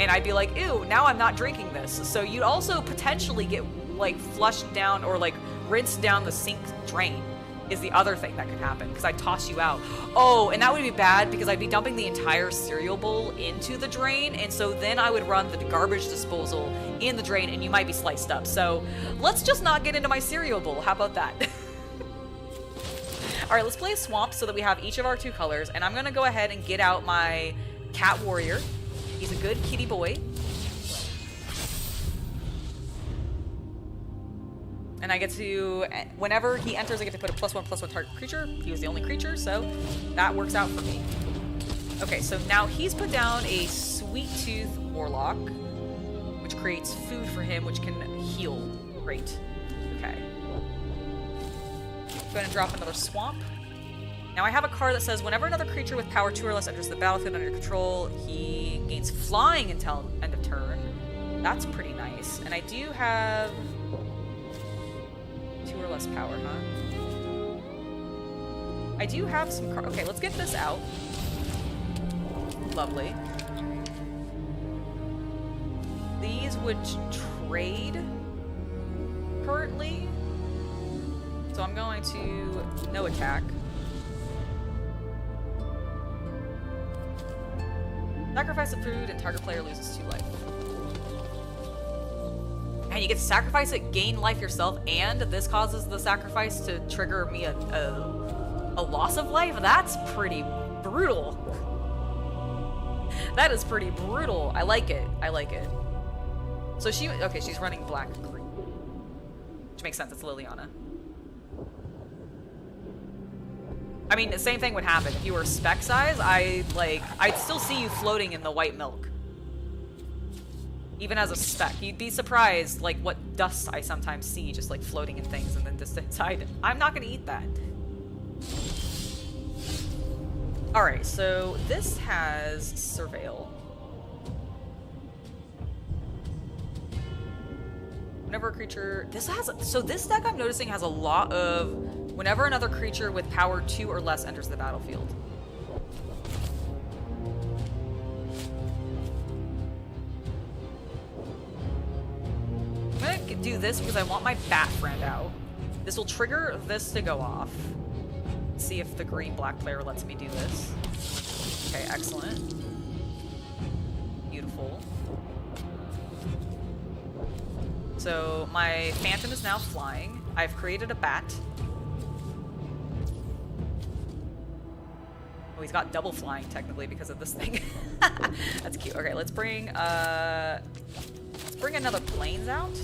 And I'd be like, ew, now I'm not drinking this. So you'd also potentially get flushed down or rinsed down the sink drain is the other thing that could happen. Because I'd toss you out. Oh, and that would be bad because I'd be dumping the entire cereal bowl into the drain. And so then I would run the garbage disposal in the drain and you might be sliced up. So let's just not get into my cereal bowl. How about that? All right, let's play a swamp so that we have each of our 2 colors. And I'm going to go ahead and get out my cat warrior. He's a good kitty boy. And I get to, whenever he enters, I get to put a +1/+1 target creature. He was the only creature, so that works out for me. Okay, so now he's put down a Sweet Tooth Warlock, which creates food for him, which can heal. Great. Okay. Going to drop another swamp. Now I have a card that says whenever another creature with power 2 or less enters the battlefield under your control, he gains flying until end of turn. That's pretty nice. And I do have 2 or less power, huh? I do have some cards. Okay, let's get this out. Lovely. These would trade currently. So I'm going to no attack. Sacrifice a food and target player loses 2 life. And you get to sacrifice it, gain life yourself, and this causes the sacrifice to trigger me a loss of life? That's pretty brutal. That is pretty brutal. I like it. I like it. So okay, she's running black and green. Which makes sense, it's Liliana. I mean, the same thing would happen. If you were spec size, I'd still see you floating in the white milk. Even as a spec. You'd be surprised, like, what dust I sometimes see just, like, floating in things and then just inside. I'm not gonna eat that. Alright, so this has Surveil. Whenever a creature... So this deck I'm noticing has a lot of... Whenever another creature with power 2 or less enters the battlefield. I'm gonna do this because I want my bat friend out. This will trigger this to go off. See if the green-black player lets me do this. Okay, excellent. Beautiful. So my Phantom is now flying. I've created a bat. Oh, he's got double flying technically because of this thing. That's cute. Okay, let's bring another planes out.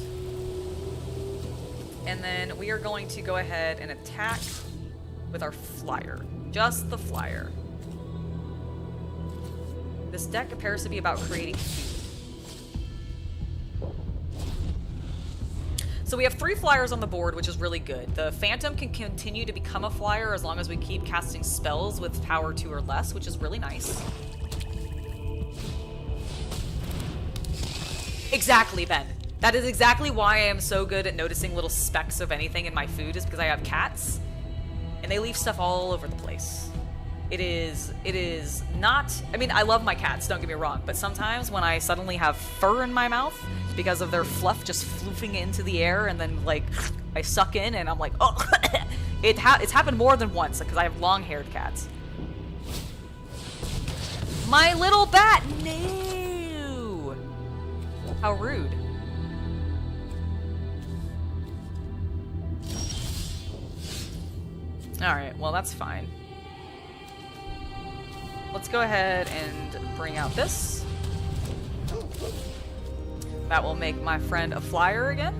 And then we are going to go ahead and attack with our flyer. Just the flyer. This deck appears to be about creating food. So we have 3 flyers on the board, which is really good. The Phantom can continue to become a flyer as long as we keep casting spells with power 2 or less, which is really nice. Exactly, Ben. That is exactly why I am so good at noticing little specks of anything in my food, is because I have cats. And they leave stuff all over the place. It is not... I mean, I love my cats, don't get me wrong, but sometimes when I suddenly have fur in my mouth because of their fluff just floofing into the air and then, like, I suck in and I'm like, oh! It's happened more than once because I have long-haired cats. My little bat! No! How rude. Alright, well that's fine. Let's go ahead and bring out this. That will make my friend a flyer again.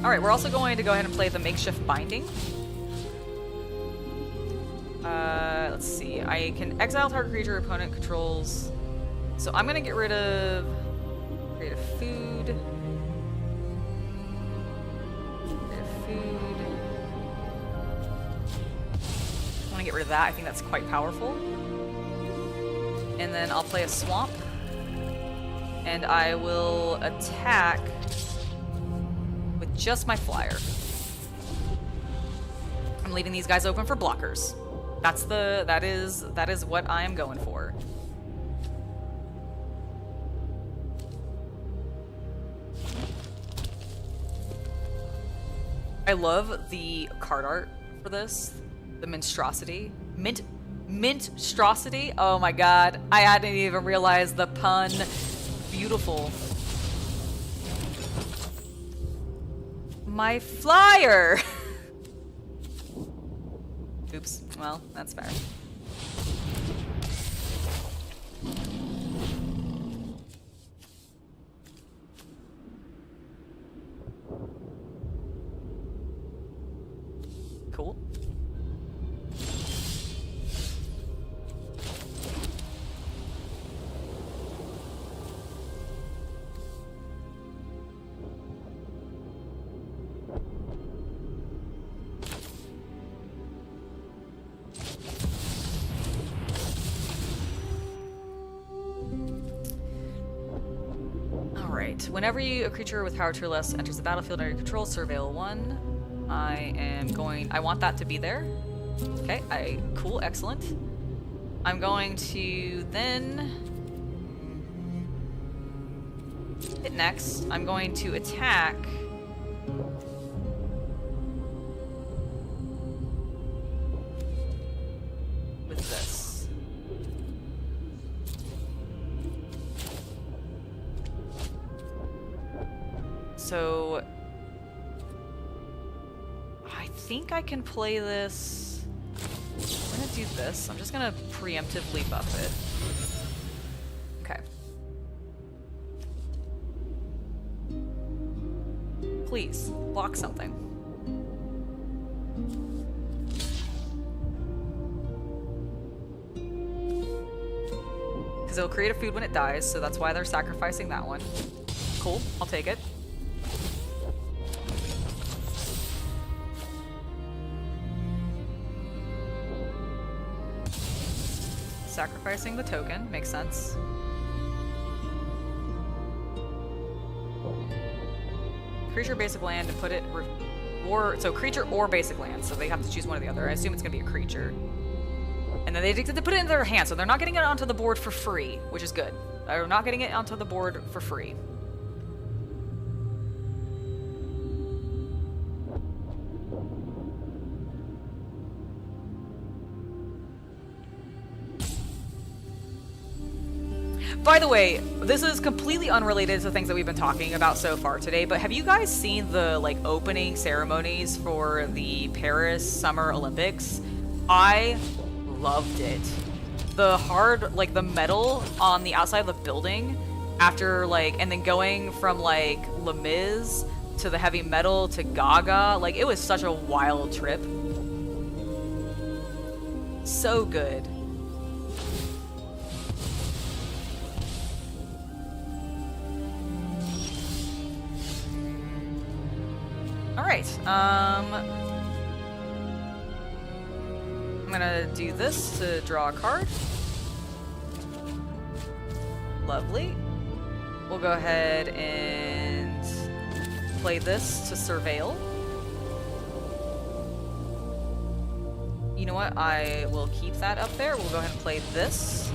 Alright, we're also going to go ahead and play the makeshift binding. Let's see. I can exile target creature opponent controls. So I'm gonna get rid of creative food. Creative food. I want to get rid of that. I think that's quite powerful. And then I'll play a swamp. And I will attack with just my flyer. I'm leaving these guys open for blockers. That is what I am going for. I love the card art for this. The monstrosity. Minstrosity? Oh my god. I hadn't even realized the pun. Beautiful. My flyer! Oops. Well, that's fair. Cool. Alright, whenever a creature with power 2 or less enters the battlefield under your control, Surveil 1. I want that to be there. Okay, cool, excellent. I'm going to then hit next. I'm going to attack with this. So think I can play this. I'm gonna do this. I'm just gonna preemptively buff it. Okay. Please, block something. Because it'll create a food when it dies, so that's why they're sacrificing that one. Cool, I'll take it. Sacrificing the token, makes sense. Creature, basic land, and put it... so creature or basic land, so they have to choose one or the other. I assume it's going to be a creature. And then they get to put it in their hand, so they're not getting it onto the board for free, which is good. They're not getting it onto the board for free. By the way, this is completely unrelated to things that we've been talking about so far today, but have you guys seen the like opening ceremonies for the Paris Summer Olympics? I loved it. The hard, like the metal on the outside of the building after like, and then going from like Les Mis to the heavy metal to Gaga, like it was such a wild trip. So good. Alright, I'm gonna do this to draw a card. Lovely. We'll go ahead and play this to surveil. You know what? I will keep that up there. We'll go ahead and play this.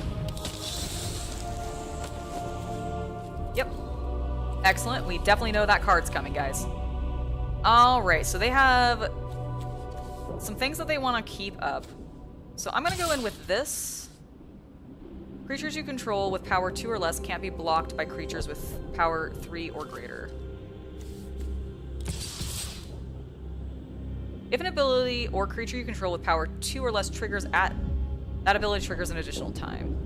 Yep. Excellent. We definitely know that card's coming, guys. Alright, so they have some things that they want to keep up. So I'm going to go in with this. Creatures you control with power 2 or less can't be blocked by creatures with power 3 or greater. If an ability or creature you control with power 2 or less triggers that ability triggers an additional time.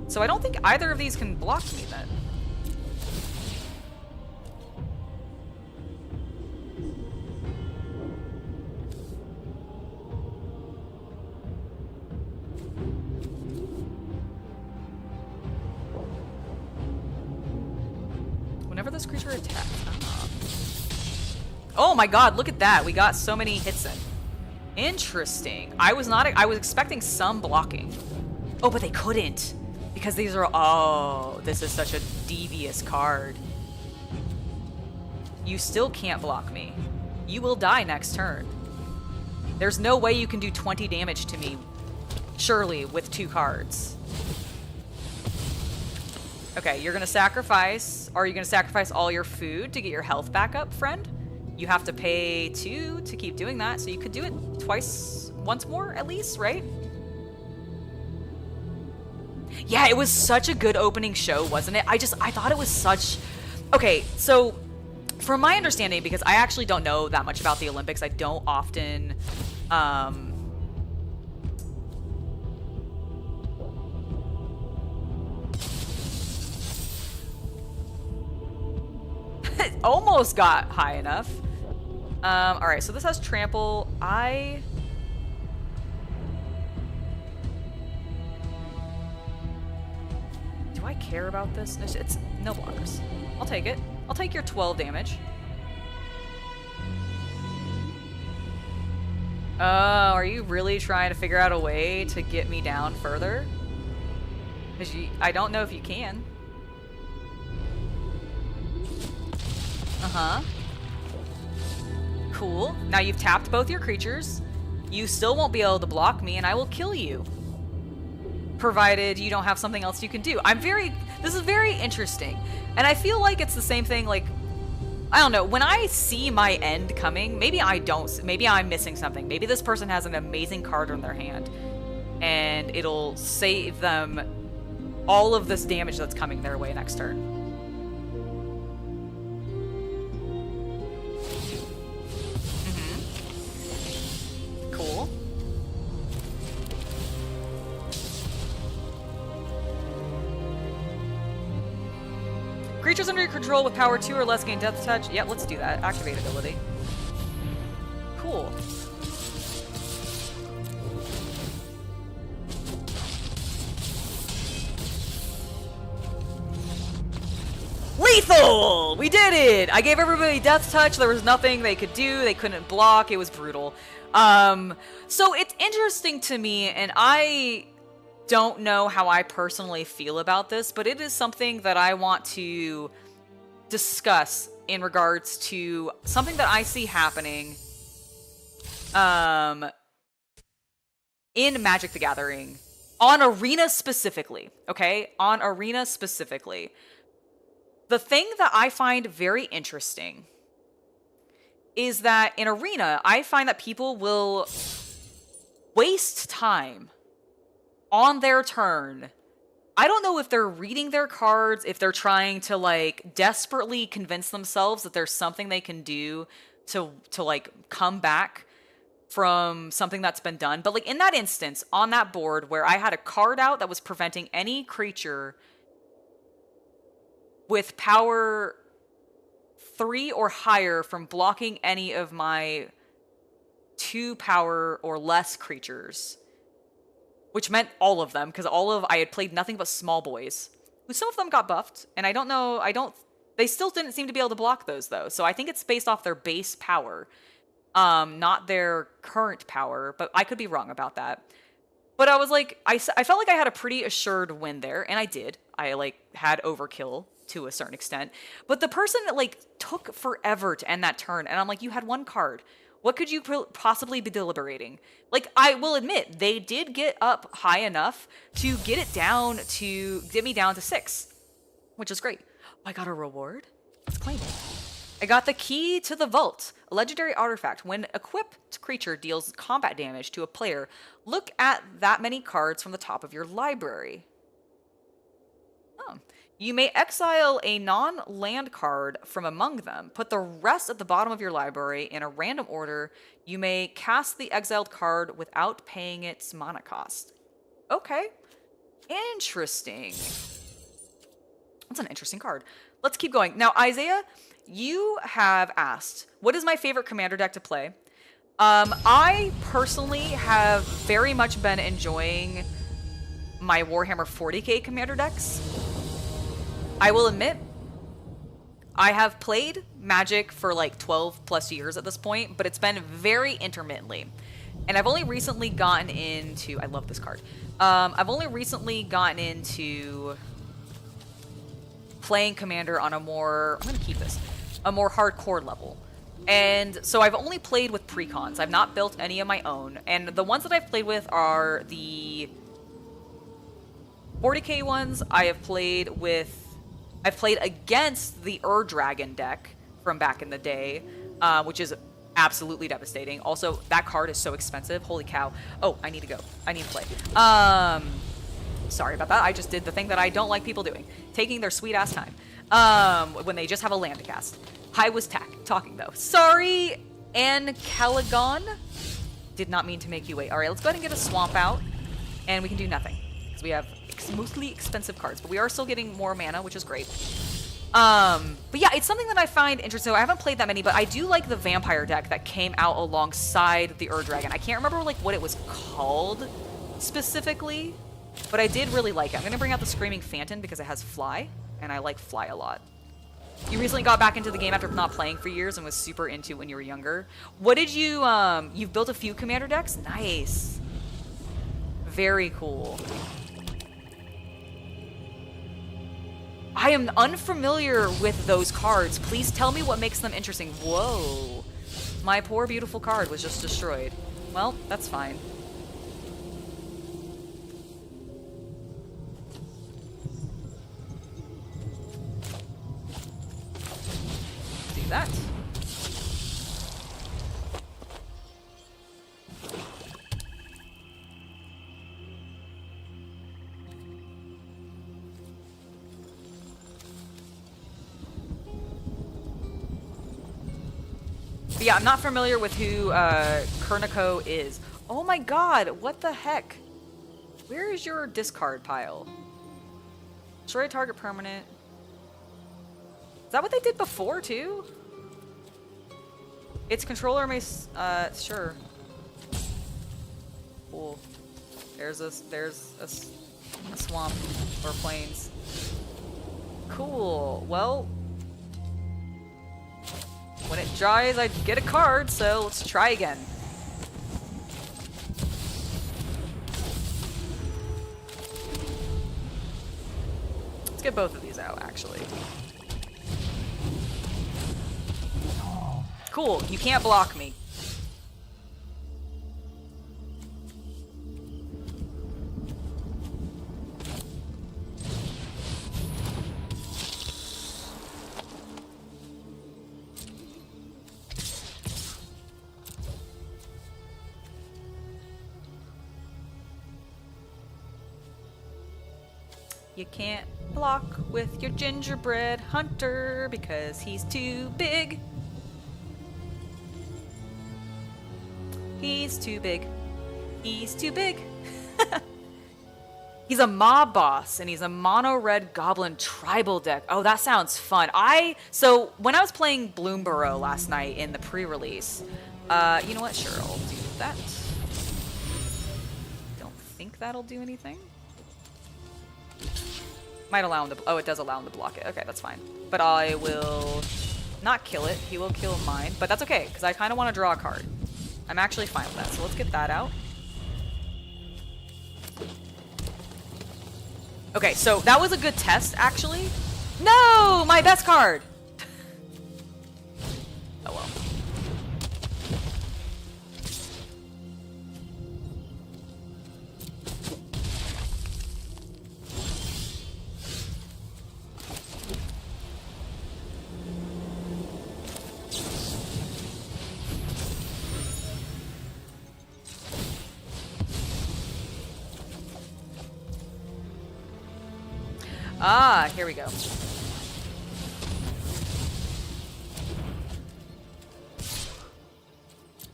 So I don't think either of these can block me then. Whenever this creature attacks. Oh my god, look at that. We got so many hits in. Interesting. I was expecting some blocking. Oh, but they couldn't. Because these are... Oh, this is such a devious card. You still can't block me. You will die next turn. There's no way you can do 20 damage to me, surely, with 2 cards. Okay, you're gonna sacrifice. Are you gonna sacrifice all your food to get your health back up, friend? You have to pay 2 to keep doing that, so you could do it once more at least, right? Yeah, it was such a good opening show, wasn't it? I thought it was such... Okay, so from my understanding, because I actually don't know that much about the Olympics, I don't often... Almost got high enough. Alright, so this has trample. Do I care about this? It's no blockers. I'll take it. I'll take your 12 damage. Oh, are you really trying to figure out a way to get me down further? Because I don't know if you can. Uh-huh. Cool. Now you've tapped both your creatures. You still won't be able to block me, and I will kill you. Provided you don't have something else you can do. This is very interesting. And I feel like it's the same thing, like, I don't know, when I see my end coming, maybe I don't, maybe I'm missing something. Maybe this person has an amazing card in their hand, and it'll save them all of this damage that's coming their way next turn. Creatures under your control with power 2 or less gain death touch. Yeah, let's do that. Activate ability. Cool. Lethal! We did it! I gave everybody death touch. There was nothing they could do. They couldn't block. It was brutal. So it's interesting to me, and I don't know how I personally feel about this, but it is something that I want to discuss in regards to something that I see happening in Magic the Gathering on Arena specifically, okay? On Arena specifically. The thing that I find very interesting is that in Arena, I find that people will waste time on their turn. I don't know if they're reading their cards, if they're trying to like desperately convince themselves that there's something they can do to like come back from something that's been done. But like in that instance, on that board where I had a card out that was preventing any creature with power 3 or higher from blocking any of my 2 power or less creatures, which meant all of them, because I had played nothing but small boys, who some of them got buffed, and they still didn't seem to be able to block those though. So I think it's based off their base power, not their current power, but I could be wrong about that. But I was like, I felt like I had a pretty assured win there, and I did. I like had overkill to a certain extent, but the person like took forever to end that turn, and I'm like, you had one card. What could you possibly be deliberating? Like, I will admit, they did get up high enough to get me down to 6, which is great. Oh, I got a reward? Let's claim it. I got the key to the vault, a legendary artifact. When equipped creature deals combat damage to a player, look at that many cards from the top of your library. Oh. You may exile a non-land card from among them. Put the rest at the bottom of your library in a random order. You may cast the exiled card without paying its mana cost. Okay. Interesting. That's an interesting card. Let's keep going. Now, Isaiah, you have asked, what is my favorite commander deck to play? I personally have very much been enjoying my Warhammer 40k commander decks. I will admit, I have played Magic for like 12 plus years at this point, but it's been very intermittently. And I've only recently gotten into, I love this card. I've only recently gotten into playing Commander on a more, I'm going to keep this, a more hardcore level. And so I've only played with precons. I've not built any of my own. And the ones that I've played with are the 40k ones. I've played against the Dragon deck from back in the day, which is absolutely devastating. Also, that card is so expensive. Holy cow. Oh, I need to go. I need to play. Sorry about that. I just did the thing that I don't like people doing. Taking their sweet ass time. When they just have a land to cast. I was talking though. Sorry, Anne Caligon. Did not mean to make you wait. All right, let's go ahead and get a swamp out. And we can do nothing. Because we have mostly expensive cards, but we are still getting more mana, which is great. But yeah, it's something that I find interesting. I haven't played that many, but I do like the vampire deck that came out alongside the Dragon. I can't remember like what it was called specifically, but I did really like it. I'm gonna bring out the Screaming Phantom because it has fly, and I like fly a lot. You recently got back into the game after not playing for years and was super into it when you were younger. What did you, you've built a few commander decks? Nice. Very cool. I am unfamiliar with those cards. Please tell me what makes them interesting. Whoa. My poor beautiful card was just destroyed. Well, that's fine. Do that. But yeah, I'm not familiar with who Kerniko is. Oh my god, what the heck? Where is your discard pile? Destroy a target permanent. that what they did before, too? Its controller may... sure. Cool. There's a swamp or plains. Cool. Well... when it dries, I get a card, so let's try again. Let's get both of these out, actually. Cool, you can't block me. You can't block with your gingerbread hunter because he's too big. He's too big. He's too big. He's a mob boss, and he's a mono-red goblin tribal deck. Oh, that sounds fun. So when I was playing Bloomburrow last night in the pre-release, you know what? Sure, I'll do that. Don't think that'll do anything. Might allow him to... oh, it does allow him to block it. Okay, that's fine. But I will not kill it. He will kill mine. But that's okay, because I kind of want to draw a card. I'm actually fine with that. So let's get that out. Okay, so that was a good test, actually. No! My best card! Oh, well. Ah, here we go.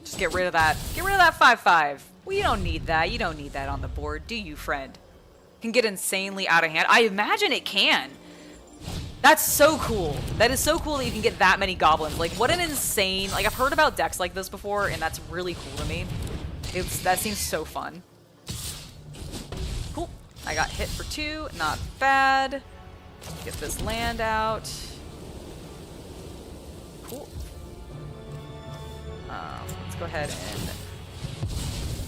Just get rid of that. Get rid of that 5/5. Well, you don't need that. You don't need that on the board, do you, friend? Can get insanely out of hand. I imagine it can. That's so cool. That is so cool that you can get that many goblins. Like, what an insane... like, I've heard about decks like this before, and that's really cool to me. That seems so fun. Cool. I got hit for 2. Not bad. Get this land out. Cool. Let's go ahead and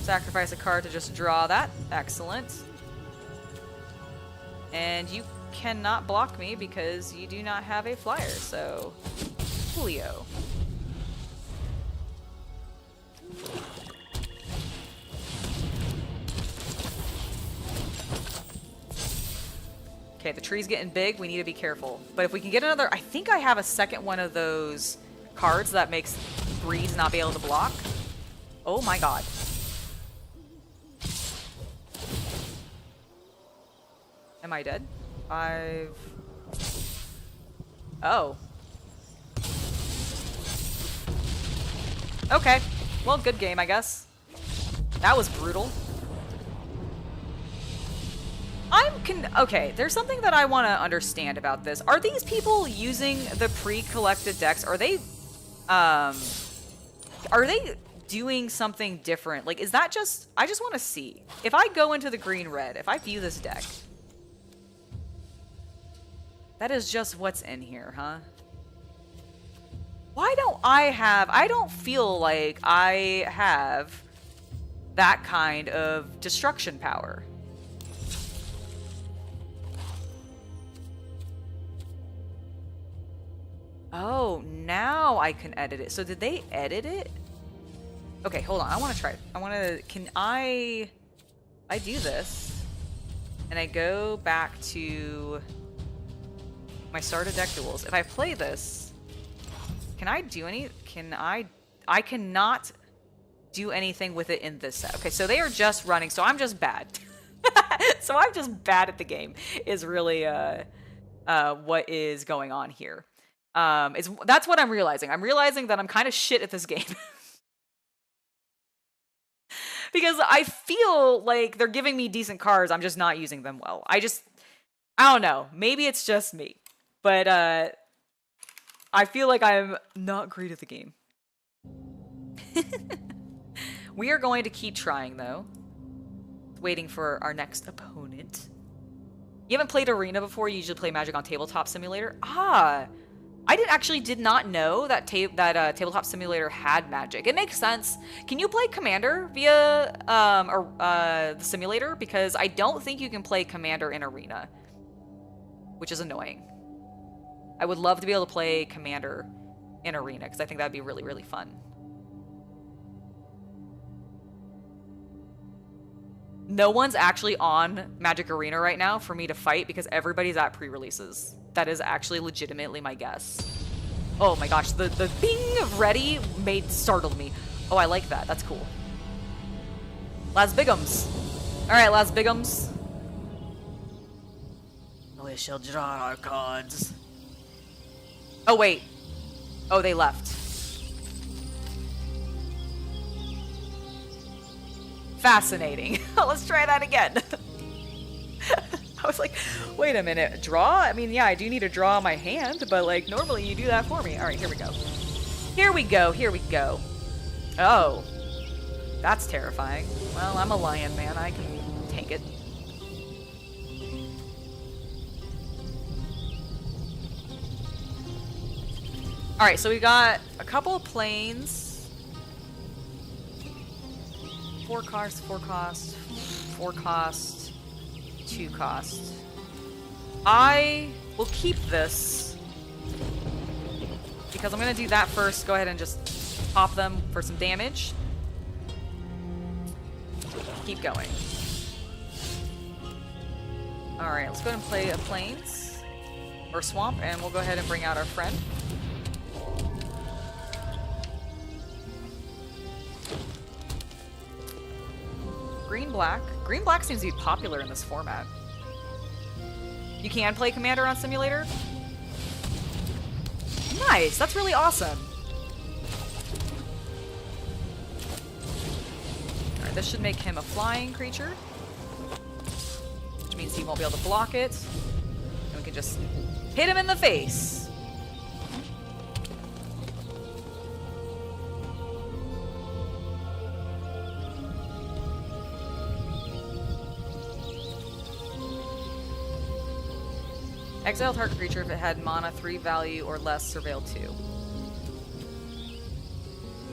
sacrifice a card to just draw that. Excellent. And you cannot block me because you do not have a flyer, so... Julio. Okay, the tree's getting big. We need to be careful. But if we can get another... I think I have a second one of those cards that makes Breeze not be able to block. Oh my god. Am I dead? 5... oh. Okay. Well, good game, I guess. That was brutal. Okay, there's something that I want to understand about this. Are these people using the pre-collected decks? Are they doing something different? Like, is that just... I just want to see. If I go into the green-red, if I view this deck... that is just what's in here, huh? Why don't I have... I don't feel like I have that kind of destruction power. Oh, now I can edit it. So did they edit it? Okay, hold on. I want to try it. Can I do this and I go back to my starter deck duels. If I play this, can I do I cannot do anything with it in this set. Okay, so they are just running, so I'm just bad. So I'm just bad at the game is really what is going on here. That's what I'm realizing. I'm realizing that I'm kind of shit at this game. Because I feel like they're giving me decent cards, I'm just not using them well. I don't know. Maybe it's just me. But I feel like I'm not great at the game. We are going to keep trying, though. Waiting for our next opponent. You haven't played Arena before? You usually play Magic on Tabletop Simulator? Ah! I did not know that Tabletop Simulator had Magic. It makes sense. Can you play Commander via the simulator? Because I don't think you can play Commander in Arena, which is annoying. I would love to be able to play Commander in Arena because I think that'd be really, really fun. No one's actually on Magic Arena right now for me to fight because everybody's at pre-releases. That is actually legitimately my guess. Oh my gosh, the bing of ready startled me. Oh, I like that. That's cool. Las Bigums. Alright, Las Bigums. We shall draw our cards. Oh, wait. Oh, they left. Fascinating. Let's try that again. I was like, wait a minute, draw? I mean, yeah, I do need to draw my hand, but like normally you do that for me. All right, here we go. Here we go, here we go. Oh, that's terrifying. Well, I'm a lion, man. I can take it. All right, so we got a couple of planes. 4 cost, 4 cost, 4 cost, 2 cost. I will keep this because I'm gonna do that first. Go ahead and just pop them for some damage. Keep going. All right, let's go ahead and play a plains or swamp, and we'll go ahead and bring out our friend. Green black. Green black seems to be popular in this format. You can play Commander on Simulator? Nice, that's really awesome. Alright, this should make him a flying creature, which means he won't be able to block it. And we can just hit him in the face. Exile target creature if it had mana 3 value or less, surveil 2.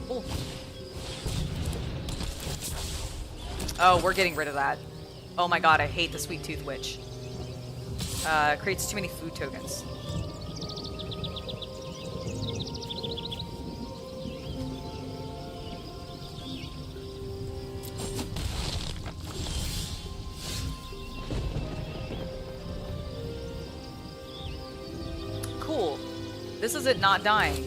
Cool. Oh, we're getting rid of that. Oh my god, I hate the Sweet Tooth Witch. Creates too many food tokens. Cool. This is it not dying.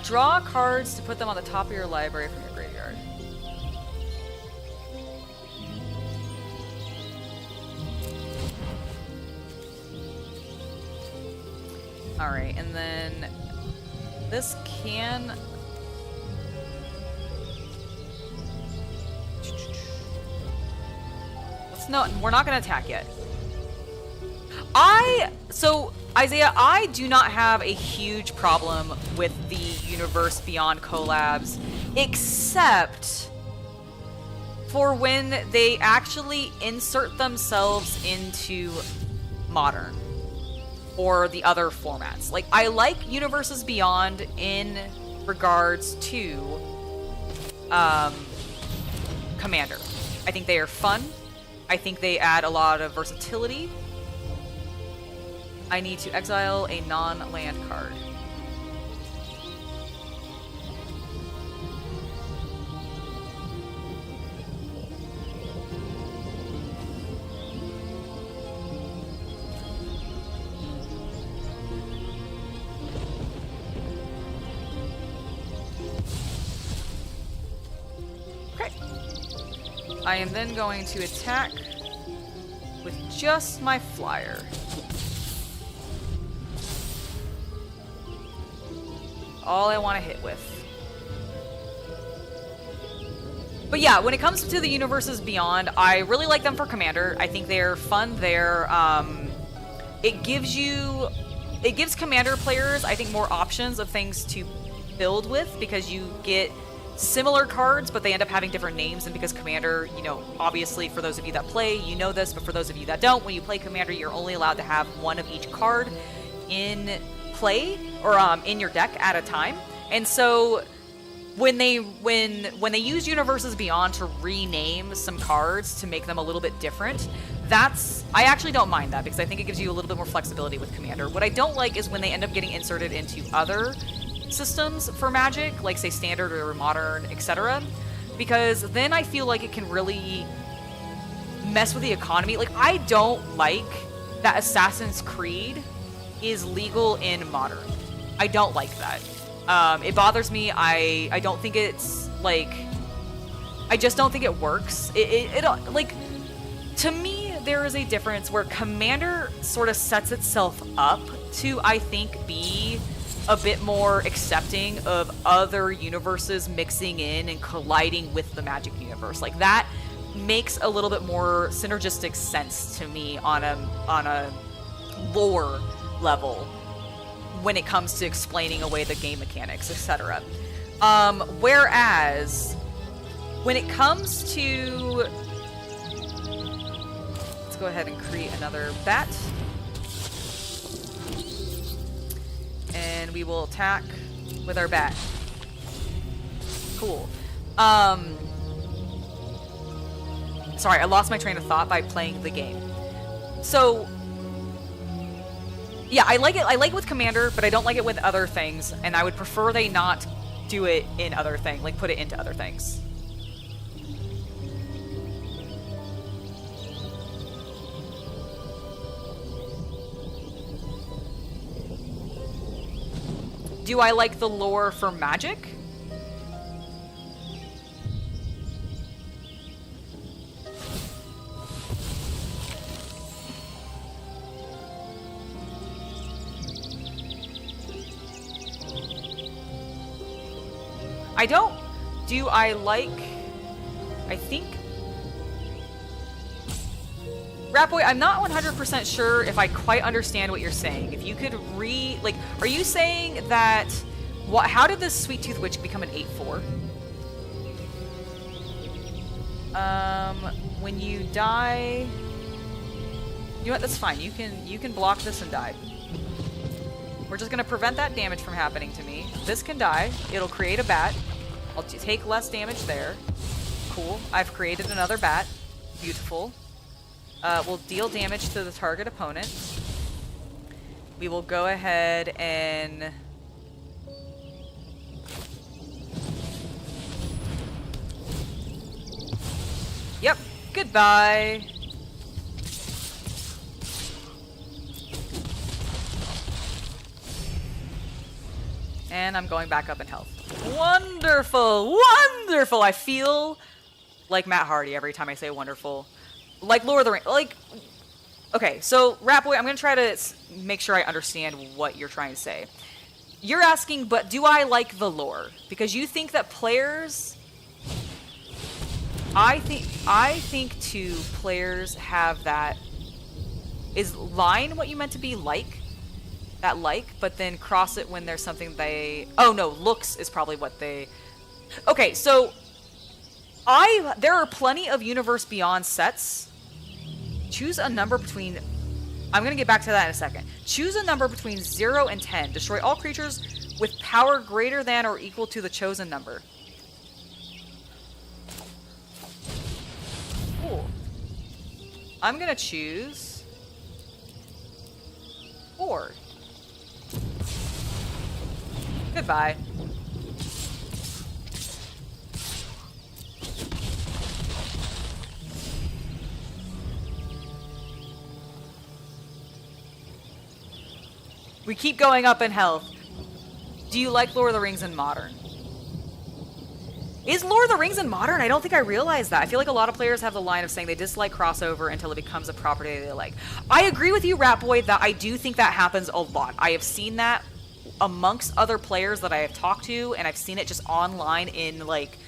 Draw cards to put them on the top of your library from your graveyard. Alright, and then this can... No, we're not going to attack yet. So, Isaiah, I do not have a huge problem with the Universe Beyond collabs, except for when they actually insert themselves into Modern or the other formats. Like, I like Universes Beyond in regards to Commander. I think they are fun. I think they add a lot of versatility. I need to exile a non-land card. Okay. I am then going to attack with just my flyer. All I want to hit with. But yeah, when it comes to the universes beyond, I really like them for Commander. I think they're fun. It gives Commander players, I think, more options of things to build with, because you get similar cards, but they end up having different names. And because Commander, you know, obviously for those of you that play, you know this, but for those of you that don't, when you play Commander, you're only allowed to have one of each card in play or in your deck at a time. And so when they use Universes Beyond to rename some cards to make them a little bit different, I actually don't mind that, because I think it gives you a little bit more flexibility with Commander. What I don't like is when they end up getting inserted into other systems for Magic, like say Standard or Modern, etc., because then I feel like it can really mess with the economy. Like, I don't like that Assassin's Creed is legal in Modern. I don't like that. It bothers me. I don't think it's, like, I just don't think it works. Like, to me, there is a difference where Commander sort of sets itself up to, I think, be a bit more accepting of other universes mixing in and colliding with the Magic universe. Like, that makes a little bit more synergistic sense to me on a lore level when it comes to explaining away the game mechanics, etc. Whereas when it comes to, let's go ahead and create another bat, and we will attack with our bat. Cool. Sorry, I lost my train of thought by playing the game. So yeah, I like it with Commander, but I don't like it with other things, and I would prefer they not do it in other things, like put it into other things. Do I like the lore for Magic? I don't. Do I like... I think... Ratboy, I'm not 100% sure if I quite understand what you're saying. If you could like, are you saying that... how did this Sweet Tooth Witch become an 8/4? When you die... You know what, that's fine. You can block this and die. We're just gonna prevent that damage from happening to me. This can die. It'll create a bat. I'll take less damage there. Cool. I've created another bat. Beautiful. We'll deal damage to the target opponent. We will go ahead and... Yep. Goodbye. And I'm going back up in health. Wonderful! Wonderful! I feel like Matt Hardy every time I say wonderful. Like Lord of the Rings. Like, okay, so Rapboy, I'm going to try to make sure I understand what you're trying to say. You're asking, but do I like the lore? Because you think that players... I think too, players have that... Is line what you meant to be like? That like, but then cross it when there's something they... Oh no, looks is probably what they... Okay, so... There are plenty of Universe Beyond sets. Choose a number between... I'm going to get back to that in a second. Choose a number between 0 and 10. Destroy all creatures with power greater than or equal to the chosen number. Cool. I'm going to choose... 4. Goodbye. We keep going up in health. Do you like Lord of the Rings in Modern? Is Lord of the Rings in Modern? I don't think I realized that. I feel like a lot of players have the line of saying they dislike crossover until it becomes a property they like. I agree with you, Ratboy, that I do think that happens a lot. I have seen that amongst other players that I have talked to, and I've seen it just online in, like,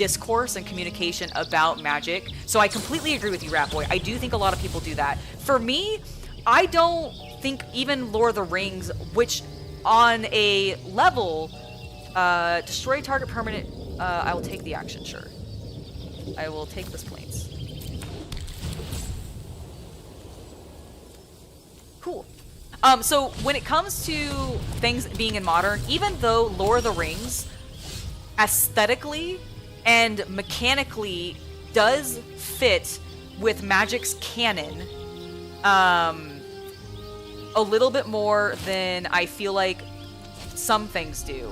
discourse and communication about magic. So I completely agree with you, Ratboy. I do think a lot of people do that. For me, I don't think even Lord of the Rings, which on a level, destroy target permanent, I will take the action, sure. I will take this planes. Cool. So when it comes to things being in modern, even though Lord of the Rings aesthetically and mechanically does fit with Magic's canon, a little bit more than I feel like some things do.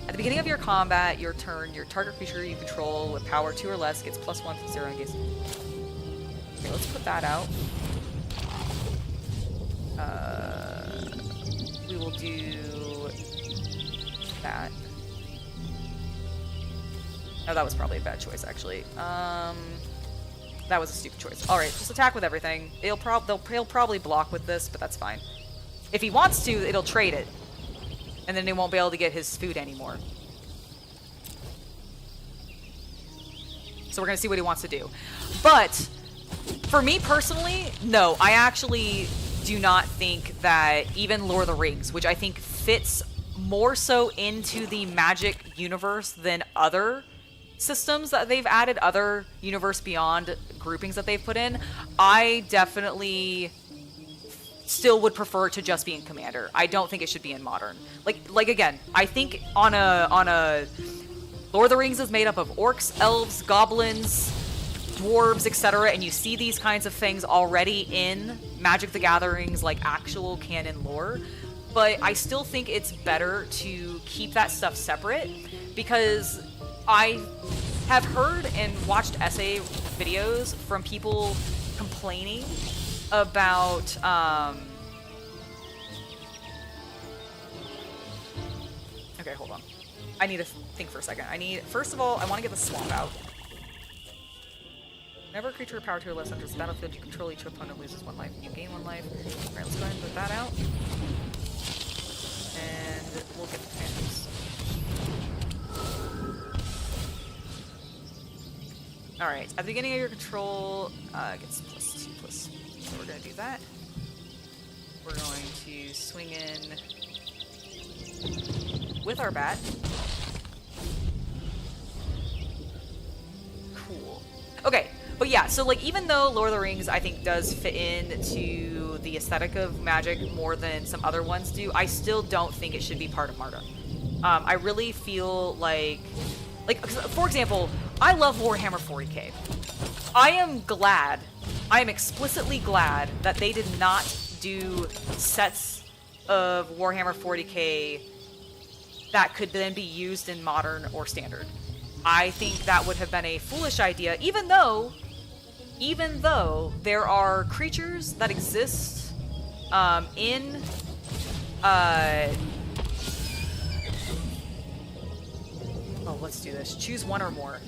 At the beginning of your combat, your turn, your target creature you control with power 2 or less gets +1 from 0 against. Okay, let's put that out. We will do that. Oh, that was probably a bad choice, actually. That was a stupid choice. All right, just attack with everything. He'll probably block with this, but that's fine. If he wants to, it'll trade it, and then he won't be able to get his food anymore. So we're gonna see what he wants to do. But for me personally, no, I actually do not think that even Lord of the Rings, which I think fits more so into the Magic universe than other systems that they've added, other Universe Beyond groupings that they've put in, I definitely still would prefer to just be in Commander. I don't think it should be in Modern. Like again, I think on a Lord of the Rings is made up of orcs, elves, goblins, dwarves, etc., and you see these kinds of things already in Magic the Gathering's like actual canon lore, but I still think it's better to keep that stuff separate, because I have heard and watched essay videos from people complaining about okay, hold on. I need to think for a second. First of all, I want to get the swamp out. Whenever a creature with power 2 or less enters the battlefield, you control each opponent loses 1 life. You gain 1 life. Alright, let's go ahead and put that out. And we'll get the phantoms. Alright, at the beginning of your control, gets +2/+. So we're going to do that. We're going to swing in with our bat. Cool. Okay. But yeah, so like even though Lord of the Rings I think does fit into the aesthetic of Magic more than some other ones do, I still don't think it should be part of Marta. I really feel like for example, I love Warhammer 40k. I am explicitly glad that they did not do sets of Warhammer 40k that could then be used in Modern or Standard. I think that would have been a foolish idea, even though there are creatures that exist in oh, let's do this. Choose one or more.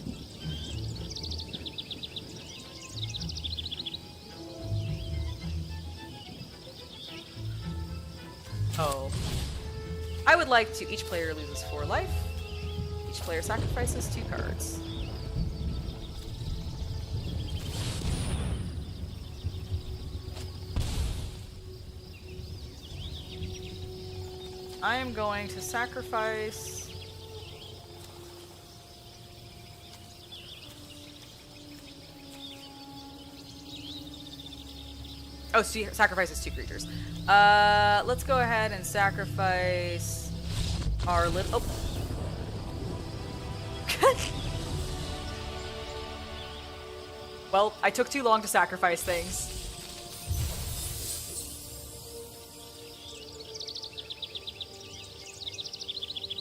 Oh. I would like to each player loses 4 life. Each player sacrifices 2 cards. I am going to sacrifice oh, so he sacrifices 2 creatures. Let's go ahead and sacrifice our little well, I took too long to sacrifice things.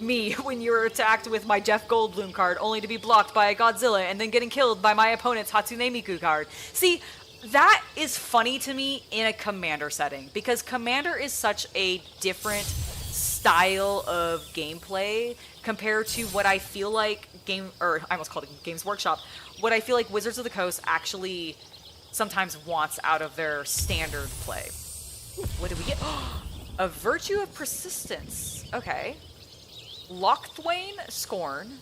Me, when you were attacked with my Jeff Goldblum card, only to be blocked by a Godzilla and then getting killed by my opponent's Hatsune Miku card. See, that is funny to me in a Commander setting, because Commander is such a different style of gameplay compared to what I feel like I almost called it Games Workshop, what I feel like Wizards of the Coast actually sometimes wants out of their standard play. Ooh, what did we get? A Virtue of Persistence. Okay. Lochthwain Scorn.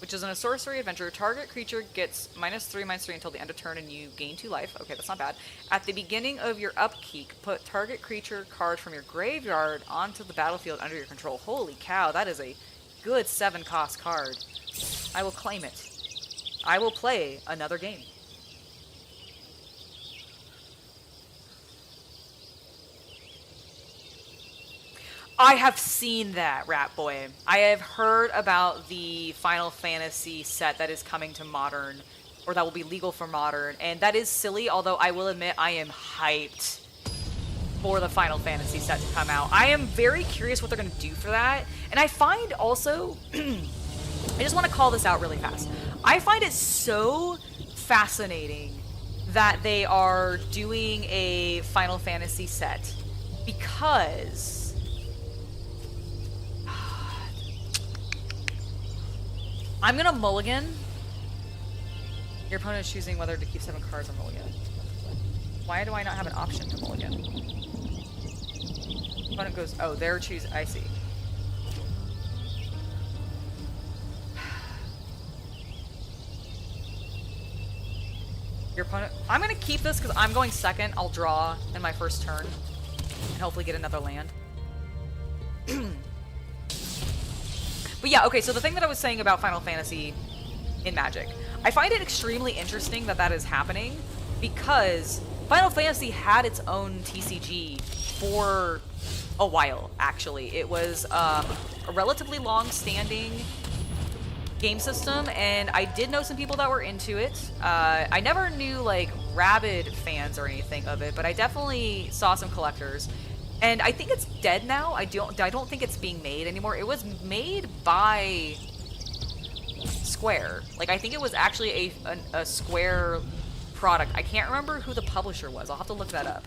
which is in a sorcery adventure. Target creature gets -3/-3 until the end of turn and you gain 2 life. Okay, that's not bad. At the beginning of your upkeep, put target creature card from your graveyard onto the battlefield under your control. Holy cow, that is a good 7-cost card. I will claim it. I will play another game. I have seen that, Rat Boy. I have heard about the Final Fantasy set that is coming to Modern, or that will be legal for Modern, and that is silly, although I will admit I am hyped for the Final Fantasy set to come out. I am very curious what they're going to do for that, and I find also, I just want to call this out really fast. I find it so fascinating that they are doing a Final Fantasy set, because I'm gonna mulligan. Your opponent is choosing whether to keep 7 cards or mulligan. Why do I not have an option to mulligan? Opponent goes, oh, they're choosing, I see. Your opponent, I'm gonna keep this because I'm going second. I'll draw in my first turn and hopefully get another land. But yeah, okay, so the thing that I was saying about Final Fantasy in Magic, I find it extremely interesting that that is happening because Final Fantasy had its own TCG for a while, actually. It was a relatively long-standing game system, and I did know some people that were into it. I never knew, like, rabid fans or anything of it, but I definitely saw some collectors. And I think it's dead now. I don't think it's being made anymore. It was made by Square. Like, I think it was actually a Square product. I can't remember who the publisher was. I'll have to look that up.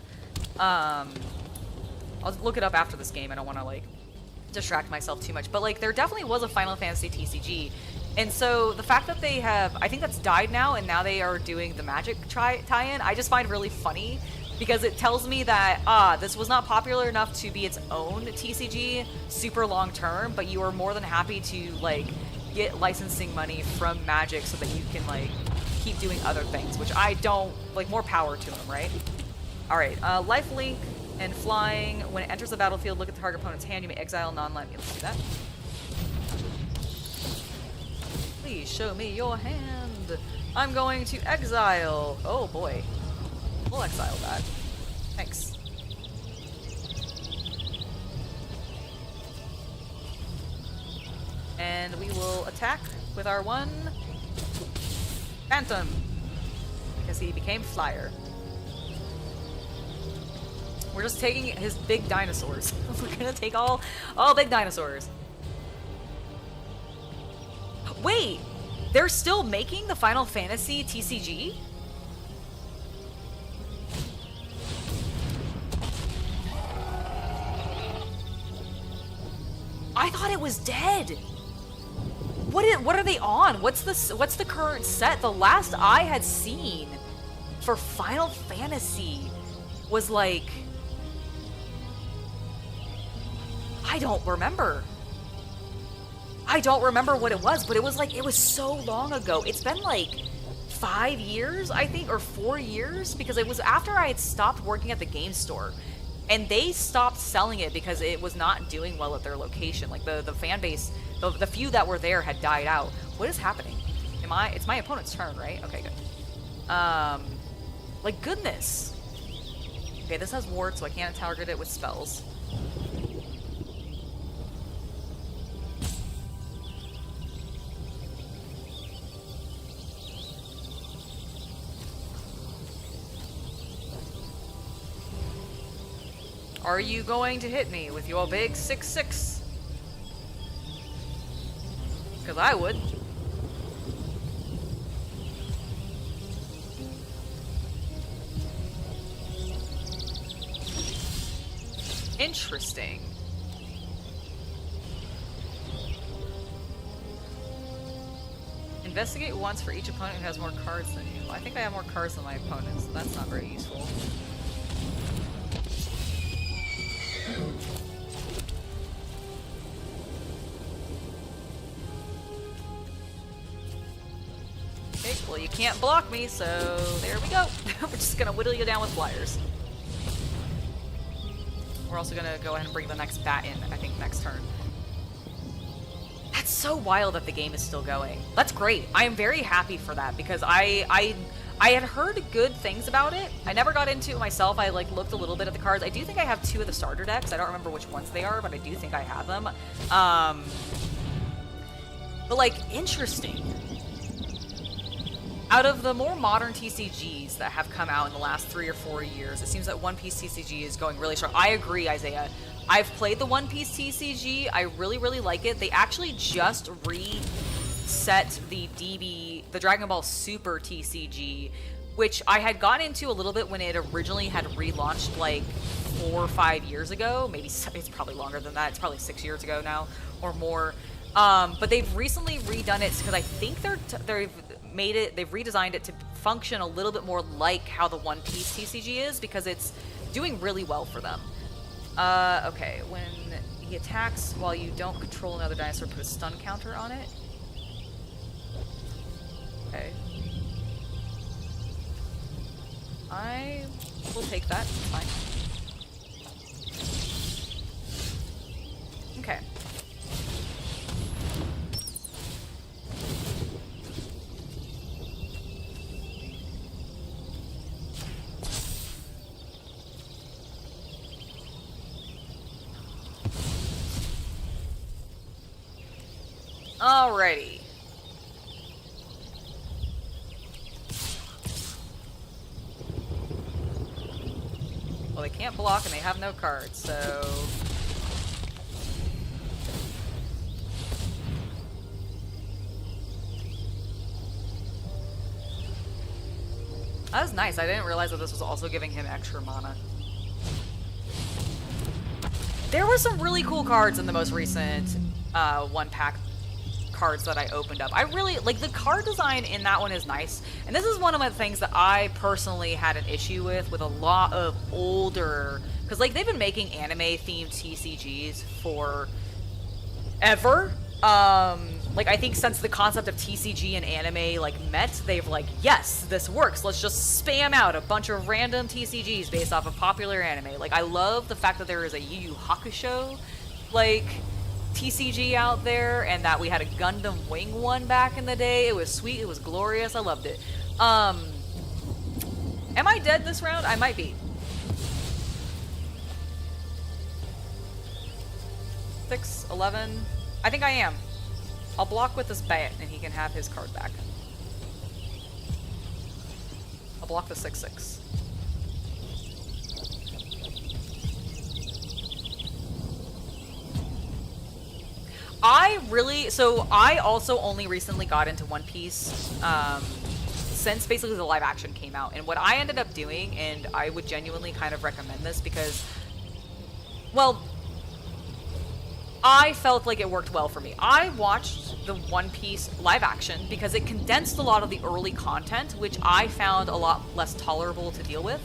I'll look it up after this game. I don't want to, like, distract myself too much. But, like, there definitely was a Final Fantasy TCG. And so the fact that they have, I think that's died now, and now they are doing the Magic tie-in, I just find really funny. Because it tells me that, this was not popular enough to be its own TCG super long term, but you are more than happy to, like, get licensing money from Magic so that you can, like, keep doing other things, which I don't, like, more power to them, right? Alright, lifelink and flying. When it enters the battlefield, look at the target opponent's hand. You may exile non-land. Let's do that. Please show me your hand. I'm going to exile. Oh boy. We'll exile that. Thanks. And we will attack with our one Phantom, because he became Flyer. We're just taking his big dinosaurs. We're gonna take all big dinosaurs. Wait! They're still making the Final Fantasy TCG? I thought it was dead. What are they on? What's the current set? The last I had seen for Final Fantasy was like, I don't remember. I don't remember what it was, but it was like, it was so long ago. It's been like 5 years, I think, or 4 years, because it was after I had stopped working at the game store. And they stopped selling it because it was not doing well at their location. Like, the fan base, the few that were there had died out. What is happening? It's my opponent's turn, right? Okay, good. Like, goodness. Okay, this has ward, so I can't target it with spells. Are you going to hit me with your big 6/6? Because I would. Interesting. Investigate once for each opponent who has more cards than you. I think I have more cards than my opponents, so that's not very useful. Well, you can't block me, so there we go. We're just gonna whittle you down with flyers. We're also gonna go ahead and bring the next bat in, I think, next turn. That's so wild that the game is still going. That's great. I am very happy for that because I had heard good things about it. I never got into it myself. I like looked a little bit at the cards. I do think I have 2 of the starter decks. I don't remember which ones they are, but I do think I have them. But like, interesting. Out of the more modern TCGs that have come out in the last 3 or 4 years, it seems that One Piece TCG is going really strong. I agree, Isaiah. I've played the One Piece TCG. I really, really like it. They actually just reset the Dragon Ball Super TCG, which I had gotten into a little bit when it originally had relaunched like 4 or 5 years ago. Maybe it's probably longer than that. It's probably 6 years ago now or more. But they've recently redone it because I think they've redesigned it to function a little bit more like how the One Piece TCG is because it's doing really well for them. Okay, when he attacks while you don't control another dinosaur, put a stun counter on it. Okay. I will take that, it's fine. Okay. Alrighty. Well, they can't block and they have no cards, so... That was nice. I didn't realize that this was also giving him extra mana. There were some really cool cards in the most recent one-pack cards that I opened up. I really, like, the card design in that one is nice. And this is one of the things that I personally had an issue with a lot of older... Because, like, they've been making anime-themed TCGs for ever. Like, I think since the concept of TCG and anime, like, met, they've like, yes, this works. Let's just spam out a bunch of random TCGs based off of popular anime. Like, I love the fact that there is a Yu Yu Hakusho, like, TCG out there, and that we had a Gundam Wing one back in the day. It was sweet. It was glorious. I loved it. Am I dead this round? I might be. 6, 11. I think I am. I'll block with this bat, and he can have his card back. I'll block the 6/6. I also only recently got into One Piece since basically the live action came out. And what I ended up doing, and I would genuinely kind of recommend this because, well, I felt like it worked well for me. I watched the One Piece live action because it condensed a lot of the early content, which I found a lot less tolerable to deal with.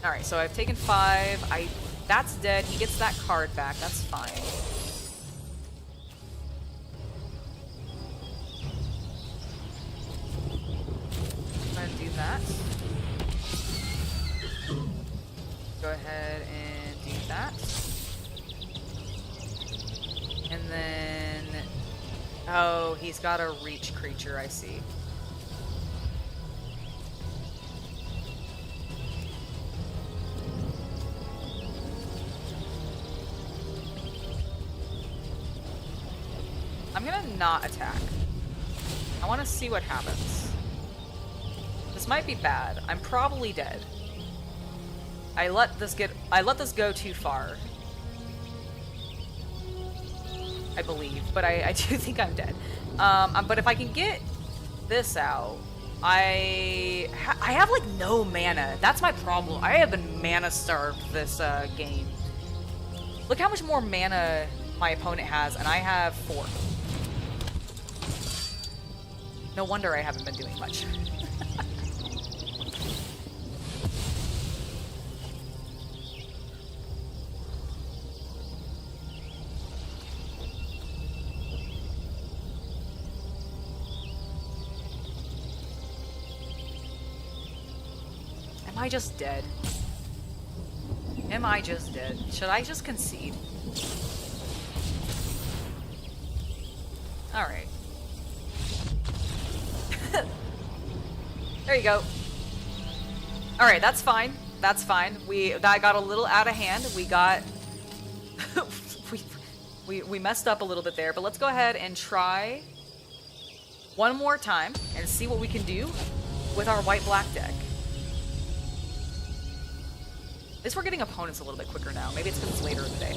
Alright, so I've taken 5. That's dead. He gets that card back. That's fine. I'm gonna do that. Go ahead and do that. And then... Oh, he's got a reach creature, I see. I'm gonna not attack. I want to see what happens. This might be bad. I'm probably dead. I let this go too far. I believe, but I do think I'm dead. But if I can get this out, I have like no mana. That's my problem. I have been mana starved this game. Look how much more mana my opponent has, and I have 4. No wonder I haven't been doing much. I just dead? Am I just dead? Should I just concede? Alright. There you go. Alright, that's fine. That's fine. That got a little out of hand. We got... we messed up a little bit there, but let's go ahead and try one more time and see what we can do with our white-black deck. At least we're getting opponents a little bit quicker now. Maybe it's because it's later in the day.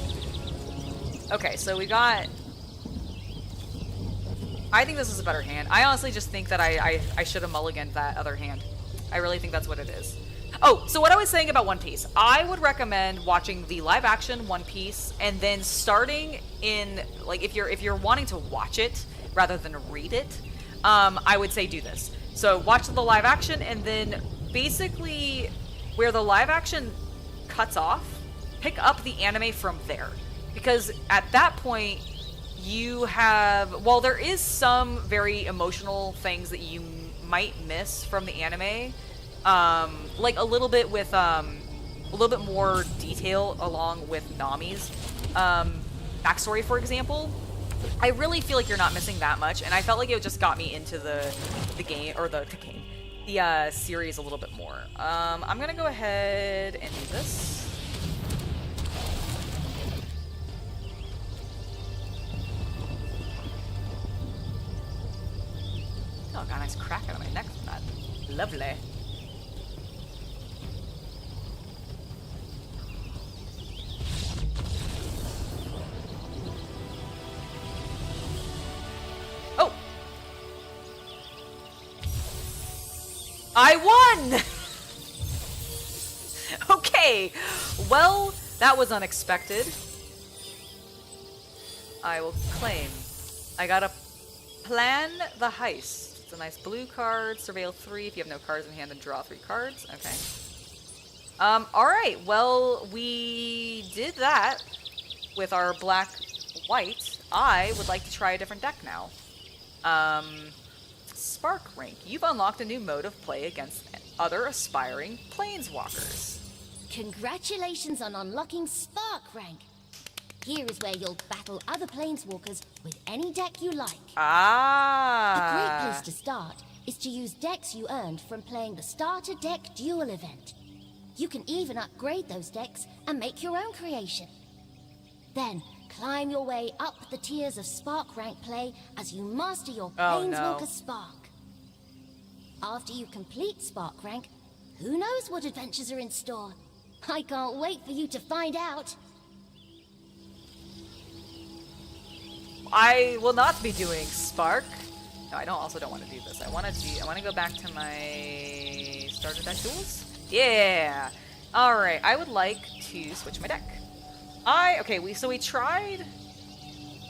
Okay, so we got... I think this is a better hand. I honestly just think that I should have mulliganed that other hand. I really think that's what it is. Oh, so what I was saying about One Piece. I would recommend watching the live action One Piece and then starting in, like, if you're wanting to watch it rather than read it, I would say do this. So watch the live action and then basically where the live action cuts off, pick up the anime from there. Because at that point, you have, while there is some very emotional things that you might miss from the anime, like a little bit with, a little bit more detail along with Nami's backstory, for example, I really feel like you're not missing that much, and I felt like it just got me into the game, or the series a little bit more. I'm gonna go ahead and do this. Oh, got a nice crack out of my neck from that. Lovely. Oh! I won! Okay, well, that was unexpected. I will claim. I gotta plan the heist. It's a nice blue card, surveil 3. If you have no cards in hand, then draw 3 cards. Okay. Alright, well, we did that with our black-white. I would like to try a different deck now. Spark Rank. You've unlocked a new mode of play against other aspiring planeswalkers. Congratulations on unlocking Spark Rank. Here is where you'll battle other planeswalkers with any deck you like. Ah. A great place to start is to use decks you earned from playing the Starter Deck Duel event. You can even upgrade those decks and make your own creation. Then, climb your way up the tiers of Spark Rank play as you master your Planeswalker Spark. After you complete Spark Rank, who knows what adventures are in store? I can't wait for you to find out. I will not be doing Spark. No, I also don't want to do this. I want to go back to my starter deck tools. Yeah. All right. I would like to switch my deck. Okay. We tried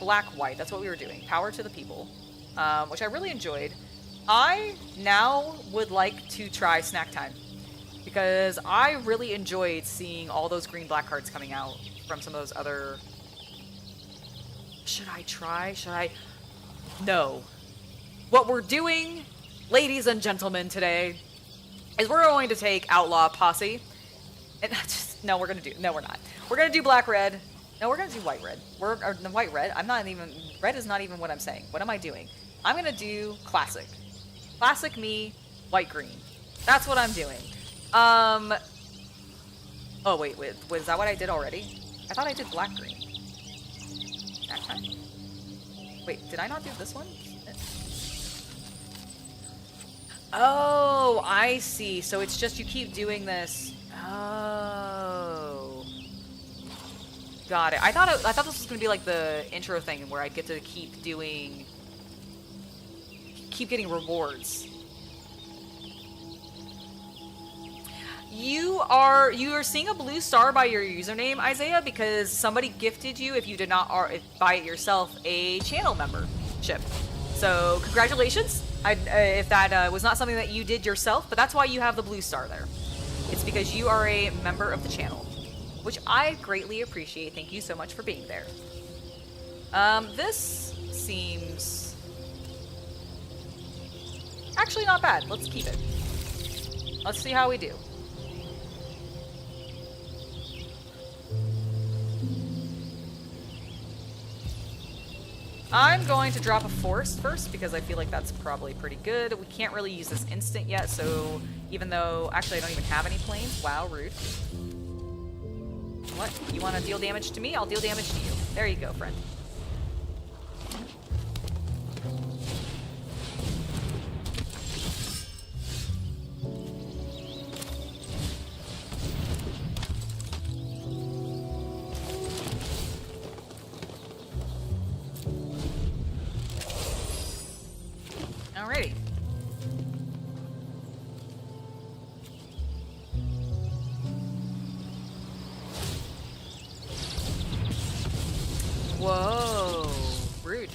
black-white. That's what we were doing. Power to the people, which I really enjoyed. I now would like to try Snack Time because I really enjoyed seeing all those green-black cards coming out from some of those other. Should I try? Should I? No. What we're doing, ladies and gentlemen, today is we're going to take Outlaw Posse. And no, we're not. We're going to do black-red. No, we're going to do white-red. White-red. Red is not even what I'm saying. What am I doing? I'm going to do classic. Classic me, white-green. That's what I'm doing. Oh, wait. Was that what I did already? I thought I did black-green. Wait, did I not do this one? Oh, I see. So it's just you keep doing this. Oh. Got it. I thought this was going to be like the intro thing where I get to keep getting rewards. You are seeing a blue star by your username, Isaiah, because somebody gifted you, if you did not buy it yourself, a channel membership. So congratulations. If that was not something that you did yourself, but that's why you have the blue star there. It's because you are a member of the channel, which I greatly appreciate. Thank you so much for being there. This seems actually not bad. Let's keep it. Let's see how we do. I'm going to drop a forest first because I feel like that's probably pretty good. We can't really use this instant yet, so even though... Actually, I don't even have any planes. Wow, rude. What? You want to deal damage to me? I'll deal damage to you. There you go, friend. Alrighty. Whoa, rude.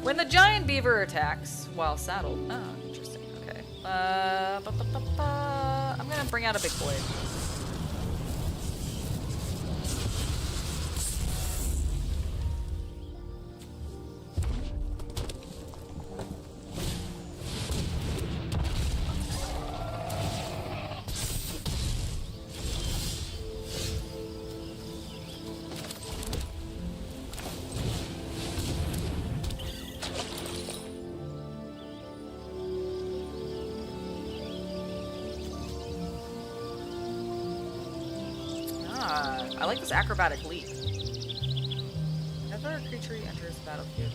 When the giant beaver attacks while saddled. Oh, interesting. Okay. I'm gonna bring out a big boy. I like this acrobatic leap. Whenever a creature enters the battlefield,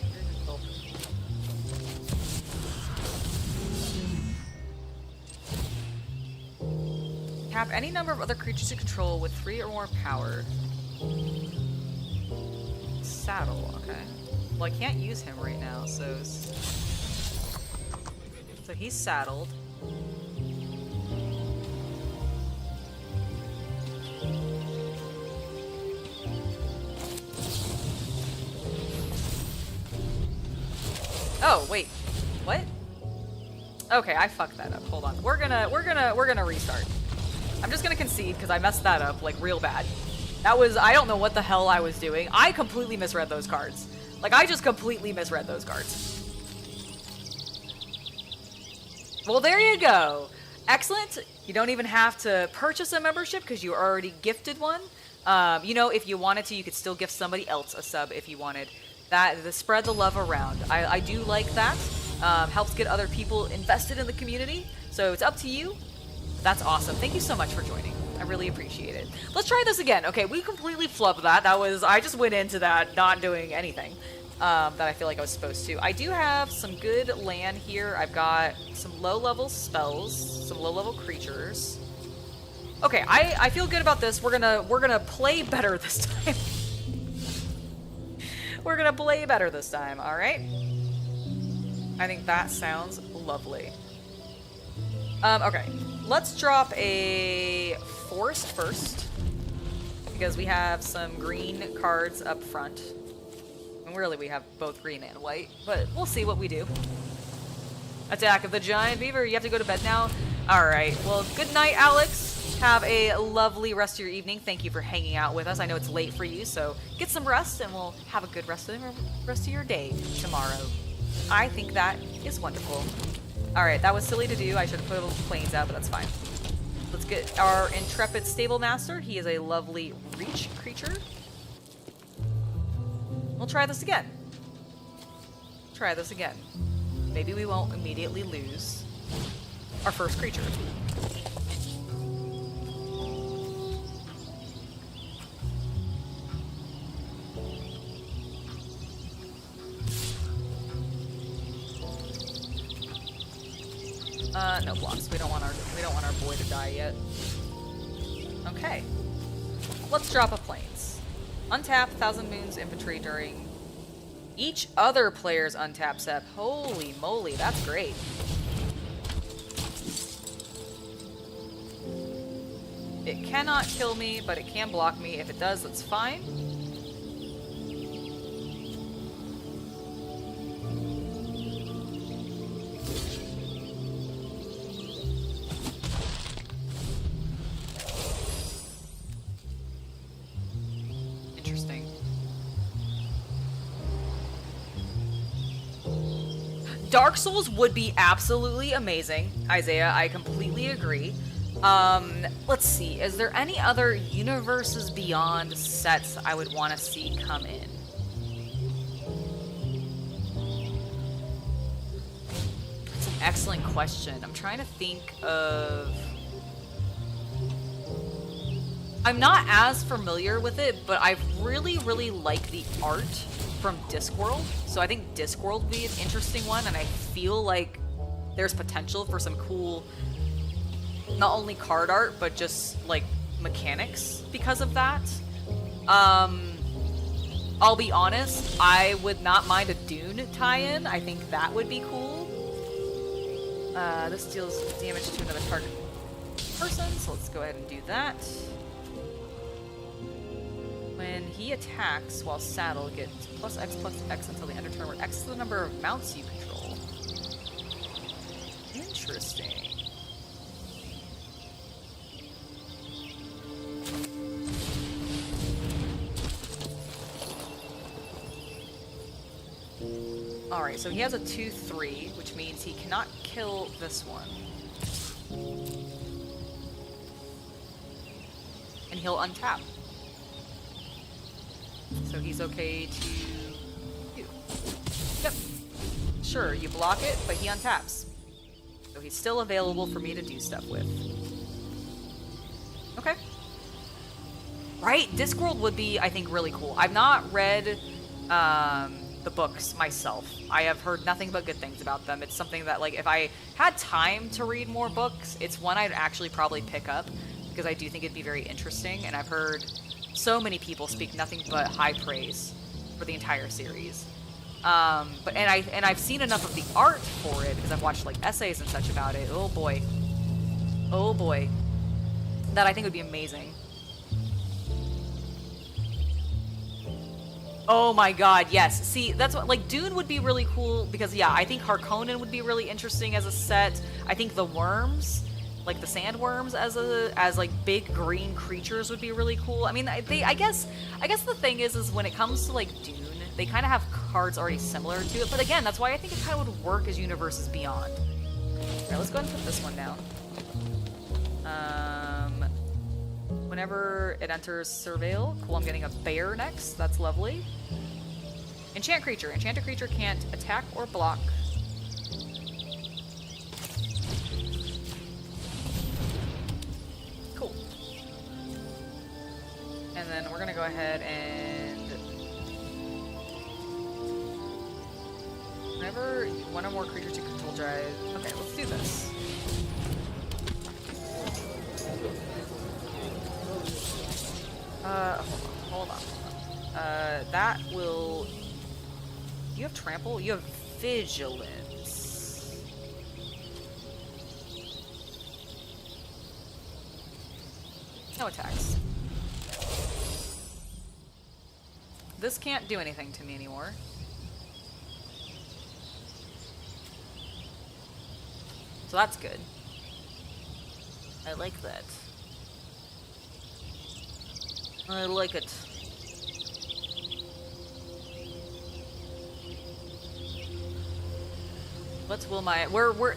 tap any number of other creatures you control with 3 or more power. Saddle, okay. Well, I can't use him right now, so he's saddled. Oh, wait. What? Okay, I fucked that up. Hold on. We're gonna restart. I'm just gonna concede because I messed that up like real bad. That was, I don't know what the hell I was doing. I completely misread those cards. Like, I just completely misread those cards. Well, there you go. Excellent. You don't even have to purchase a membership because you already gifted one. You know, if you wanted to, you could still gift somebody else a sub if you wanted. That, spread the love around. I do like that. Helps get other people invested in the community. So it's up to you. That's awesome. Thank you so much for joining. I really appreciate it. Let's try this again. Okay, we completely flubbed that. That was, I just went into that not doing anything that I feel like I was supposed to. I do have some good land here. I've got some low-level spells, some low-level creatures. Okay, I feel good about this. We're gonna play better this time. We're gonna play better this time, alright? I think that sounds lovely. Okay. Let's drop a forest first. Because we have some green cards up front. And really we have both green and white. But we'll see what we do. Attack of the giant beaver. You have to go to bed now? Alright. Well, good night, Alex. Have a lovely rest of your evening. Thank you for hanging out with us. I know it's late for you, so get some rest, and we'll have a good rest of your day tomorrow. I think that is wonderful. Alright, that was silly to do. I should have put planes out, but that's fine. Let's get our intrepid stable master. He is a lovely reach creature. We'll try this again. Try this again. Maybe we won't immediately lose our first creature. No blocks. We don't want our boy to die yet. Okay. Let's drop a plains. Untap 1,000 Moons infantry during each other player's untap step. Holy moly, that's great. It cannot kill me, but it can block me. If it does, that's fine. Dark Souls would be absolutely amazing, Isaiah. I completely agree. Let's see. Is there any other Universes Beyond sets I would want to see come in? That's an excellent question. I'm trying to think of... I'm not as familiar with it, but I really, really like the art from Discworld. So I think Discworld would be an interesting one, and I feel like there's potential for some cool, not only card art, but just like mechanics because of that. I'll be honest, I would not mind a Dune tie-in. I think that would be cool. This deals damage to another target person, so let's go ahead and do that. When he attacks while saddled, get plus X until the end of turn, where X is the number of mounts you control. Interesting. Alright, so he has a 2/3, which means he cannot kill this one. And he'll untap. So he's okay to do. Yep. Sure, you block it, but he untaps. So he's still available for me to do stuff with. Okay. Right? Discworld would be, I think, really cool. I've not read the books myself. I have heard nothing but good things about them. It's something that, like, if I had time to read more books, it's one I'd actually probably pick up, because I do think it'd be very interesting, and I've heard so many people speak nothing but high praise for the entire series. I've seen enough of the art for it, because I've watched like essays and such about it. Oh boy, that I think would be amazing. Oh my god, yes. See, that's what, like, Dune would be really cool, because yeah, I think Harkonnen would be really interesting as a set. I think the worms, like the sandworms as like big green creatures would be really cool. I mean, I guess the thing is when it comes to like Dune, they kind of have cards already similar to it. But again, that's why I think it kind of would work as Universes Beyond. Alright, let's go ahead and put this one down. Whenever it enters Surveil, cool, I'm getting a bear next. That's lovely. Enchant creature. Enchanted creature can't attack or block. Cool. And then we're gonna go ahead and whenever one or more creatures you control drive. Okay, let's do this. Hold on. That will... You have trample? You have vigilance. No attacks. This can't do anything to me anymore. So that's good. I like that. I like it. Let's will my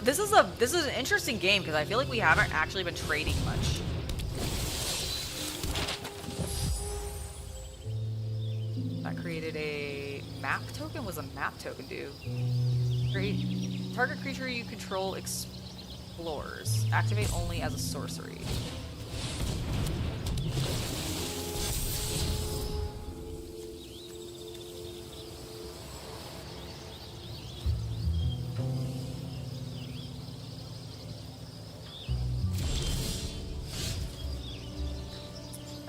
this is an interesting game because I feel like we haven't actually been trading much. That created a map token. Was a map token do? Create target creature you control explores. Activate only as a sorcery.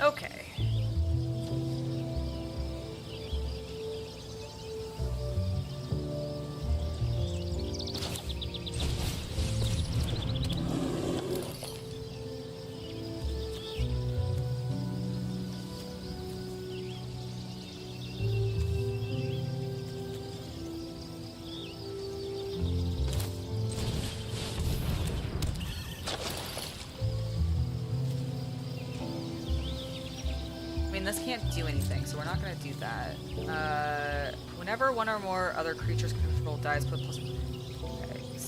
Okay. This can't do anything, so we're not going to do that. Whenever one or more other creatures control dies, put plus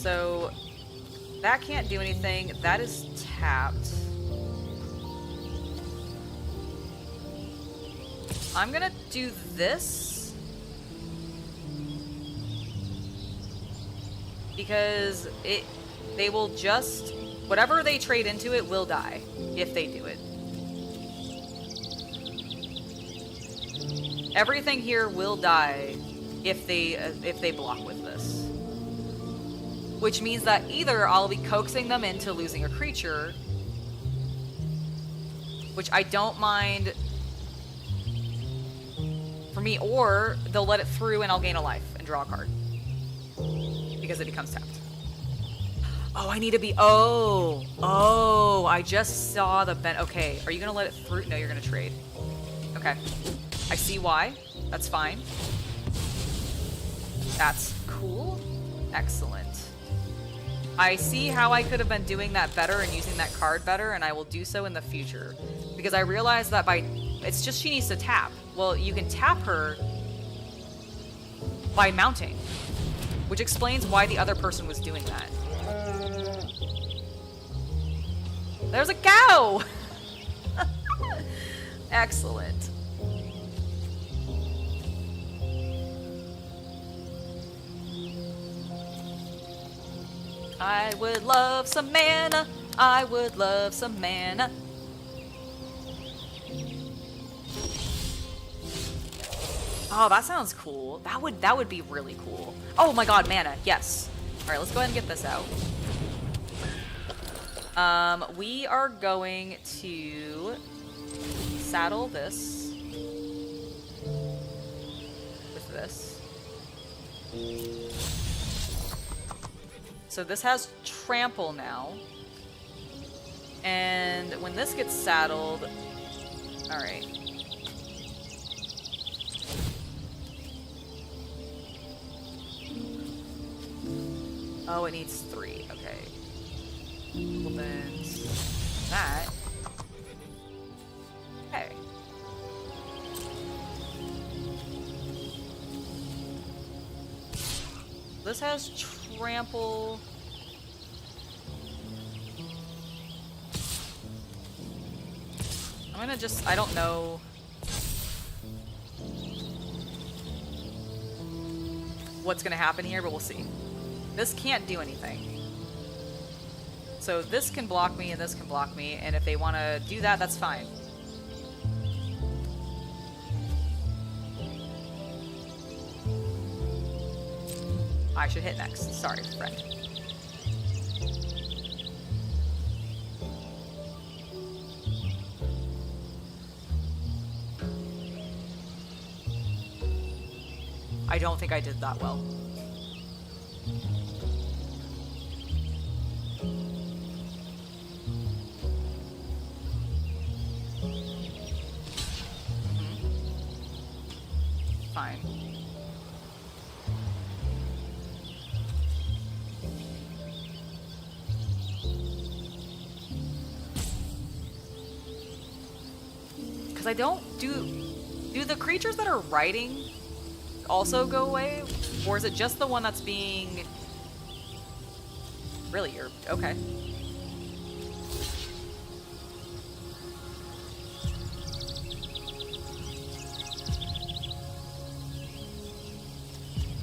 So that can't do anything. That is tapped. I'm gonna do this because they will just, whatever they trade into it will die if they do it. Everything here will die if they block with this. Which means that either I'll be coaxing them into losing a creature, which I don't mind for me, or they'll let it through and I'll gain a life and draw a card because it becomes tapped. Oh, I need to be, oh, I just saw the okay, are you gonna let it through? No, you're gonna trade. Okay, I see why. That's fine. That's cool. Excellent. I see how I could have been doing that better and using that card better, and I will do so in the future. Because I realized that it's just she needs to tap. Well, you can tap her by mounting, which explains why the other person was doing that. There's a cow! Excellent. I would love some mana. I would love some mana. Oh, that sounds cool. That would be really cool. Oh my god, mana. Yes. All right, let's go ahead and get this out. We are going to saddle this with this. So this has trample now. And when this gets saddled, all right. Oh, it needs 3. Okay. Well then, that. Okay. This has trample. I'm gonna just, I don't know what's gonna happen here, but we'll see. This can't do anything. So this can block me and this can block me, and if they want to do that, that's fine. I should hit next. Sorry, friend. I don't think I did that well. Fine. Because I don't do the creatures that are riding also go away? Or is it just the one that's being... Really, you're... Okay.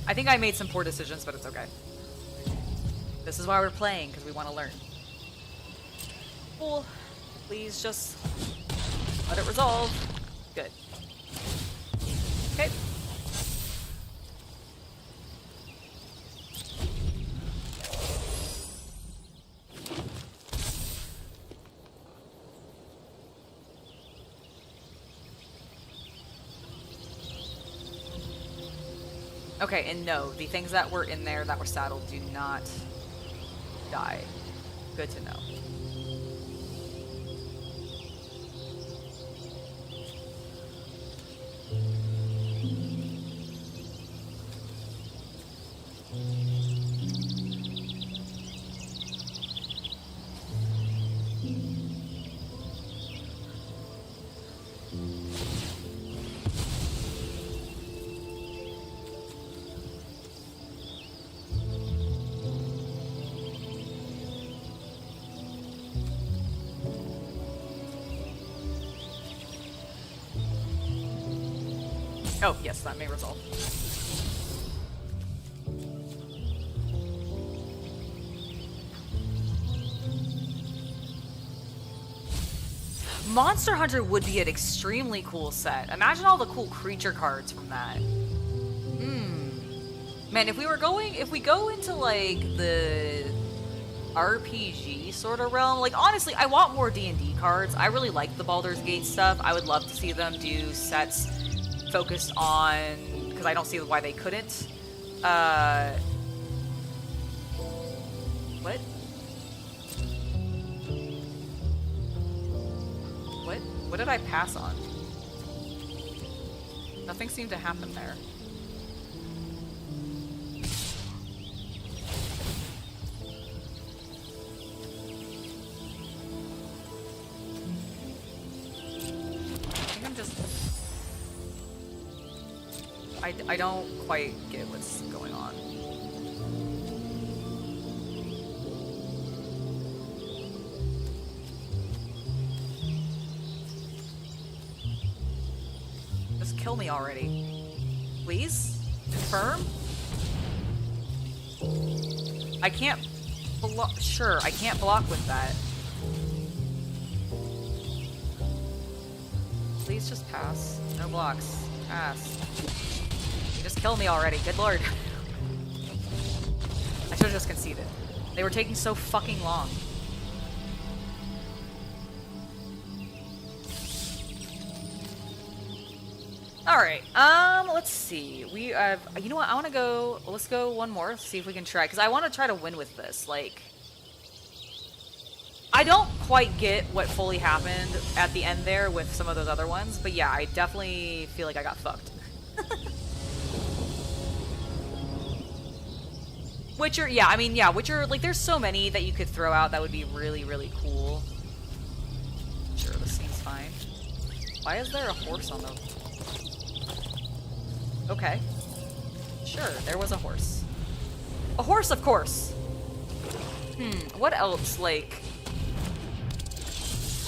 I think I made some poor decisions, but it's okay. This is why we're playing, because we want to learn. Cool. Please just let it resolve. Good. Okay. Okay, and no, the things that were in there that were saddled do not die. Good to know. Oh, yes, that may resolve. Monster Hunter would be an extremely cool set. Imagine all the cool creature cards from that. Man, if we go into like the RPG sort of realm, like honestly, I want more D&D cards. I really like the Baldur's Gate stuff. I would love to see them do sets focused on, because I don't see why they couldn't. What? What did I pass on? Nothing seemed to happen there. I think I'm just... I don't quite get what's going on. Just kill me already. Please? Confirm? I can't block. Sure, I can't block with that. Please just pass. No blocks. Pass. You just kill me already. Good lord. I should have just conceded. They were taking so fucking long. Alright, let's see. We have, you know what, I want to go, let's go one more, see if we can try, because I want to try to win with this. Like, I don't quite get what fully happened at the end there with some of those other ones, but yeah, I definitely feel like I got fucked. Witcher, yeah, I mean, yeah, Witcher, like, there's so many that you could throw out that would be really, really cool. Sure, this seems fine. Why is there a horse on the... Okay. Sure, there was a horse. A horse, of course! What else? Like...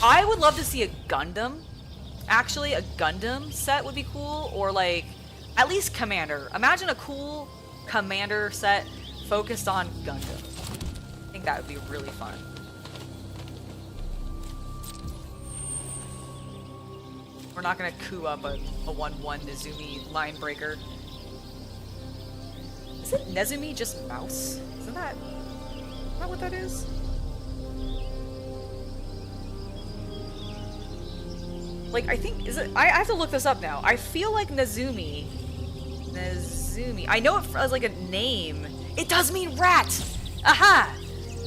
I would love to see a Gundam. Actually, a Gundam set would be cool. Or, like, at least Commander. Imagine a cool Commander set focused on Gundam. I think that would be really fun. We're not gonna coup up a 1-1 Nezumi line breaker. Isn't Nezumi just mouse? Isn't that what that is? Like, I think, is it, I have to look this up now. I feel like Nezumi, I know it as like a name. It does mean rat! Aha!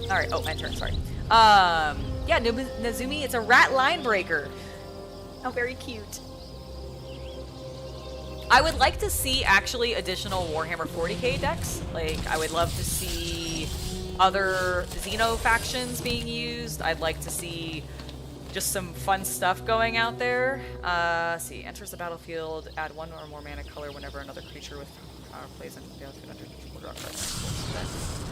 Alright, oh, enter, sorry. Yeah, Nezumi, it's a rat line breaker. How very cute. I would like to see actually additional Warhammer 40k decks. Like, I would love to see other Xeno factions being used. I'd like to see just some fun stuff going out there. Let's see, enters the battlefield, add one or more mana color whenever another creature with power plays into the battlefield under control draw cards.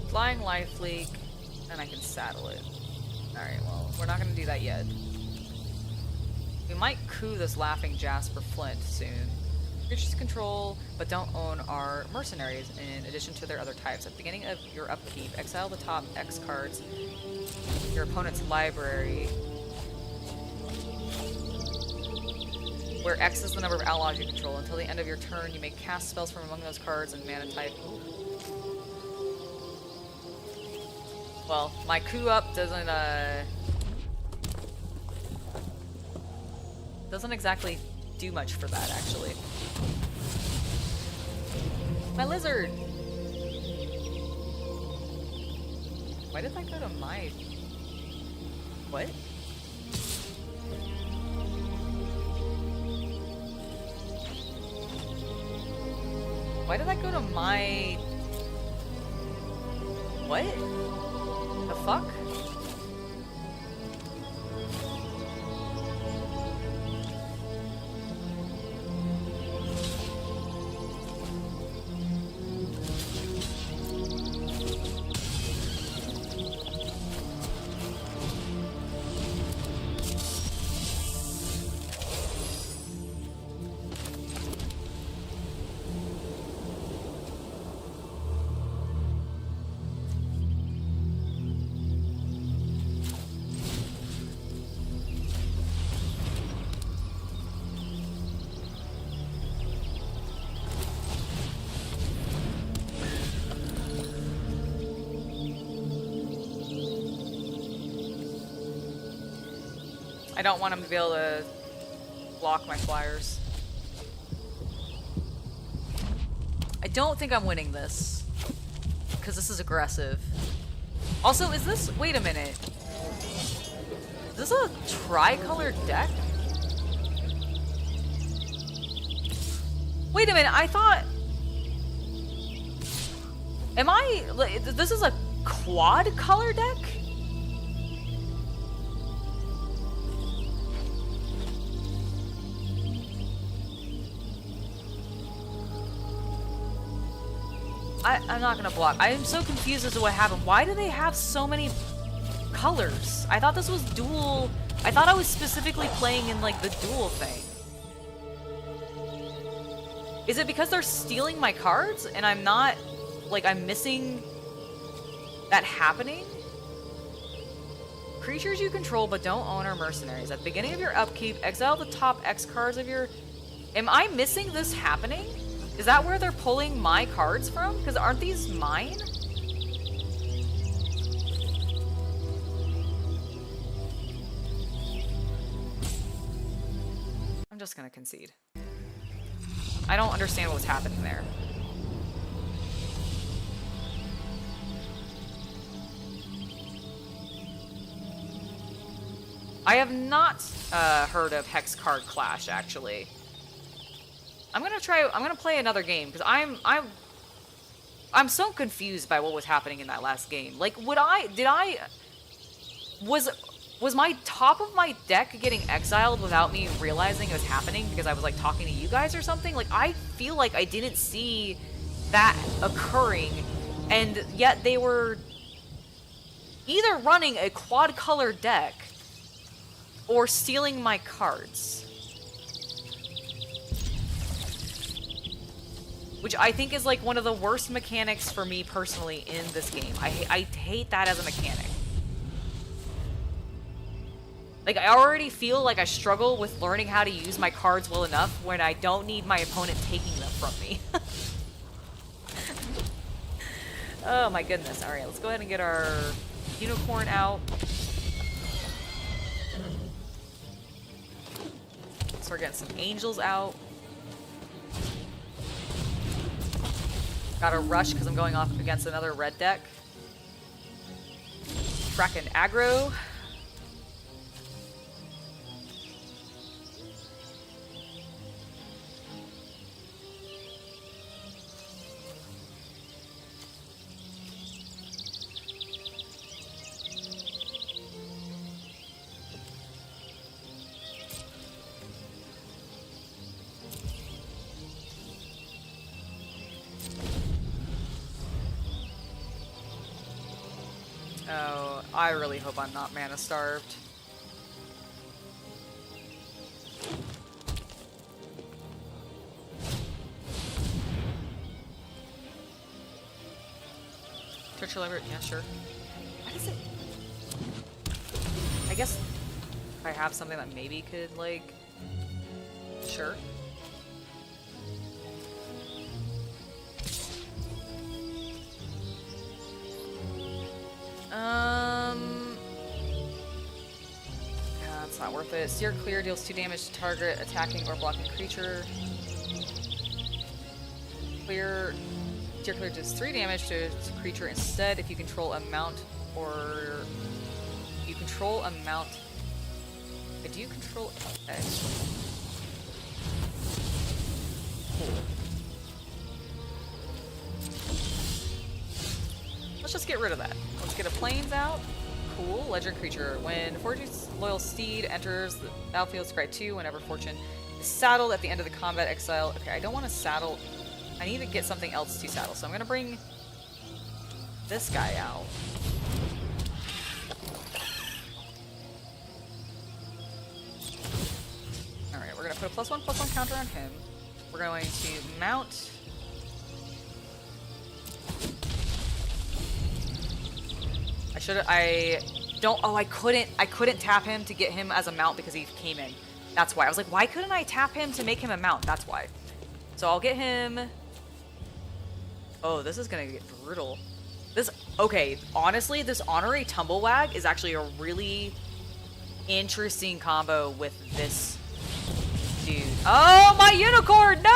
Flying life leak, and I can saddle it. Alright, well, we're not gonna do that yet. We might coup this laughing Jasper Flint soon. Creatures control, but don't own our mercenaries in addition to their other types. At the beginning of your upkeep, exile the top X cards your opponent's library, where X is the number of allies you control. Until the end of your turn, you may cast spells from among those cards and mana type. Well, my coup up doesn't exactly do much for that, actually. My lizard! Why did that go to my... What? Why did that go to my... What? The fuck? I don't want him to be able to block my flyers. I don't think I'm winning this, because this is aggressive. Also, is this... Wait a minute. Is this a tri-colored deck? Wait a minute, I thought... Am I... This is a quad color deck? I'm not gonna block. I am so confused as to what happened. Why do they have so many colors? I thought this was dual. I thought I was specifically playing in like the dual thing. Is it because they're stealing my cards and I'm not, like, I'm missing that happening? Creatures you control but don't own are mercenaries. At the beginning of your upkeep, exile the top X cards of your... Am I missing this happening? Is that where they're pulling my cards from? Because aren't these mine? I'm just gonna concede. I don't understand what was happening there. I have not heard of Hex Card Clash, actually. I'm gonna play another game because I'm so confused by what was happening in that last game. Like, was my top of my deck getting exiled without me realizing it was happening because I was like talking to you guys or something? Like, I feel like I didn't see that occurring, and yet they were either running a quad color deck or stealing my cards. Which I think is like one of the worst mechanics for me personally in this game. I hate that as a mechanic. Like, I already feel like I struggle with learning how to use my cards well enough when I don't need my opponent taking them from me. Oh my goodness. Alright, let's go ahead and get our unicorn out. Start getting some angels out. Gotta rush because I'm going off against another red deck. Frackin' aggro. Oh, I really hope I'm not mana starved. Touch your lever? Yeah, sure. What is it? I guess if I have something that maybe could, like... Sure. That's not worth it. Steer clear deals 2 damage to target attacking or blocking creature. Steer clear does 3 damage to creature instead if you control a mount or you control a mount. Do you control X? Cool. Let's just get rid of that. Let's get a plains out. Cool. Legend creature. When Fortune's Loyal Steed enters the battlefield, scry 2 whenever Fortune is saddled at the end of the combat exile. Okay, I don't want to saddle. I need to get something else to saddle, so I'm going to bring this guy out. Alright, we're going to put a +1/+1 counter on him. We're going to mount. I couldn't tap him to get him as a mount because he came in. That's why. I was like, why couldn't I tap him to make him a mount? That's why. So I'll get him. Oh, this is gonna get brutal. Okay, honestly, this Honorary Tumblewag is actually a really interesting combo with this dude. Oh, my unicorn! No!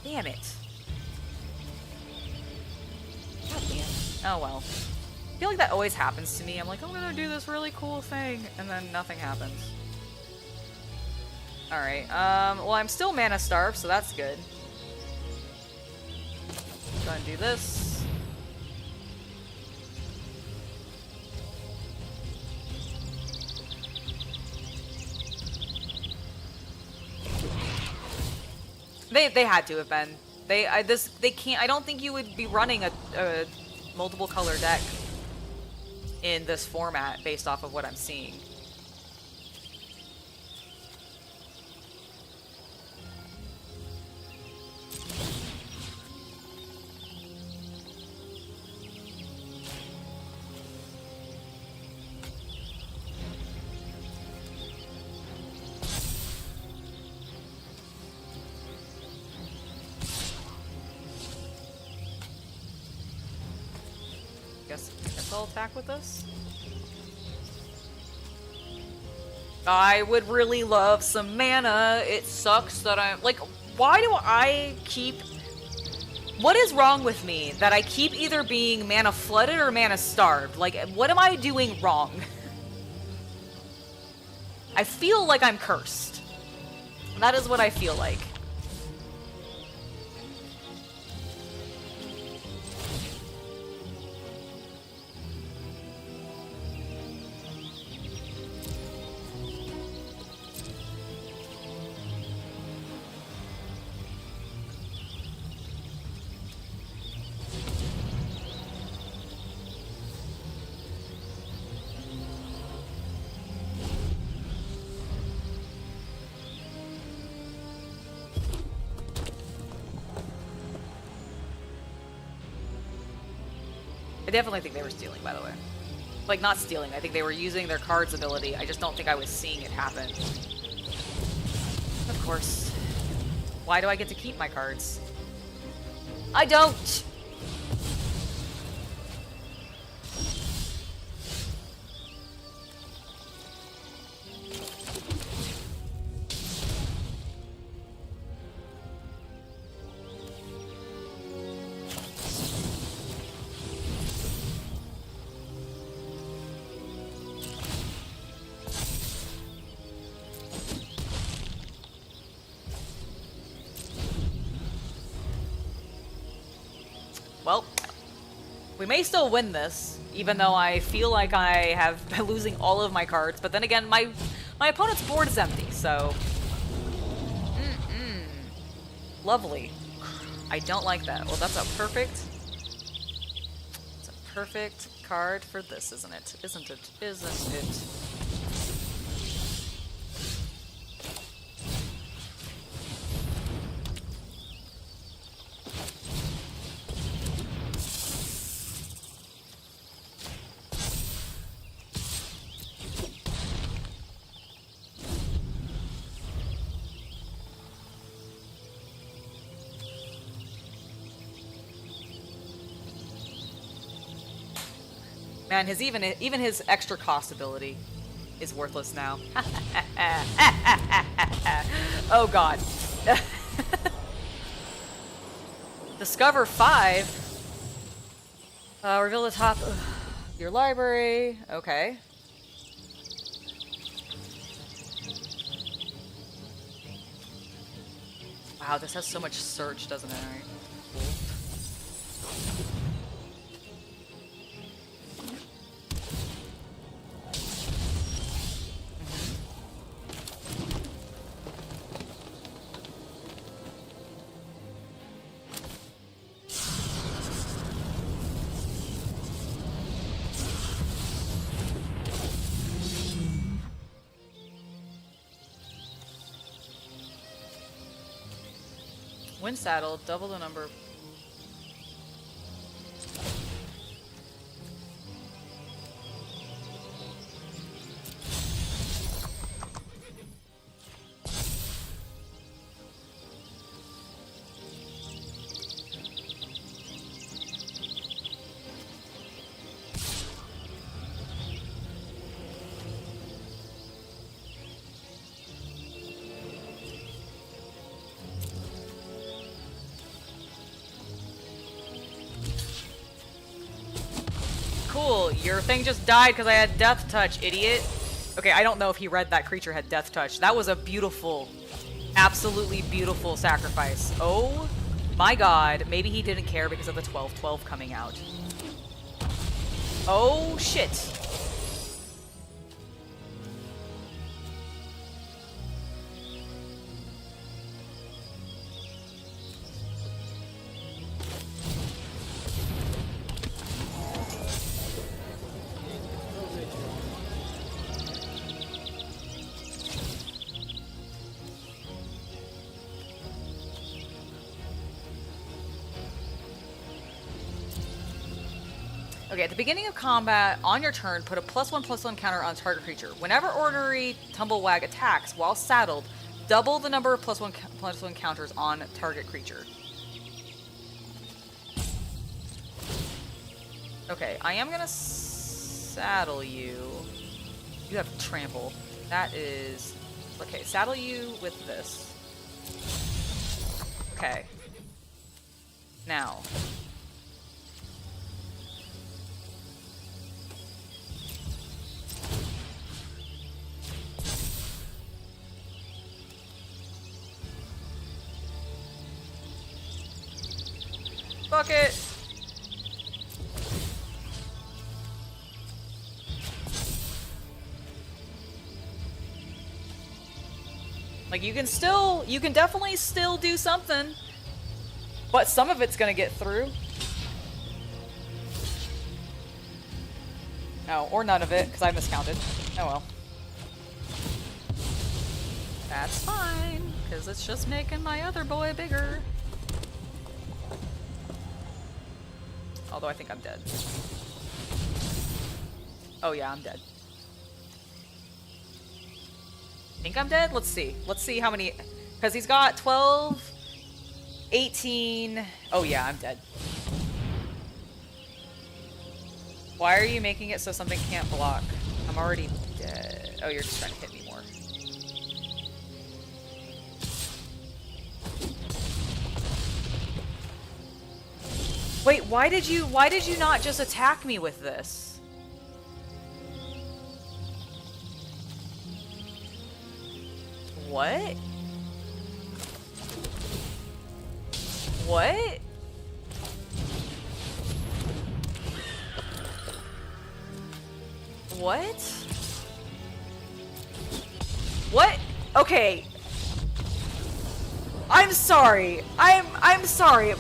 Damn it. God damn. Oh well. I feel like that always happens to me. I'm like, I'm gonna do this really cool thing, and then nothing happens. Alright, well, I'm still mana starved, so that's good. Go ahead and do this. They had to have been. They can't. I don't think you would be running a multiple color deck in this format based off of what I'm seeing. Guess I'll attack with this. I would really love some mana. It sucks that I'm like, why do I keep... What is wrong with me that I keep either being mana flooded or mana starved? Like, what am I doing wrong? I feel like I'm cursed. That is what I feel like. I definitely think they were stealing, by the way. Like, not stealing. I think they were using their card's ability. I just don't think I was seeing it happen. Of course. Why do I get to keep my cards? I don't! Well, we may still win this, even though I feel like I have been losing all of my cards. But then again, my opponent's board is empty, so... Lovely. I don't like that. Well, that's a perfect... It's a perfect card for this, isn't it? Isn't it? Isn't it? Man, even his extra cost ability is worthless now. Oh god. Discover 5. Reveal the top of your library. Okay. Wow, this has so much search, doesn't it? Alright, cool. When saddled, double the number. Cool, your thing just died because I had Death Touch, idiot. Okay, I don't know if he read that creature had Death Touch. That was a beautiful, absolutely beautiful sacrifice. Oh my god, maybe he didn't care because of the 12/12 coming out. Oh shit. Okay, at the beginning of combat, on your turn, put a +1/+1 counter on target creature. Whenever ordinary Tumblewag attacks while saddled, double the number of +1/+1 counters on target creature. Okay, I am gonna saddle you. You have trample. That is... Okay, saddle you with this. Okay. Now... Fuck it! Like, you can definitely still do something, but some of it's gonna get through. Oh, or none of it, because I miscounted. Oh well. That's fine, because it's just making my other boy bigger. Although I think I'm dead. Oh yeah, I'm dead. Think I'm dead? Let's see. Let's see how many... Because he's got 12, 18... Oh yeah, I'm dead. Why are you making it so something can't block? I'm already dead. Oh, you're just trying to hit me more. Wait, why did you not just attack me with this? What? What? What? What? Okay. I'm sorry. I'm sorry.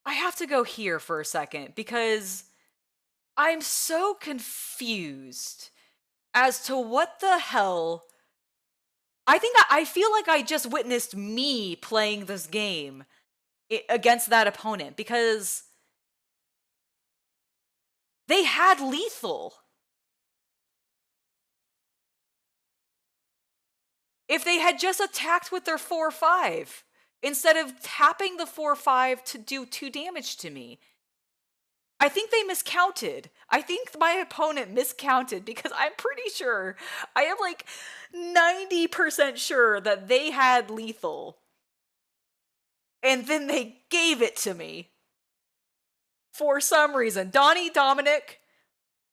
I have to go here for a second because I'm so confused as to what the hell. I feel like I just witnessed me playing this game against that opponent because they had lethal. If they had just attacked with their 4/5 instead of tapping the 4/5 to do 2 damage to me. I think they miscounted. I think my opponent miscounted because I'm pretty sure, I am like 90% sure that they had lethal. And then they gave it to me. For some reason. Donnie Dominic,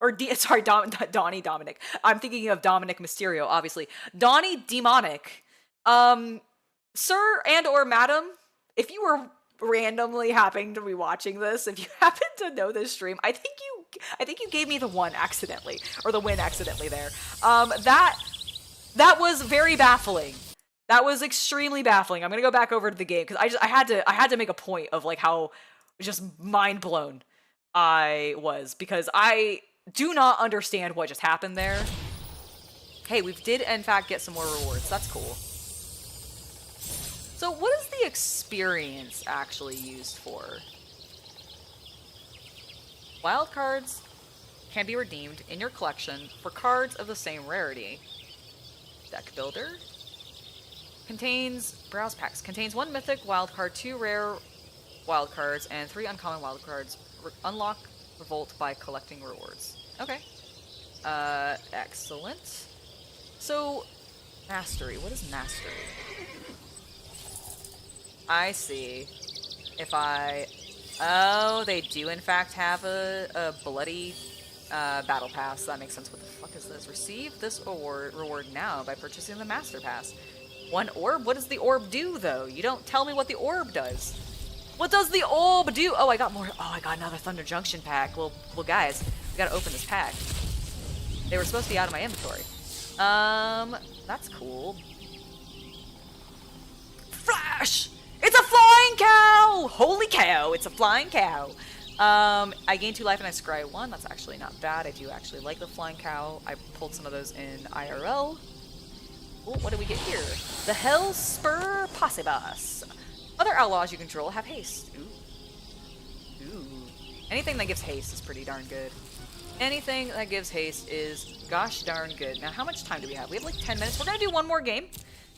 or Donnie Dominic. I'm thinking of Dominic Mysterio, obviously. Donnie Demonic. Sir and or madam, if you were randomly happening to be watching this, if you happen to know this stream, I think you gave me the one accidentally, or the win accidentally there. That was very baffling. That was extremely baffling. I'm gonna go back over to the game because I had to make a point of like how just mind blown I was, because I do not understand what just happened there. Hey, we did in fact get some more rewards. That's cool. So what is the experience actually used for? Wild cards can be redeemed in your collection for cards of the same rarity. Deck builder contains browse packs. Contains 1 mythic wild card, 2 rare wild cards, and 3 uncommon wild cards. Unlock Revolt by collecting rewards. Okay. Excellent. So, mastery. What is mastery? I see. If I... Oh, they do in fact have a bloody battle pass. That makes sense. What the fuck is this? Receive this reward now by purchasing the master pass. 1 orb? What does the orb do, though? You don't tell me what the orb does. What does the orb do? Oh, I got more. Oh, I got another Thunder Junction pack. Well, guys, we gotta open this pack. They were supposed to be out of my inventory. That's cool. Flash! It's a flying cow! Holy cow, it's a flying cow. I gain 2 life and I scry 1. That's actually not bad. I do actually like the flying cow. I pulled some of those in IRL. Ooh, what do we get here? The Hellspur Possibus. Other outlaws you control have haste. Ooh. Ooh. Anything that gives haste is pretty darn good. Anything that gives haste is gosh darn good. Now, how much time do we have? We have like 10 minutes. We're gonna do one more game.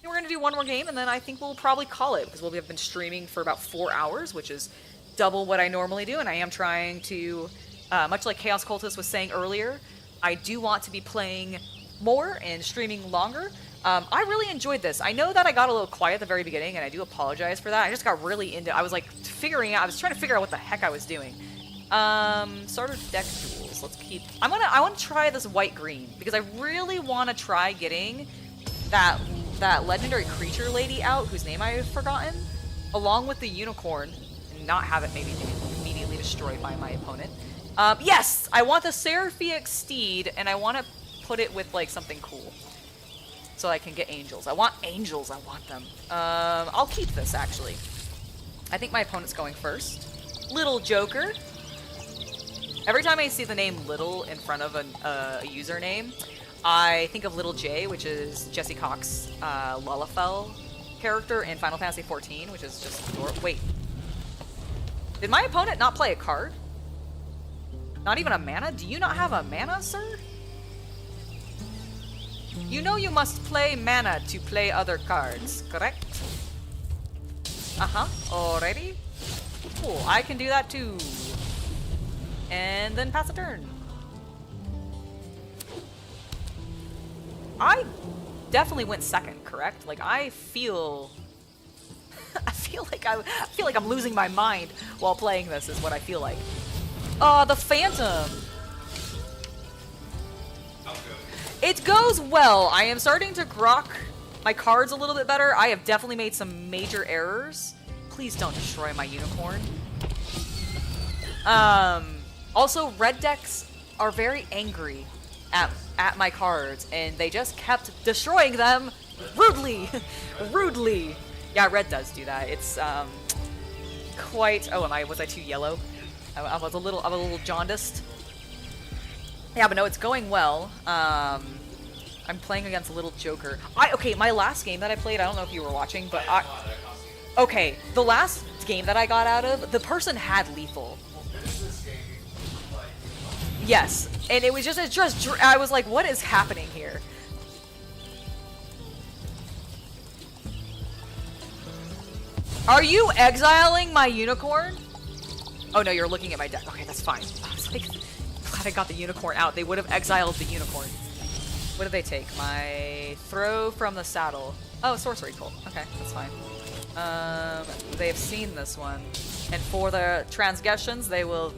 We're gonna do one more game, and then I think we'll probably call it, because we'll have been streaming for about 4 hours, which is double what I normally do, and I am trying to, much like Chaos Cultist was saying earlier, I do want to be playing more and streaming longer. I really enjoyed this. I know that I got a little quiet at the very beginning, and I do apologize for that. I just got really into, I was like I was trying to figure out what the heck I was doing. Starter deck duels. Let's keep, I want to try this white-green, because I really want to try getting that legendary creature lady out, whose name I have forgotten, along with the unicorn, and not have it maybe immediately destroyed by my opponent. Yes! I want the Seraphic Steed, and I want to put it with, like, something cool. So I can get angels. I want angels, I want them. I'll keep this, actually. I think my opponent's going first. Little Joker. Every time I see the name Little in front of a username, I think of Little J, which is Jesse Cox's Lullafell character in Final Fantasy XIV, which is just adorable. Wait. Did my opponent not play a card? Not even a mana? Do you not have a mana, sir? You know you must play mana to play other cards, correct? Uh-huh. Alrighty. Cool. I can do that too. And then pass a turn. I definitely went second, correct? Like, I feel like I'm losing my mind while playing this, is what I feel like. The Phantom. It goes well. I am starting to grok my cards a little bit better. I have definitely made some major errors. Please don't destroy my unicorn. Also, red decks are very angry at my cards, and they just kept destroying them rudely. Rudely. Yeah, red does do that. It's quite. Oh, was I too yellow? I was a little jaundiced. Yeah, but no, it's going well. I'm playing against a Little Joker. Okay, my last game that I played, I don't know if you were watching, but okay, the last game that I got out of, the person had lethal. Yes, and it was just I was like, what is happening here? Are you exiling my unicorn? Oh no, you're looking at my deck. Okay, that's fine. I was like, glad I got the unicorn out. They would have exiled the unicorn. What did they take? My throw from the saddle. Oh, sorcery. Cool. Okay, that's fine. They have seen this one, and for the transgressions, they will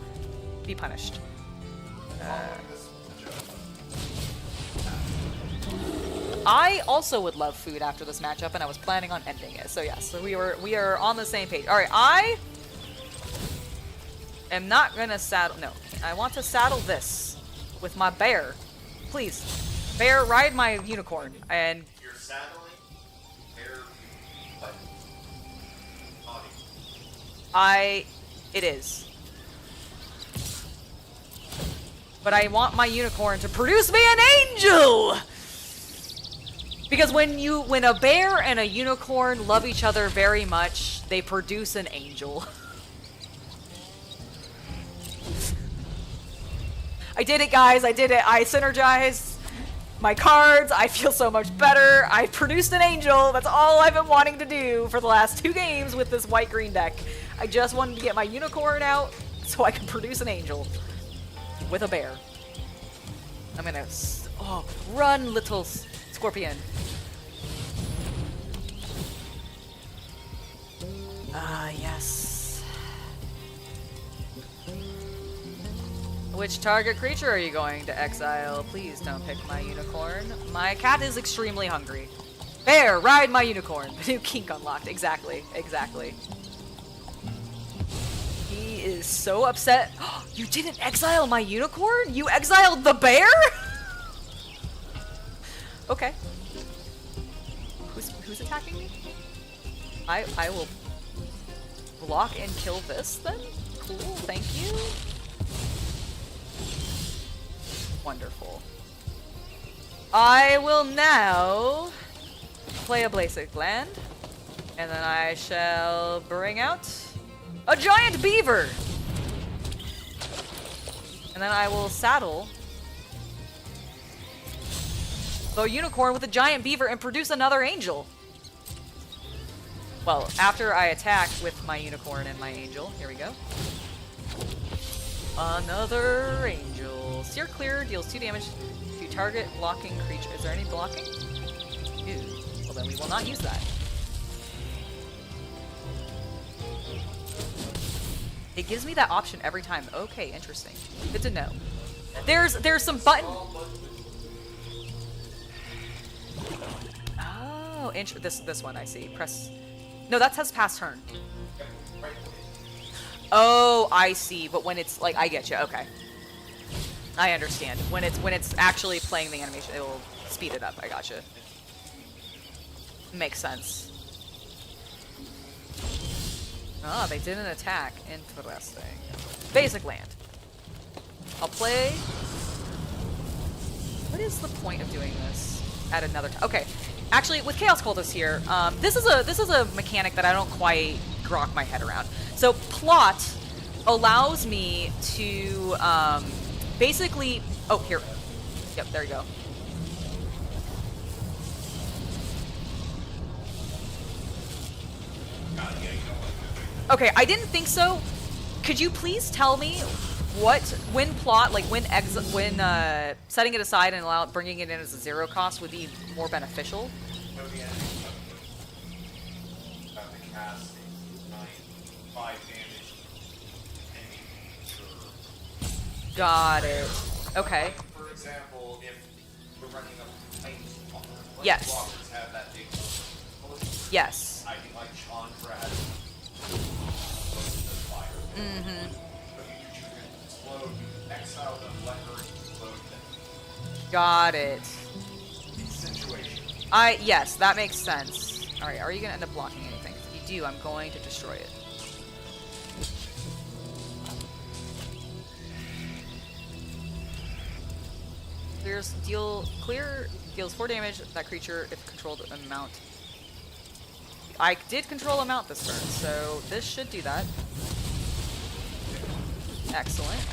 be punished. I also would love food after this matchup, and I was planning on ending it. So yes, so we are on the same page. All right, I am not gonna saddle. No, I want to saddle this with my bear. Please, bear, ride my unicorn. And You're saddling bear what? Body. it is. But I want my unicorn to produce me an angel! Because when a bear and a unicorn love each other very much, they produce an angel. I did it, guys. I did it. I synergized my cards. I feel so much better. I produced an angel. That's all I've been wanting to do for the last 2 games with this white-green deck. I just wanted to get my unicorn out so I can produce an angel with a bear. I'm gonna... Oh, run, little scorpion. Ah, yes. Which target creature are you going to exile? Please don't pick my unicorn. My cat is extremely hungry. Bear, ride my unicorn. The new kink unlocked. Exactly. Exactly. He is so upset. You didn't exile my unicorn? You exiled the bear? Okay. Who's attacking me? I will block and kill this then? Cool, thank you. Wonderful. I will now play a basic land, and then I shall bring out a giant beaver! And then I will saddle the unicorn with a giant beaver and produce another angel. Well, after I attack with my unicorn and my angel. Here we go. Another angel. Steer clear, deals 2 damage to target blocking creature. Is there any blocking? Ew. Well, then we will not use that. It gives me that option every time. Okay, interesting. Good to know. There's some button. Oh, this one I see. Press. No, that says pass turn. Oh, I see. But when it's like, I get you. Okay, I understand. When it's actually playing the animation, it will speed it up. I gotcha. Makes sense. Oh, they didn't attack. Interesting. Basic land. I'll play. What is the point of doing this at another time? Okay, actually, with Chaos Cultist here, this is a mechanic that I don't quite grok my head around. So plot allows me to basically. Oh, here. Yep, there you go. Okay, I didn't think so. Could you please tell me when plot, like when setting it aside and bringing it in as a 0 cost would be more beneficial? Got it. Okay. For example, if we're running a tiny yes. blockers have that big yes. I think like Chandra has fire. Mm-hmm. But you can explode, exile them, let her explode them. Got it. Situation. Yes, that makes sense. Alright, are you gonna end up blocking anything? If you do, I'm going to destroy it. Deals 4 damage to that creature if controlled amount. I did control amount this turn, so this should do that. Excellent.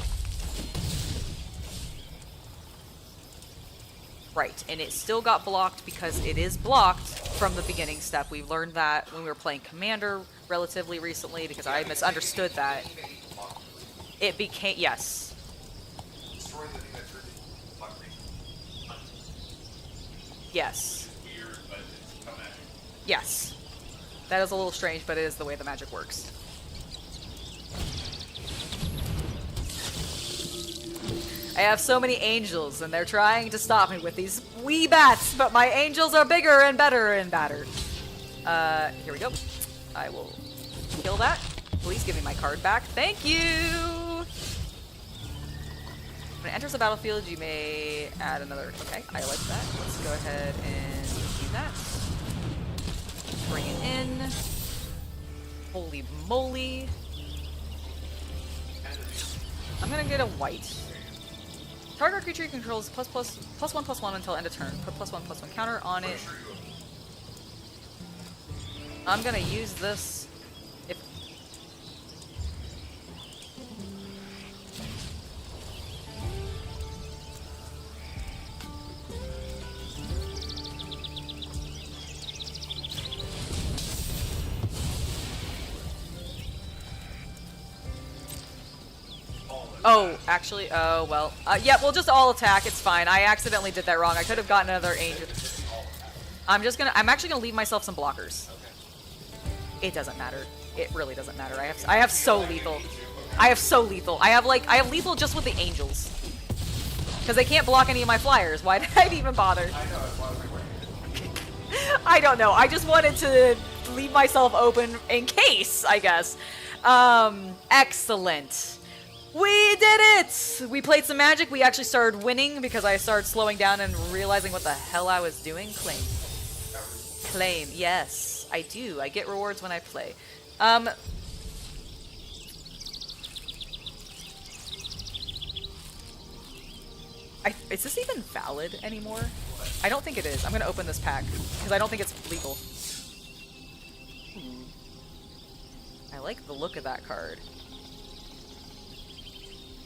Right, and it still got blocked because it is blocked from the beginning step. We learned that when we were playing Commander relatively recently because I misunderstood that. it became, yes. Destroying the thing that turned into fucking hunt. Yes. It's weird, but it's how magic. Yes. That is a little strange, but it is the way the magic works. I have so many angels, and they're trying to stop me with these wee bats, but my angels are bigger and better and badder. Here we go. I will kill that. Please give me my card back. Thank you! When it enters the battlefield, you may add another... Okay, I like that. Let's go ahead and do that. Bring it in. Holy moly. I'm gonna get a white. Target creature controls +1/+1 until end of turn. Put +1/+1 counter on it. I'm gonna use this. If oh, actually, oh, well. Yeah, we'll just all attack. It's fine. I accidentally did that wrong. I could have gotten another angel. I'm actually gonna leave myself some blockers. It doesn't matter. It really doesn't matter. I have so lethal. I have lethal just with the angels. Because they can't block any of my flyers. Why did I even bother? I don't know. I just wanted to leave myself open in case, I guess. Excellent. We did it! We played some magic. We actually started winning because I started slowing down and realizing what the hell I was doing. Claim. Claim. Yes, I do. I get rewards when I play. Is this even valid anymore? I don't think it is. I'm going to open this pack because I don't think it's legal. I like the look of that card.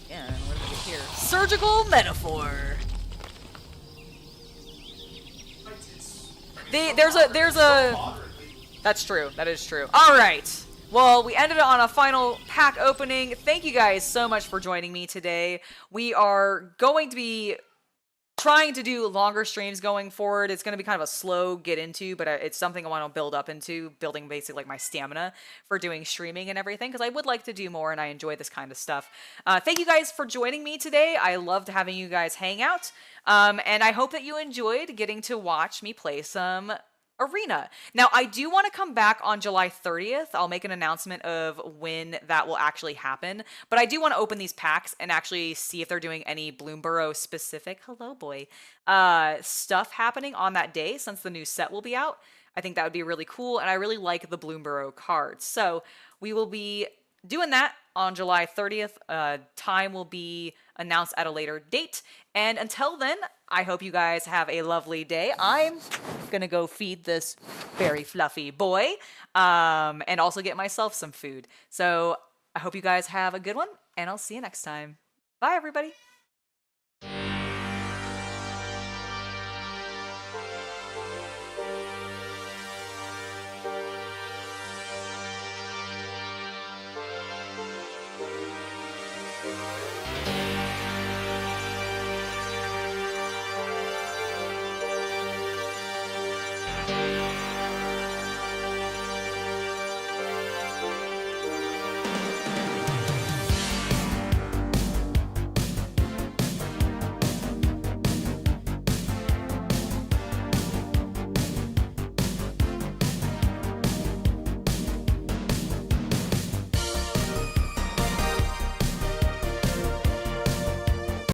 Yeah, and what do we get here? Surgical Metaphor! There's a... That's true. That is true. Alright! Well, we ended on a final pack opening. Thank you guys so much for joining me today. We are going to be trying to do longer streams going forward. It's going to be kind of a slow get into, but it's something I want to build up into, building basically like my stamina for doing streaming and everything, because I would like to do more and I enjoy this kind of stuff. Thank you guys for joining me today. I loved having you guys hang out, and I hope that you enjoyed getting to watch me play some Arena. Now, I do want to come back on July 30th. I'll make an announcement of when that will actually happen, but I do want to open these packs and actually see if they're doing any Bloomburrow specific, hello boy, stuff happening on that day, since the new set will be out. I think that would be really cool, and I really like the Bloomburrow cards. So we will be doing that on July 30th. Time will be announced at a later date, and until then, I hope you guys have a lovely day. I'm gonna go feed this very fluffy boy, and also get myself some food. So I hope you guys have a good one, and I'll see you next time. Bye, everybody.